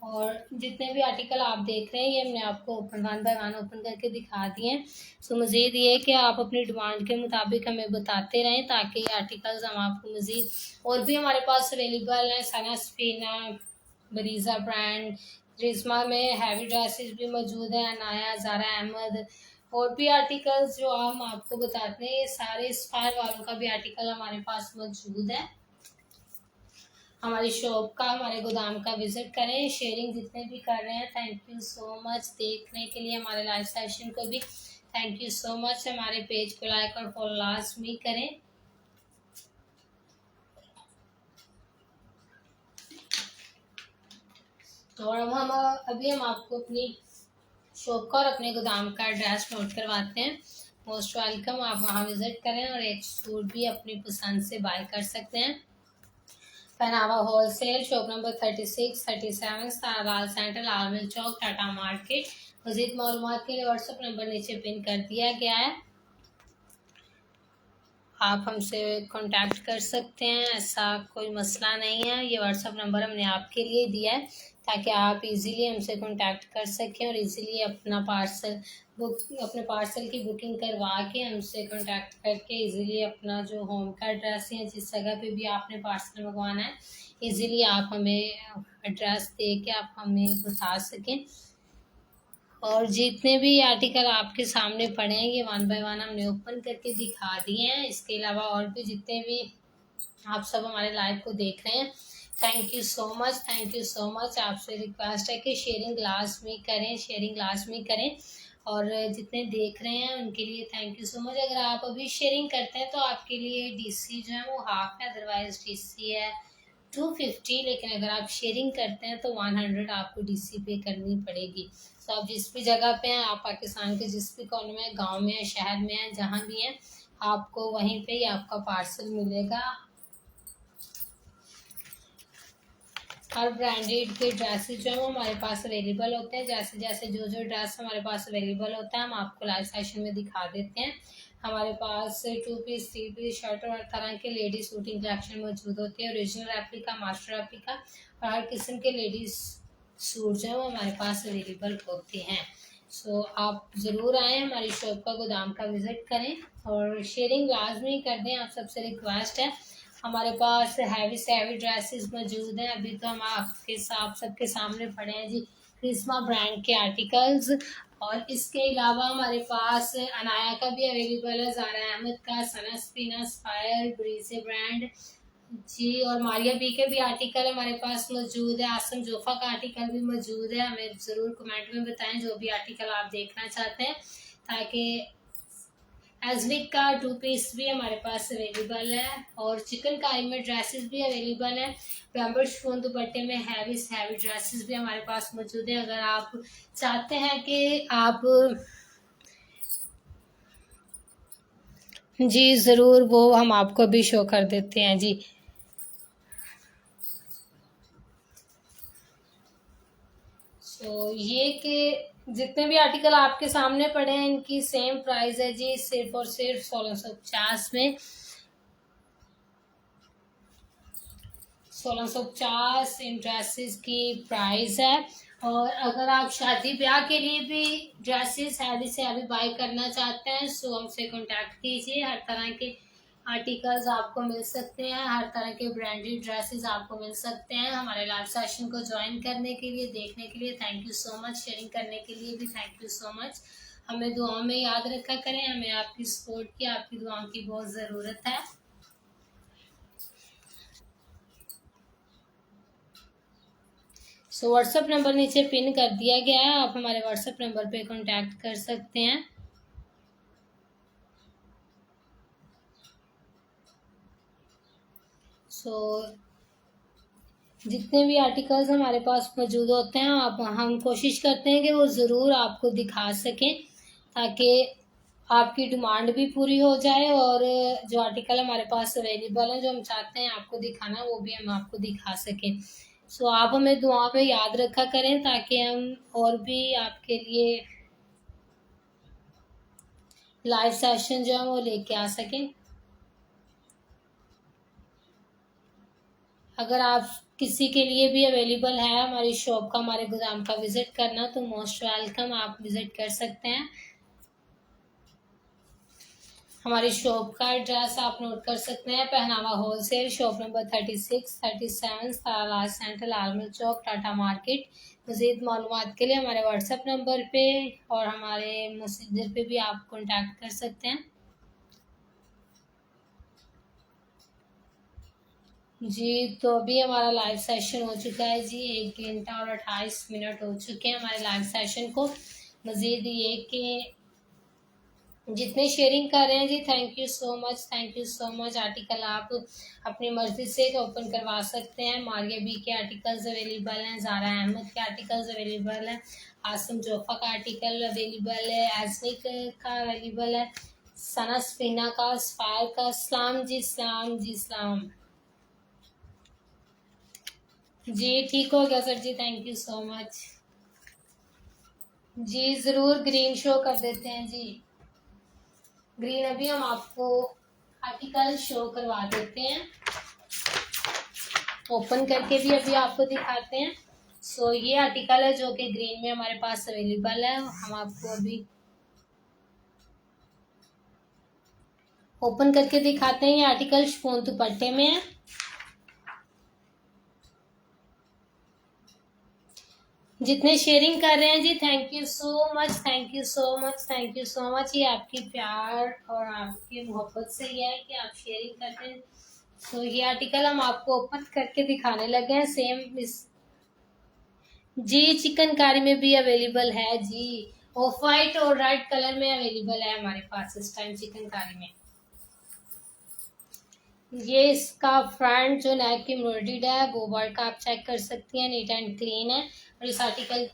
Speaker 1: और जितने भी आर्टिकल आप देख रहे हैं ये हमने आपको open one by one open करके दिखा दिए हैं। सो मज़ीद ये है कि आप अपनी डिमांड के मुताबिक हमें बताते रहें ताकि ये आर्टिकल्स हम आपको मज़ीद और भी हमारे पास अवेलेबल हैं। सना सफीना, बरीज़ा ब्रांड, क्रिस्मा में हैवी ड्रेसेस भी मौजूद हैं, अनाया, ज़ारा अहमद, और भी आर्टिकल्स जो हम आपको बताते हैं ये सारे स्पायर वालों का भी आर्टिकल हमारे पास मौजूद है। हमारी शॉप का, हमारे गोदाम का विजिट करें। शेयरिंग जितने भी कर रहे हैं थैंक यू सो मच, देखने के लिए हमारे लाइव सेशन को भी थैंक यू सो मच। हमारे पेज को लाइक और फॉलो लाजमी करें। और हम अभी हम आपको अपनी शॉप का और अपने गोदाम का एड्रेस नोट करवाते हैं। मोस्ट वेलकम, आप वहाँ विजिट करें और एक सूट भी अपनी पसंद से बाय कर सकते हैं। पहनावा होलसेल, शॉप नंबर 36, 37, ताराबाग सेंटर, लाल मिल चौक, टाटा मार्केट। मज़ीद मालूमात के लिए व्हाट्सएप नंबर नीचे पिन कर दिया गया है। आप हमसे कांटेक्ट कर सकते हैं, ऐसा कोई मसला नहीं है। ये व्हाट्सअप नंबर हमने आपके लिए दिया है ताकि आप इजीली हमसे कांटेक्ट कर सकें और इजीली अपना अपने पार्सल की बुकिंग करवा के हमसे कांटेक्ट करके इजीली अपना जो होम का एड्रेस है, जिस जगह पे भी आपने पार्सल मंगवाना है, इजीली आप हमें एड्रेस दे के आप हमें बता सकें। और जितने भी आर्टिकल आपके सामने पड़े हैं ये 1 बाय 1 हमने ओपन करके दिखा दिए हैं। इसके अलावा और भी जितने भी आप सब हमारे लाइव को देख रहे हैं, thank you so much, thank you so much. आपसे रिक्वेस्ट है कि शेयरिंग लाजमी करें, शेयरिंग लाजमी करें। और जितने देख रहे हैं उनके लिए थैंक यू सो मच। अगर आप अभी शेयरिंग करते हैं तो आपके लिए डीसी जो है वो हाफ है, अदरवाइज डीसी है 250। लेकिन अगर आप शेयरिंग करते हैं तो 100 आपको डीसी पे करनी पड़ेगी। तो आप जिस भी जगह पे हैं, आप पाकिस्तान के जिस भी कोने में, गांव में, शहर में हैं, जहाँ भी हैं, आपको वहीं पे ही आपका पार्सल मिलेगा। हर ब्रांडेड के ड्रेसेस जो है वो हमारे पास अवेलेबल होते हैं। जैसे जैसे जो जो ड्रेस हमारे पास अवेलेबल होता है हम आपको लाइव सेशन में दिखा देते हैं। हमारे पास 2 पीस 3 पीस शर्ट और हर तरह के लेडीज सूटिंग कलेक्शन मौजूद होती है, ओरिजिनल रेप्लिका, मास्टर रेप्लिका और हर किस्म के लेडीज सूट जो है वो हमारे पास अवेलेबल होते हैं। सो आप ज़रूर आएँ, हमारी शॉप का गोदाम का विज़िट करें और शेयरिंग लाजमी कर दें, आप सबसे रिक्वेस्ट है। हमारे पास हैवी से हैवी ड्रेसेस मौजूद हैं। अभी तो हम आप सबके सामने पड़े हैं जी क्रिस्मा ब्रांड के आर्टिकल्स। और इसके अलावा हमारे पास अनाया का भी अवेलेबल है, ज़ारा अहमद का, सनस पीनस, फायर, ब्रीजे ब्रांड जी, और मारिया बी के भी आर्टिकल हमारे पास मौजूद है। आसम जोफा का आर्टिकल भी मौजूद है। हमें ज़रूर कमेंट में बताएं जो भी आर्टिकल आप देखना चाहते हैं, ताकि एजविक का 2 पीस भी हमारे पास अवेलेबल है और चिकन कारी में ड्रेसेस भी अवेलेबल है। पैम्पर शिफॉन दुपट्टे में हैवी से हैवी ड्रेसेस भी हमारे पास मौजूद है। अगर आप चाहते हैं कि आप जी ज़रूर, वो हम आपको भी शो कर देते हैं जी। तो ये कि जितने भी आर्टिकल आपके सामने पड़े हैं इनकी सेम प्राइस है जी, सिर्फ और सिर्फ 1650 में। 1650 इन ड्रेसेस की प्राइस है। और अगर आप शादी ब्याह के लिए भी ड्रेसेस हैवी से हैवी बाय करना चाहते हैं सो हमसे कांटेक्ट कीजिए। हर तरह के आर्टिकल्स आपको मिल सकते हैं, हर तरह के ब्रांडेड ड्रेसेस आपको मिल सकते हैं। हमारे लाइव सेशन को ज्वाइन करने के लिए, देखने के लिए thank you so much. Sharing करने के लिए भी थैंक यू सो मच। हमें दुआओं में याद रखा करें, हमें आपकी सपोर्ट की, आपकी दुआओं की बहुत ज़रूरत है। सो व्हाट्सएप नंबर नीचे पिन कर दिया गया है, आप हमारे व्हाट्सएप नंबर पे कांटेक्ट कर सकते हैं। सो जितने भी आर्टिकल्स हमारे पास मौजूद होते हैं आप हम कोशिश करते हैं कि वो ज़रूर आपको दिखा सकें, ताकि आपकी डिमांड भी पूरी हो जाए और जो आर्टिकल हमारे पास अवेलेबल है जो हम चाहते हैं आपको दिखाना वो भी हम आपको दिखा सकें। सो आप हमें दुआ में याद रखा करें ताकि हम और भी आपके लिए लाइव सेशन जो है वो लेके आ सकें। अगर आप किसी के लिए भी अवेलेबल है हमारी शॉप का, हमारे गोदाम का विजिट करना, तो मोस्ट वेलकम, आप विजिट कर सकते हैं। हमारी शॉप का एड्रेस आप नोट कर सकते हैं, पहनावा होलसेल, शॉप नंबर 36 37 तारालाल सेंटर, लालमिल चौक, टाटा मार्केट। मज़ीद मालूमात के लिए हमारे व्हाट्सएप नंबर पे और हमारे मैसेंजर पे भी आप कांटेक्ट कर सकते हैं जी। तो अभी हमारा लाइव सेशन हो चुका है जी, 1 घंटा और 28 मिनट हो चुके हैं हमारे लाइव सेशन को। मज़ीद ये कि जितने शेयरिंग कर रहे हैं जी thank you so much, thank you so much. Article आप अपनी मर्जी से ओपन करवा सकते हैं। मारिया बी के आर्टिकल्स अवेलेबल हैं, ज़ारा अहमद के आर्टिकल्स अवेलेबल हैं, आसम जोफा का आर्टिकल अवेलेबल है, एजनिक का अवेलेबल है, सना स्फीना का, स्पायर का। सलाम जी, सलाम जी, सलाम जी। ठीक हो गया सर जी, थैंक यू सो मच जी। ज़रूर ग्रीन शो कर देते हैं जी। ग्रीन अभी हम आपको आर्टिकल शो करवा देते हैं, ओपन करके भी अभी आपको दिखाते हैं। सो ये आर्टिकल है जो कि ग्रीन में हमारे पास अवेलेबल है। हम आपको अभी ओपन करके दिखाते हैं। ये आर्टिकल शिफॉन दुपट्टे में है। जितने शेयरिंग कर रहे हैं जी, thank you so much, thank you so much, thank you so much. ये आपकी प्यार और आपकी मोहब्बत से ही है कि आप शेयरिंग करते हैं। सो ये आर्टिकल हम आपको ओपन करके दिखाने लगे हैं। सेम इस जी चिकनकारी में भी अवेलेबल है जी, ऑफ वाइट और रेड कलर में अवेलेबल है हमारे पास इस टाइम चिकनकारी में। ये इसका फ्रंट जो नेक की एम्ब्रॉयडर्ड है वो वर्क आप चेक कर सकती हैं, नीट एंड क्लीन है। और इस आर्टिकल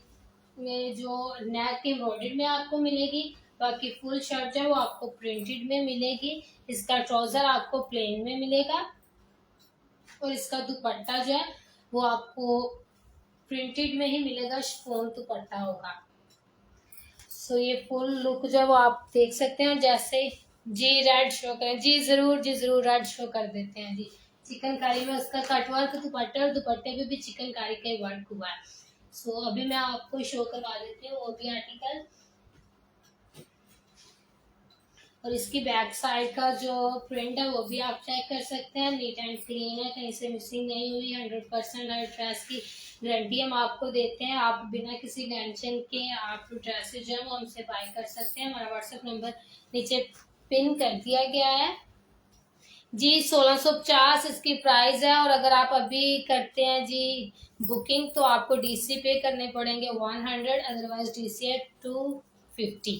Speaker 1: में जो नेक की एम्ब्रॉयडर्ड में आपको मिलेगी, बाकी फुल शर्ट जो है वो आपको प्रिंटेड में मिलेगी। इसका ट्राउजर आपको प्लेन में मिलेगा और इसका दुपट्टा जो है वो आपको प्रिंटेड में ही मिलेगा, शिफॉन दुपट्टा होगा। सो ये फुल लुक जो है वो आप देख सकते हैं। जैसे जी रेड शो करें जी, जरूर जी जरूर रेड शो कर देते हैं जी। चिकनकारी में उसका कटवर्क दुपट्टा और दुपट्टे पे भी चिकनकारी का ही वर्क हुआ है। सो अभी मैं आपको शो करवा देती हूँ वो भी आर्टिकल। और इसकी बैक साइड का जो प्रिंट है वो भी आप चेक कर सकते हैं, नीट एंड क्लीन है, कहीं से मिसिंग नहीं हुई। 100% हर ड्रेस की गारंटी हम आपको देते हैं। आप बिना किसी टेंशन के आप ड्रेसेस जो है वो हमसे बाय कर सकते हैं। हमारा व्हाट्सएप नंबर नीचे पिन कर दिया गया है जी। 1650 इसकी प्राइस है। और अगर आप अभी करते हैं जी बुकिंग तो आपको डीसी पे करने पड़ेंगे 100, अदरवाइज डीसी है 250।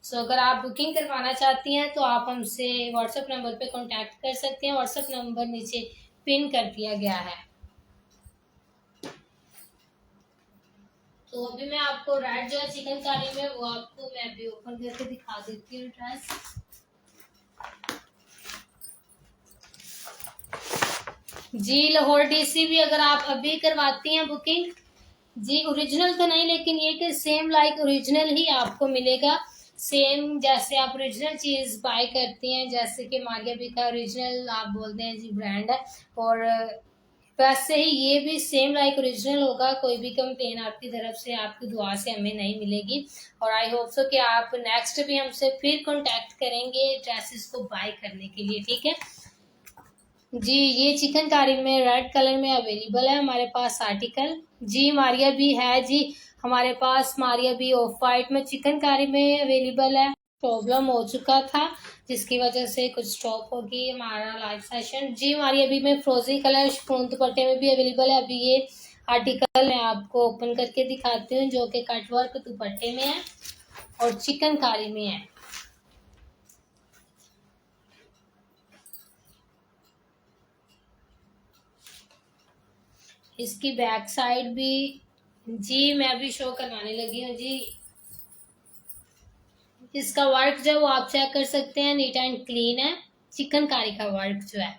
Speaker 1: सो अगर आप बुकिंग करवाना चाहती हैं तो आप हमसे व्हाट्सएप नंबर पे कांटेक्ट कर सकते हैं। व्हाट्सएप नंबर नीचे पिन कर दिया गया है। तो अभी मैं आपको रेड जो है चिकनकारी में वो आपको मैं अभी ओपन करके दिखा देती हूँ ड्रेस। जी लाहौर डीसी भी अगर आप अभी करवाती हैं बुकिंग जी, ओरिजिनल तो नहीं लेकिन ये कि सेम लाइक ओरिजिनल ही आपको मिलेगा। सेम जैसे आप ओरिजिनल चीज बाय करती हैं, जैसे कि मारिया बी का ओरिजिनल आप बोलते हैं जी ब्रांड है, और वैसे ही ये भी सेम लाइक ओरिजिनल होगा। कोई भी कंप्लेन आपकी तरफ से, आपकी दुआ से हमें नहीं मिलेगी। और आई होप सो कि आप नेक्स्ट भी हमसे फिर कांटेक्ट करेंगे ड्रेसेस को बाय करने के लिए, ठीक है जी। ये चिकनकारी में रेड कलर में अवेलेबल है हमारे पास आर्टिकल जी। मारिया भी है जी हमारे पास, मारिया भी ऑफ वाइट में चिकनकारी में अवेलेबल है। प्रॉब्लम हो चुका था जिसकी वजह से कुछ स्टॉप होगी हमारा लाइव सेशन जी। मारिया भी में फ्रोजी कलर शिफॉन दुपट्टे में भी अवेलेबल है। अभी ये आर्टिकल मैं आपको ओपन करके दिखाती हूँ जो कि कटवर्क दुपट्टे में है और चिकनकारी में है। इसकी बैक साइड भी जी मैं अभी शो करवाने लगी हूँ जी। इसका वर्क जो वो आप चेक कर सकते हैं, नीट एंड क्लीन है, चिकनकारी का वर्क जो है।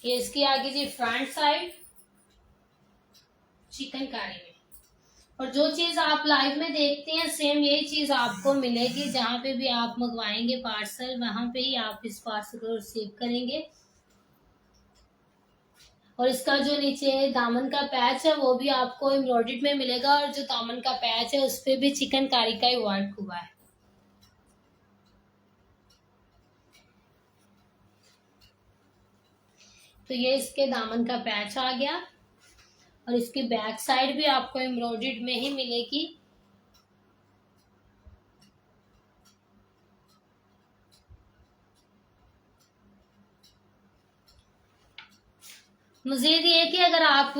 Speaker 1: ये इसकी आगे जी फ्रंट साइड चिकनकारी में। और जो चीज आप लाइव में देखते हैं सेम यही चीज आपको मिलेगी। जहाँ पे भी आप मंगवाएंगे पार्सल वहां पे ही आप इस पार्सल को रिसीव करेंगे। और इसका जो नीचे दामन का पैच है वो भी आपको एम्ब्रॉयडर्ड में मिलेगा। और जो दामन का पैच है उस पे भी चिकनकारी का ही वर्क हुआ है। तो ये इसके दामन का पैच आ गया। और इसकी बैक साइड भी आपको एम्ब्रॉयडर्ड में ही मिलेगी। मजीद ये कि अगर आप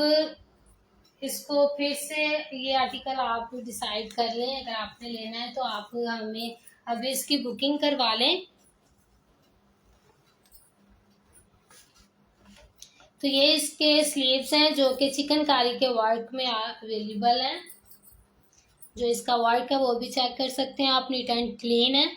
Speaker 1: इसको फिर से ये आर्टिकल आप डिसाइड कर लें, अगर आपने लेना है तो आप हमें अभी इसकी बुकिंग करवा लें। तो ये इसके स्लीव्स हैं जो कि चिकनकारी के वर्क में अवेलेबल हैं। जो इसका वर्क है वो भी चेक कर सकते हैं आप, नीट एंड क्लीन है।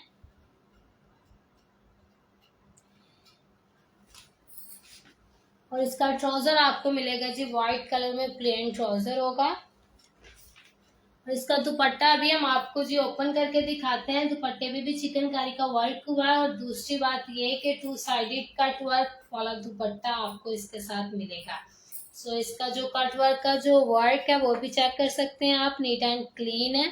Speaker 1: और इसका ट्राउजर आपको मिलेगा जी व्हाइट कलर में, प्लेन ट्राउजर होगा। इसका दुपट्टा भी हम आपको जी ओपन करके दिखाते हैं। दुपट्टे में भी चिकनकारी का वर्क हुआ है और दूसरी बात ये कि 2 साइडेड कट वर्क वाला दुपट्टा आपको इसके साथ मिलेगा। सो इसका जो कट वर्क का जो वर्क है वो भी चेक कर सकते हैं आप, नीट एंड क्लीन है।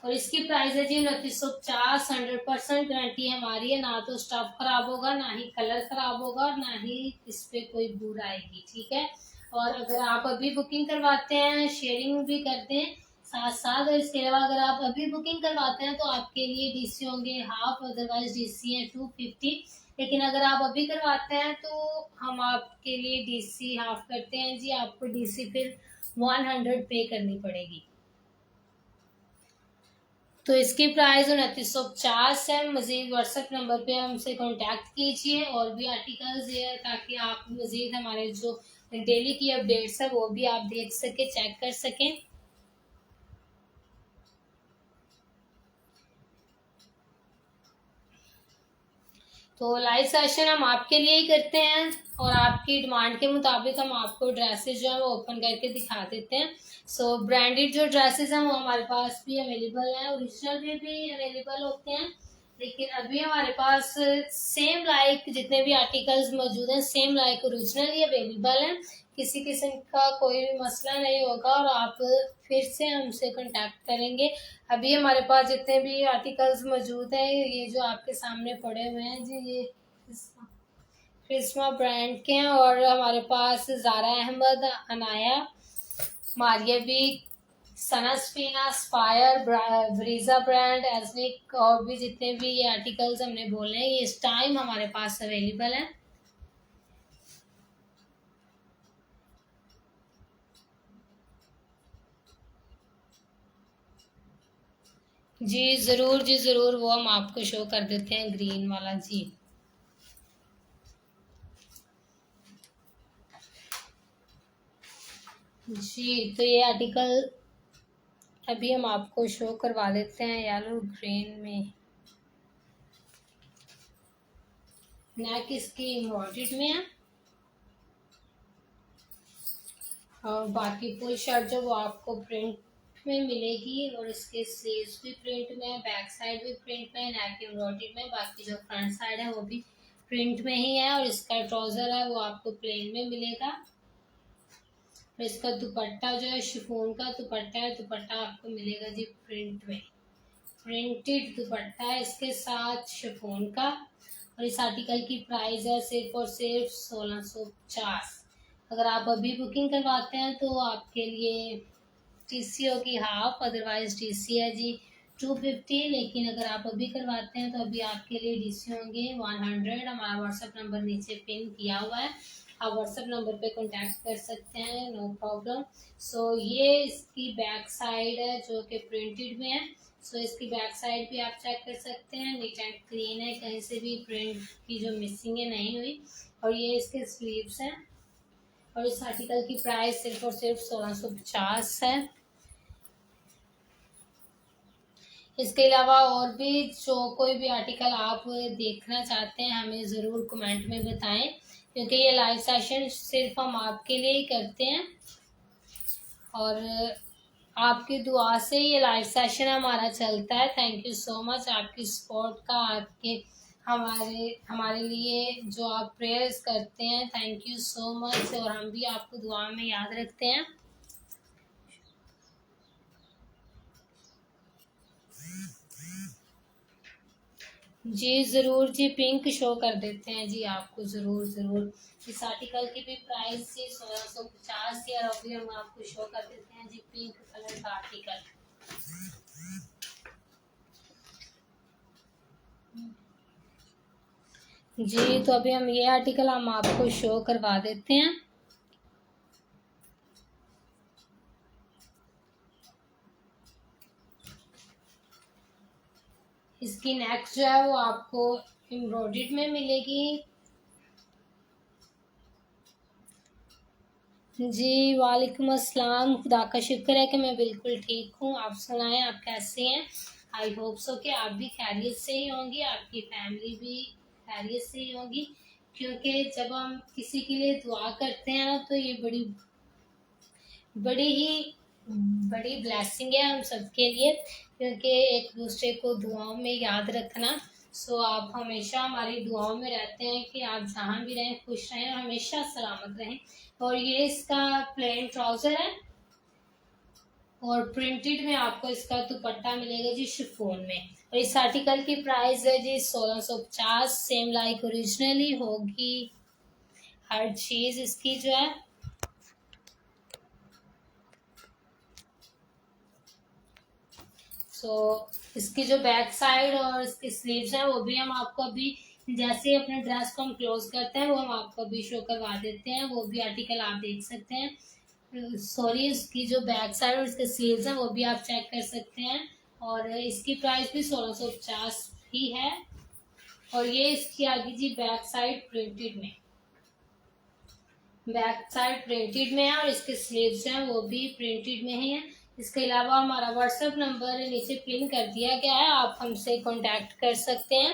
Speaker 1: और इसकी प्राइस है जी 2950। 100% गारंटी हमारी है, ना तो स्टफ खराब होगा, ना ही कलर खराब होगा और ना ही इस पे कोई बूर आएगी, ठीक है। और अगर आप अभी बुकिंग करवाते हैं, शेयरिंग भी करते हैं साथ साथ, और इसके अलावा अगर आप अभी बुकिंग करवाते हैं तो आपके लिए डीसी होंगे हाफ, अदरवाइज डीसी है 250। लेकिन अगर आप अभी करवाते हैं तो हम आपके लिए डीसी हाफ करते हैं जी, आपको डीसी फिर 100 पे करनी पड़ेगी। तो इसकी प्राइस 2950 है। मजीद व्हाट्सएप नंबर पे हमसे कांटेक्ट कीजिए, और भी आर्टिकल्स है ताकि आप मजीद हमारे जो डेली की अपडेट्स है वो भी आप देख सके, चेक कर सकें। तो लाइव सेशन हम आपके लिए ही करते हैं और आपकी डिमांड के मुताबिक हम आपको ड्रेसेस जो है वो ओपन करके दिखा देते हैं। सो ब्रांडेड जो ड्रेसेस हैं वो हमारे पास भी अवेलेबल हैं, ओरिजिनल भी अवेलेबल होते हैं। लेकिन अभी हमारे पास सेम लाइक जितने भी आर्टिकल्स मौजूद हैं सेम लाइक ओरिजिनल ही अवेलेबल हैं। किसी किस्म का कोई भी मसला नहीं होगा और आप फिर से हमसे कांटेक्ट करेंगे। अभी हमारे पास जितने भी आर्टिकल्स मौजूद हैं ये जो आपके सामने पड़े हुए हैं जी, ये क्रिस्मा ब्रांड के हैं, और हमारे पास ज़ारा अहमद, अनाया, मारिया भी, सना स्पिना, स्पायर, ब्रीजा ब्रांड, एजनिक, और भी जितने भी ये आर्टिकल्स हमने बोले हैं ये इस टाइम हमारे पास अवेलेबल हैं। जी ज़रूर जी ज़रूर, वो हम आपको शो कर देते हैं ग्रीन वाला जी। जी तो ये आर्टिकल अभी हम आपको शो करवा देते हैं येलो ग्रीन में। नेक इसकी एम्ब्रॉयडर्ड में है और बाकी फुल शर्ट जो वो आपको प्रिंट में मिलेगी, और इसके स्लीव्स भी प्रिंट में है, बैक साइड भी प्रिंट में है, नेक एम्ब्रॉयडर्ड में, बाकी जो फ्रंट साइड है वो भी प्रिंट में ही है, और इसका ट्राउजर है वो आपको प्लेन में मिलेगा। और इसका दुपट्टा जो है शिफॉन का दुपट्टा है, दुपट्टा आपको मिलेगा जी प्रिंट में, प्रिंटेड दुपट्टा है इसके साथ शिफॉन का। और इस आर्टिकल की प्राइस है सिर्फ और सिर्फ 1650। अगर आप अभी बुकिंग करवाते हैं तो आपके लिए टीसी होगी हाफ, अदरवाइज टीसी है जी 250। लेकिन अगर आप अभी करवाते हैं तो अभी आपके लिए डीसी होंगे 100। हमारा व्हाट्सएप नंबर नीचे पिन किया हुआ है, आप व्हाट्सएप नंबर पे कांटेक्ट कर सकते हैं, नो प्रॉब्लम। सो ये इसकी बैक साइड है जो कि प्रिंटेड में है। सो इसकी बैक साइड भी आप चेक कर सकते हैं, नीट एंड क्लीन है, कहीं से भी प्रिंट की जो मिसिंग है नहीं हुई। और ये इसके स्लीव्स हैं, और इस आर्टिकल की प्राइस सिर्फ और सिर्फ 1650 है। इसके अलावा और भी जो कोई भी आर्टिकल आप देखना चाहते हैं हमें ज़रूर कमेंट में बताएं, क्योंकि ये लाइव सेशन सिर्फ हम आपके लिए ही करते हैं और आपकी दुआ से ये लाइव सेशन हमारा चलता है। थैंक यू सो मच आपकी सपोर्ट का, आपके हमारे लिए जो आप प्रेयर्स करते हैं, थैंक यू सो मच, और हम भी आपको दुआ में याद रखते हैं। जी ज़रूर जी, पिंक शो कर देते हैं जी आपको, ज़रूर ज़रूर। इस आर्टिकल की भी प्राइस जी 1650 थी, और अभी हम आपको शो कर देते हैं जी पिंक कलर का आर्टिकल। जी तो अभी हम ये आर्टिकल हम आपको शो करवा देते हैं। इसकी नेक जो है वो आपको एम्ब्रॉयडर्ड में मिलेगी। जी वालेकुम अस्सलाम, खुदा का शुक्र है कि मैं बिल्कुल ठीक हूँ, आप सुनाएं आप कैसे हैं। आई होप सो कि आप भी खैरियत से ही होंगी, आपकी फैमिली भी खैरियत से ही होगी। क्योंकि जब हम किसी के लिए दुआ करते हैं ना तो ये बड़ी बड़ी ही बड़ी ब्लेसिंग है हम सबके लिए, क्योंकि एक दूसरे को दुआओं में याद रखना। सो आप हमेशा हमारी दुआओं में रहते हैं कि आप जहाँ भी रहें खुश रहें और हमेशा सलामत रहें। और ये इसका प्लेन ट्राउज़र है और प्रिंटेड में आपको इसका दुपट्टा मिलेगा जी शिफॉन में। और इस आर्टिकल की प्राइस है जी 1650, सेम लाइक ओरिजिनली होगी हर चीज़ इसकी जो है। इसकी जो बैक साइड और इसके स्लीव्स हैं वो भी हम आपको अभी जैसे ही अपने ड्रेस को हम क्लोज करते हैं वो हम आपको अभी शो करवा देते हैं, वो भी आर्टिकल आप देख सकते हैं। सॉरी, इसकी जो बैक साइड और इसके स्लीव्स हैं वो भी आप चेक कर सकते हैं। और इसकी प्राइस भी 1650 ही है। और ये इसकी आगे जी बैक साइड प्रिंटेड में है और इसके स्लीव्स हैं वो भी प्रिंटेड में ही है। इसके अलावा हमारा व्हाट्सएप नंबर नीचे पिन कर दिया गया है, आप हमसे कांटेक्ट कर सकते हैं।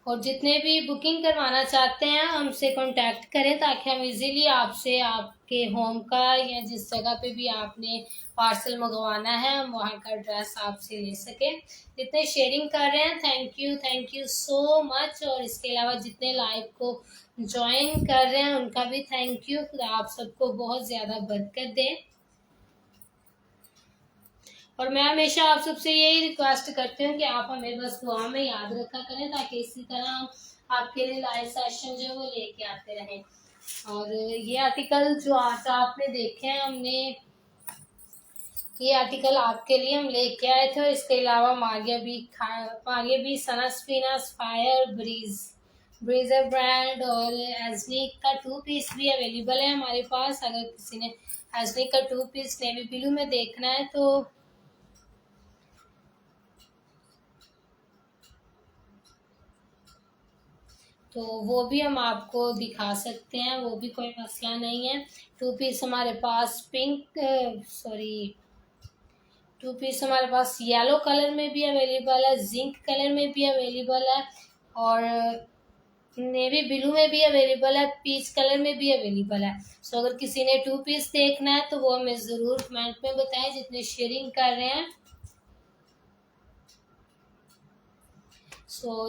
Speaker 1: और जितने भी बुकिंग करवाना चाहते हैं हमसे कांटेक्ट करें ताकि हम इजीली आपसे आपके होम का या जिस जगह पे भी आपने पार्सल मंगवाना है हम वहाँ का एड्रेस आपसे ले सकें। जितने शेयरिंग कर रहे हैं थैंक यू सो मच। और इसके अलावा जितने लाइव को ज्वाइन कर रहे हैं उनका भी थैंक यू। आप सबको बहुत ज़्यादा बरकत दें। और मैं हमेशा आप सबसे यही रिक्वेस्ट करती हूँ कि आप हमें बस दुआ में याद रखा करें ताकि इसी तरह हम आपके लिए लाइव सेशन जो है वो लेके आते रहें। और ये आर्टिकल जो आज आपने देखे हैं ये आर्टिकल आपके लिए हम लेके आए थे। और इसके अलावा आगे भी सनस फिनस फायर ब्रीजर ब्रांड और एजनिक का 2 पीस भी अवेलेबल है हमारे पास। अगर किसी ने एजनिक का 2 पीस नेवी ब्लू में देखना है तो वो भी हम आपको दिखा सकते हैं, वो भी कोई मसला नहीं है। 2 पीस हमारे पास हमारे पास येलो कलर में भी अवेलेबल है, जिंक कलर में भी अवेलेबल है और नेवी ब्लू में भी अवेलेबल है, पीच कलर में भी अवेलेबल है। अगर किसी ने 2 पीस देखना है तो वो हमें ज़रूर कमेंट में बताएं जितने शेयरिंग कर रहे हैं।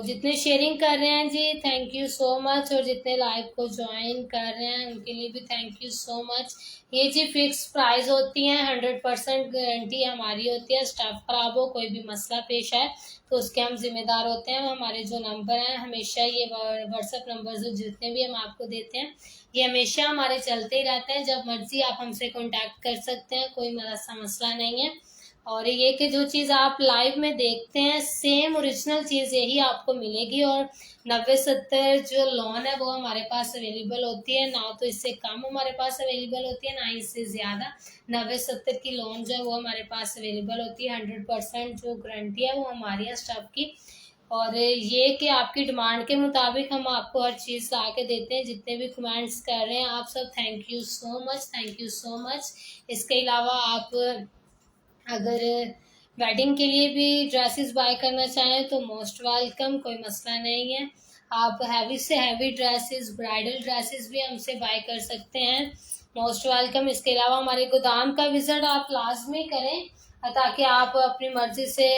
Speaker 1: जितने शेयरिंग कर रहे हैं जी थैंक यू सो मच। और जितने लाइव को ज्वाइन कर रहे हैं उनके लिए भी थैंक यू सो मच। ये जी फिक्स प्राइस होती हैं, 100% गारंटी हमारी होती है। स्टाफ खराब हो कोई भी मसला पेश आए तो उसके हम जिम्मेदार होते हैं। हमारे जो नंबर हैं हमेशा ये व्हाट्सएप नंबर जितने भी हम आपको देते हैं ये हमेशा हमारे चलते ही रहते हैं। जब मर्जी आप हमसे कॉन्टैक्ट कर सकते हैं, कोई मसला नहीं है। और ये कि जो चीज़ आप लाइव में देखते हैं सेम ओरिजिनल चीज़ यही आपको मिलेगी। और 90-70 जो लोन है वो हमारे पास अवेलेबल होती है, ना तो इससे कम हमारे पास अवेलेबल होती है ना ही इससे ज़्यादा। 90-70 की लोन जो है वो हमारे पास अवेलेबल होती है। 100% जो गारंटी है वो हमारी है स्टाफ की। और ये कि आपकी डिमांड के मुताबिक हम आपको हर चीज़ ला के देते हैं। जितने भी कमेंट्स कर रहे हैं आप सब थैंक यू सो मच। इसके अलावा आप अगर वेडिंग के लिए भी ड्रेसेस बाय करना चाहें तो मोस्ट वेलकम, कोई मसला नहीं है। आप हैवी से हैवी ड्रेसेस ब्राइडल ड्रेसेस भी हमसे बाय कर सकते हैं, मोस्ट वेलकम। इसके अलावा हमारे गोदाम का विजिट आप लाजमी करें ताकि आप अपनी मर्जी से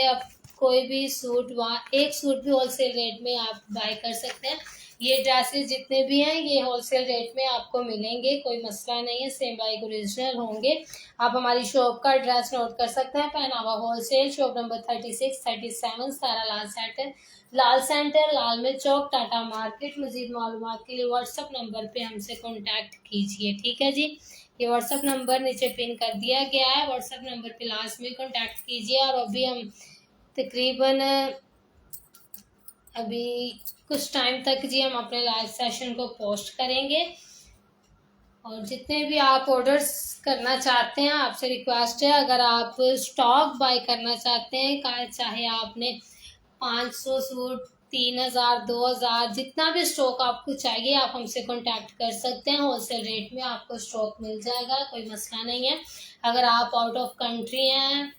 Speaker 1: कोई भी सूट एक सूट भी होलसेल रेट में आप बाय कर सकते हैं। ये ड्रेसेस जितने भी हैं ये होलसेल रेट में आपको मिलेंगे, कोई मसला नहीं है, सेम लाइक ओरिजिनल होंगे। आप हमारी शॉप का एड्रेस नोट कर सकते हैं, पहनावा होलसेल, शॉप नंबर 36-37 सारा लाल सेंटर लाल मिल चौक, टाटा मार्केट। मजीद मालूमात के लिए व्हाट्सएप नंबर पे हमसे कांटेक्ट कीजिए, ठीक है जी। ये व्हाट्सएप नंबर नीचे पिन कर दिया गया है, व्हाट्सएप नंबर पे लास्ट में कांटेक्ट कीजिए। और अभी हम तकरीबन अभी कुछ टाइम तक जी हम अपने लाइव सेशन को पोस्ट करेंगे। और जितने भी आप ऑर्डर्स करना चाहते हैं आपसे रिक्वेस्ट है, अगर आप स्टॉक बाय करना चाहते हैं चाहे आपने 500 सूट 3000 2000 जितना भी स्टॉक आपको चाहिए आप हमसे कांटेक्ट कर सकते हैं। होलसेल रेट में आपको स्टॉक मिल जाएगा, कोई मसला नहीं है। अगर आप आउट ऑफ कंट्री हैं,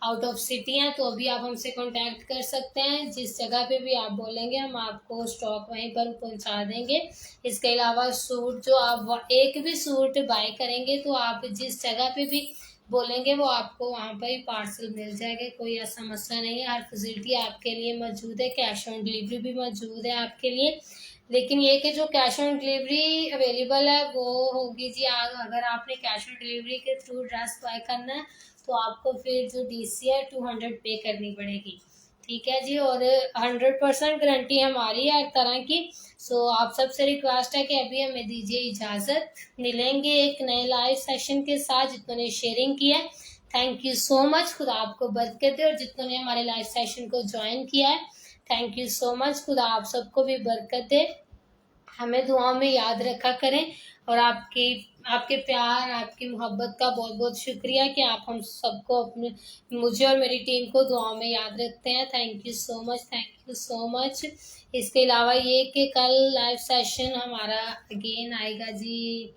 Speaker 1: आउट ऑफ सिटी हैं तो अभी आप हमसे कांटेक्ट कर सकते हैं। जिस जगह पे भी आप बोलेंगे हम आपको स्टॉक वहीं पर पहुंचा देंगे। इसके अलावा सूट जो आप एक भी सूट बाय करेंगे तो आप जिस जगह पे भी बोलेंगे वो आपको वहाँ पर ही पार्सल मिल जाएगा। कोई ऐसा मसला नहीं है, हर फैसिलिटी आपके लिए मौजूद है। कैश ऑन डिलीवरी भी मौजूद है आपके लिए। लेकिन ये कि जो कैश ऑन डिलीवरी अवेलेबल है वो होगी जी, अगर आपने कैश ऑन डिलीवरी के थ्रू ड्रेस बाय करना है तो आपको फिर जो DC है 200 पे करनी पड़ेगी। ठीक है जी, और 100% गारंटी हमारी है हर तरह की। सो आप सबसे रिक्वेस्ट है कि अभी हमें दीजिए इजाज़त। मिलेंगे एक नए लाइव सेशन के साथ। जितनों ने शेयरिंग किया है थैंक यू सो मच, खुदा आपको बरकत दे। और जितनों ने हमारे लाइव सेशन को ज्वाइन किया है थैंक यू सो मच, खुदा आप सबको भी बरकत दे। हमें दुआओं में याद रखा करें। और आपके प्यार, आपकी मोहब्बत का बहुत बहुत शुक्रिया कि आप हम सबको अपने, मुझे और मेरी टीम को दुआओं में याद रखते हैं। Thank you so much, thank you so much. इसके अलावा ये कि कल लाइव सेशन हमारा अगेन आएगा जी।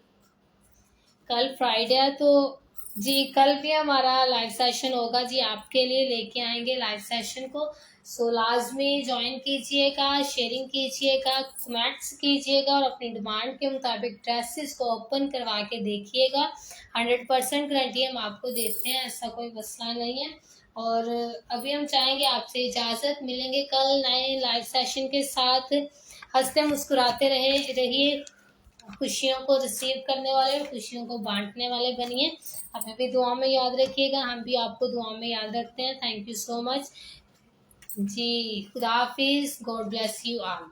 Speaker 1: कल फ्राइडे है तो जी कल भी हमारा लाइव सेशन होगा जी, आपके लिए लेके आएंगे लाइव सेशन को। सो लाजमी ज्वाइन कीजिएगा, शेयरिंग कीजिएगा, कमेंट्स कीजिएगा और अपनी डिमांड के मुताबिक ड्रेसेस को ओपन करवा के देखिएगा। 100% गारंटी हम आपको देते हैं, ऐसा कोई मसला नहीं है। और अभी हम चाहेंगे आपसे इजाज़त। मिलेंगे कल नए लाइव सेशन के साथ। हंसते मुस्कुराते रहिए, खुशियों को रिसीव करने वाले और खुशियों को बांटने वाले बनिए। हमें भी दुआ में याद रखिएगा, हम भी आपको दुआ में याद रखते हैं। थैंक यू सो मच जी। खुदा हाफिज, गॉड ब्लेस यू ऑल।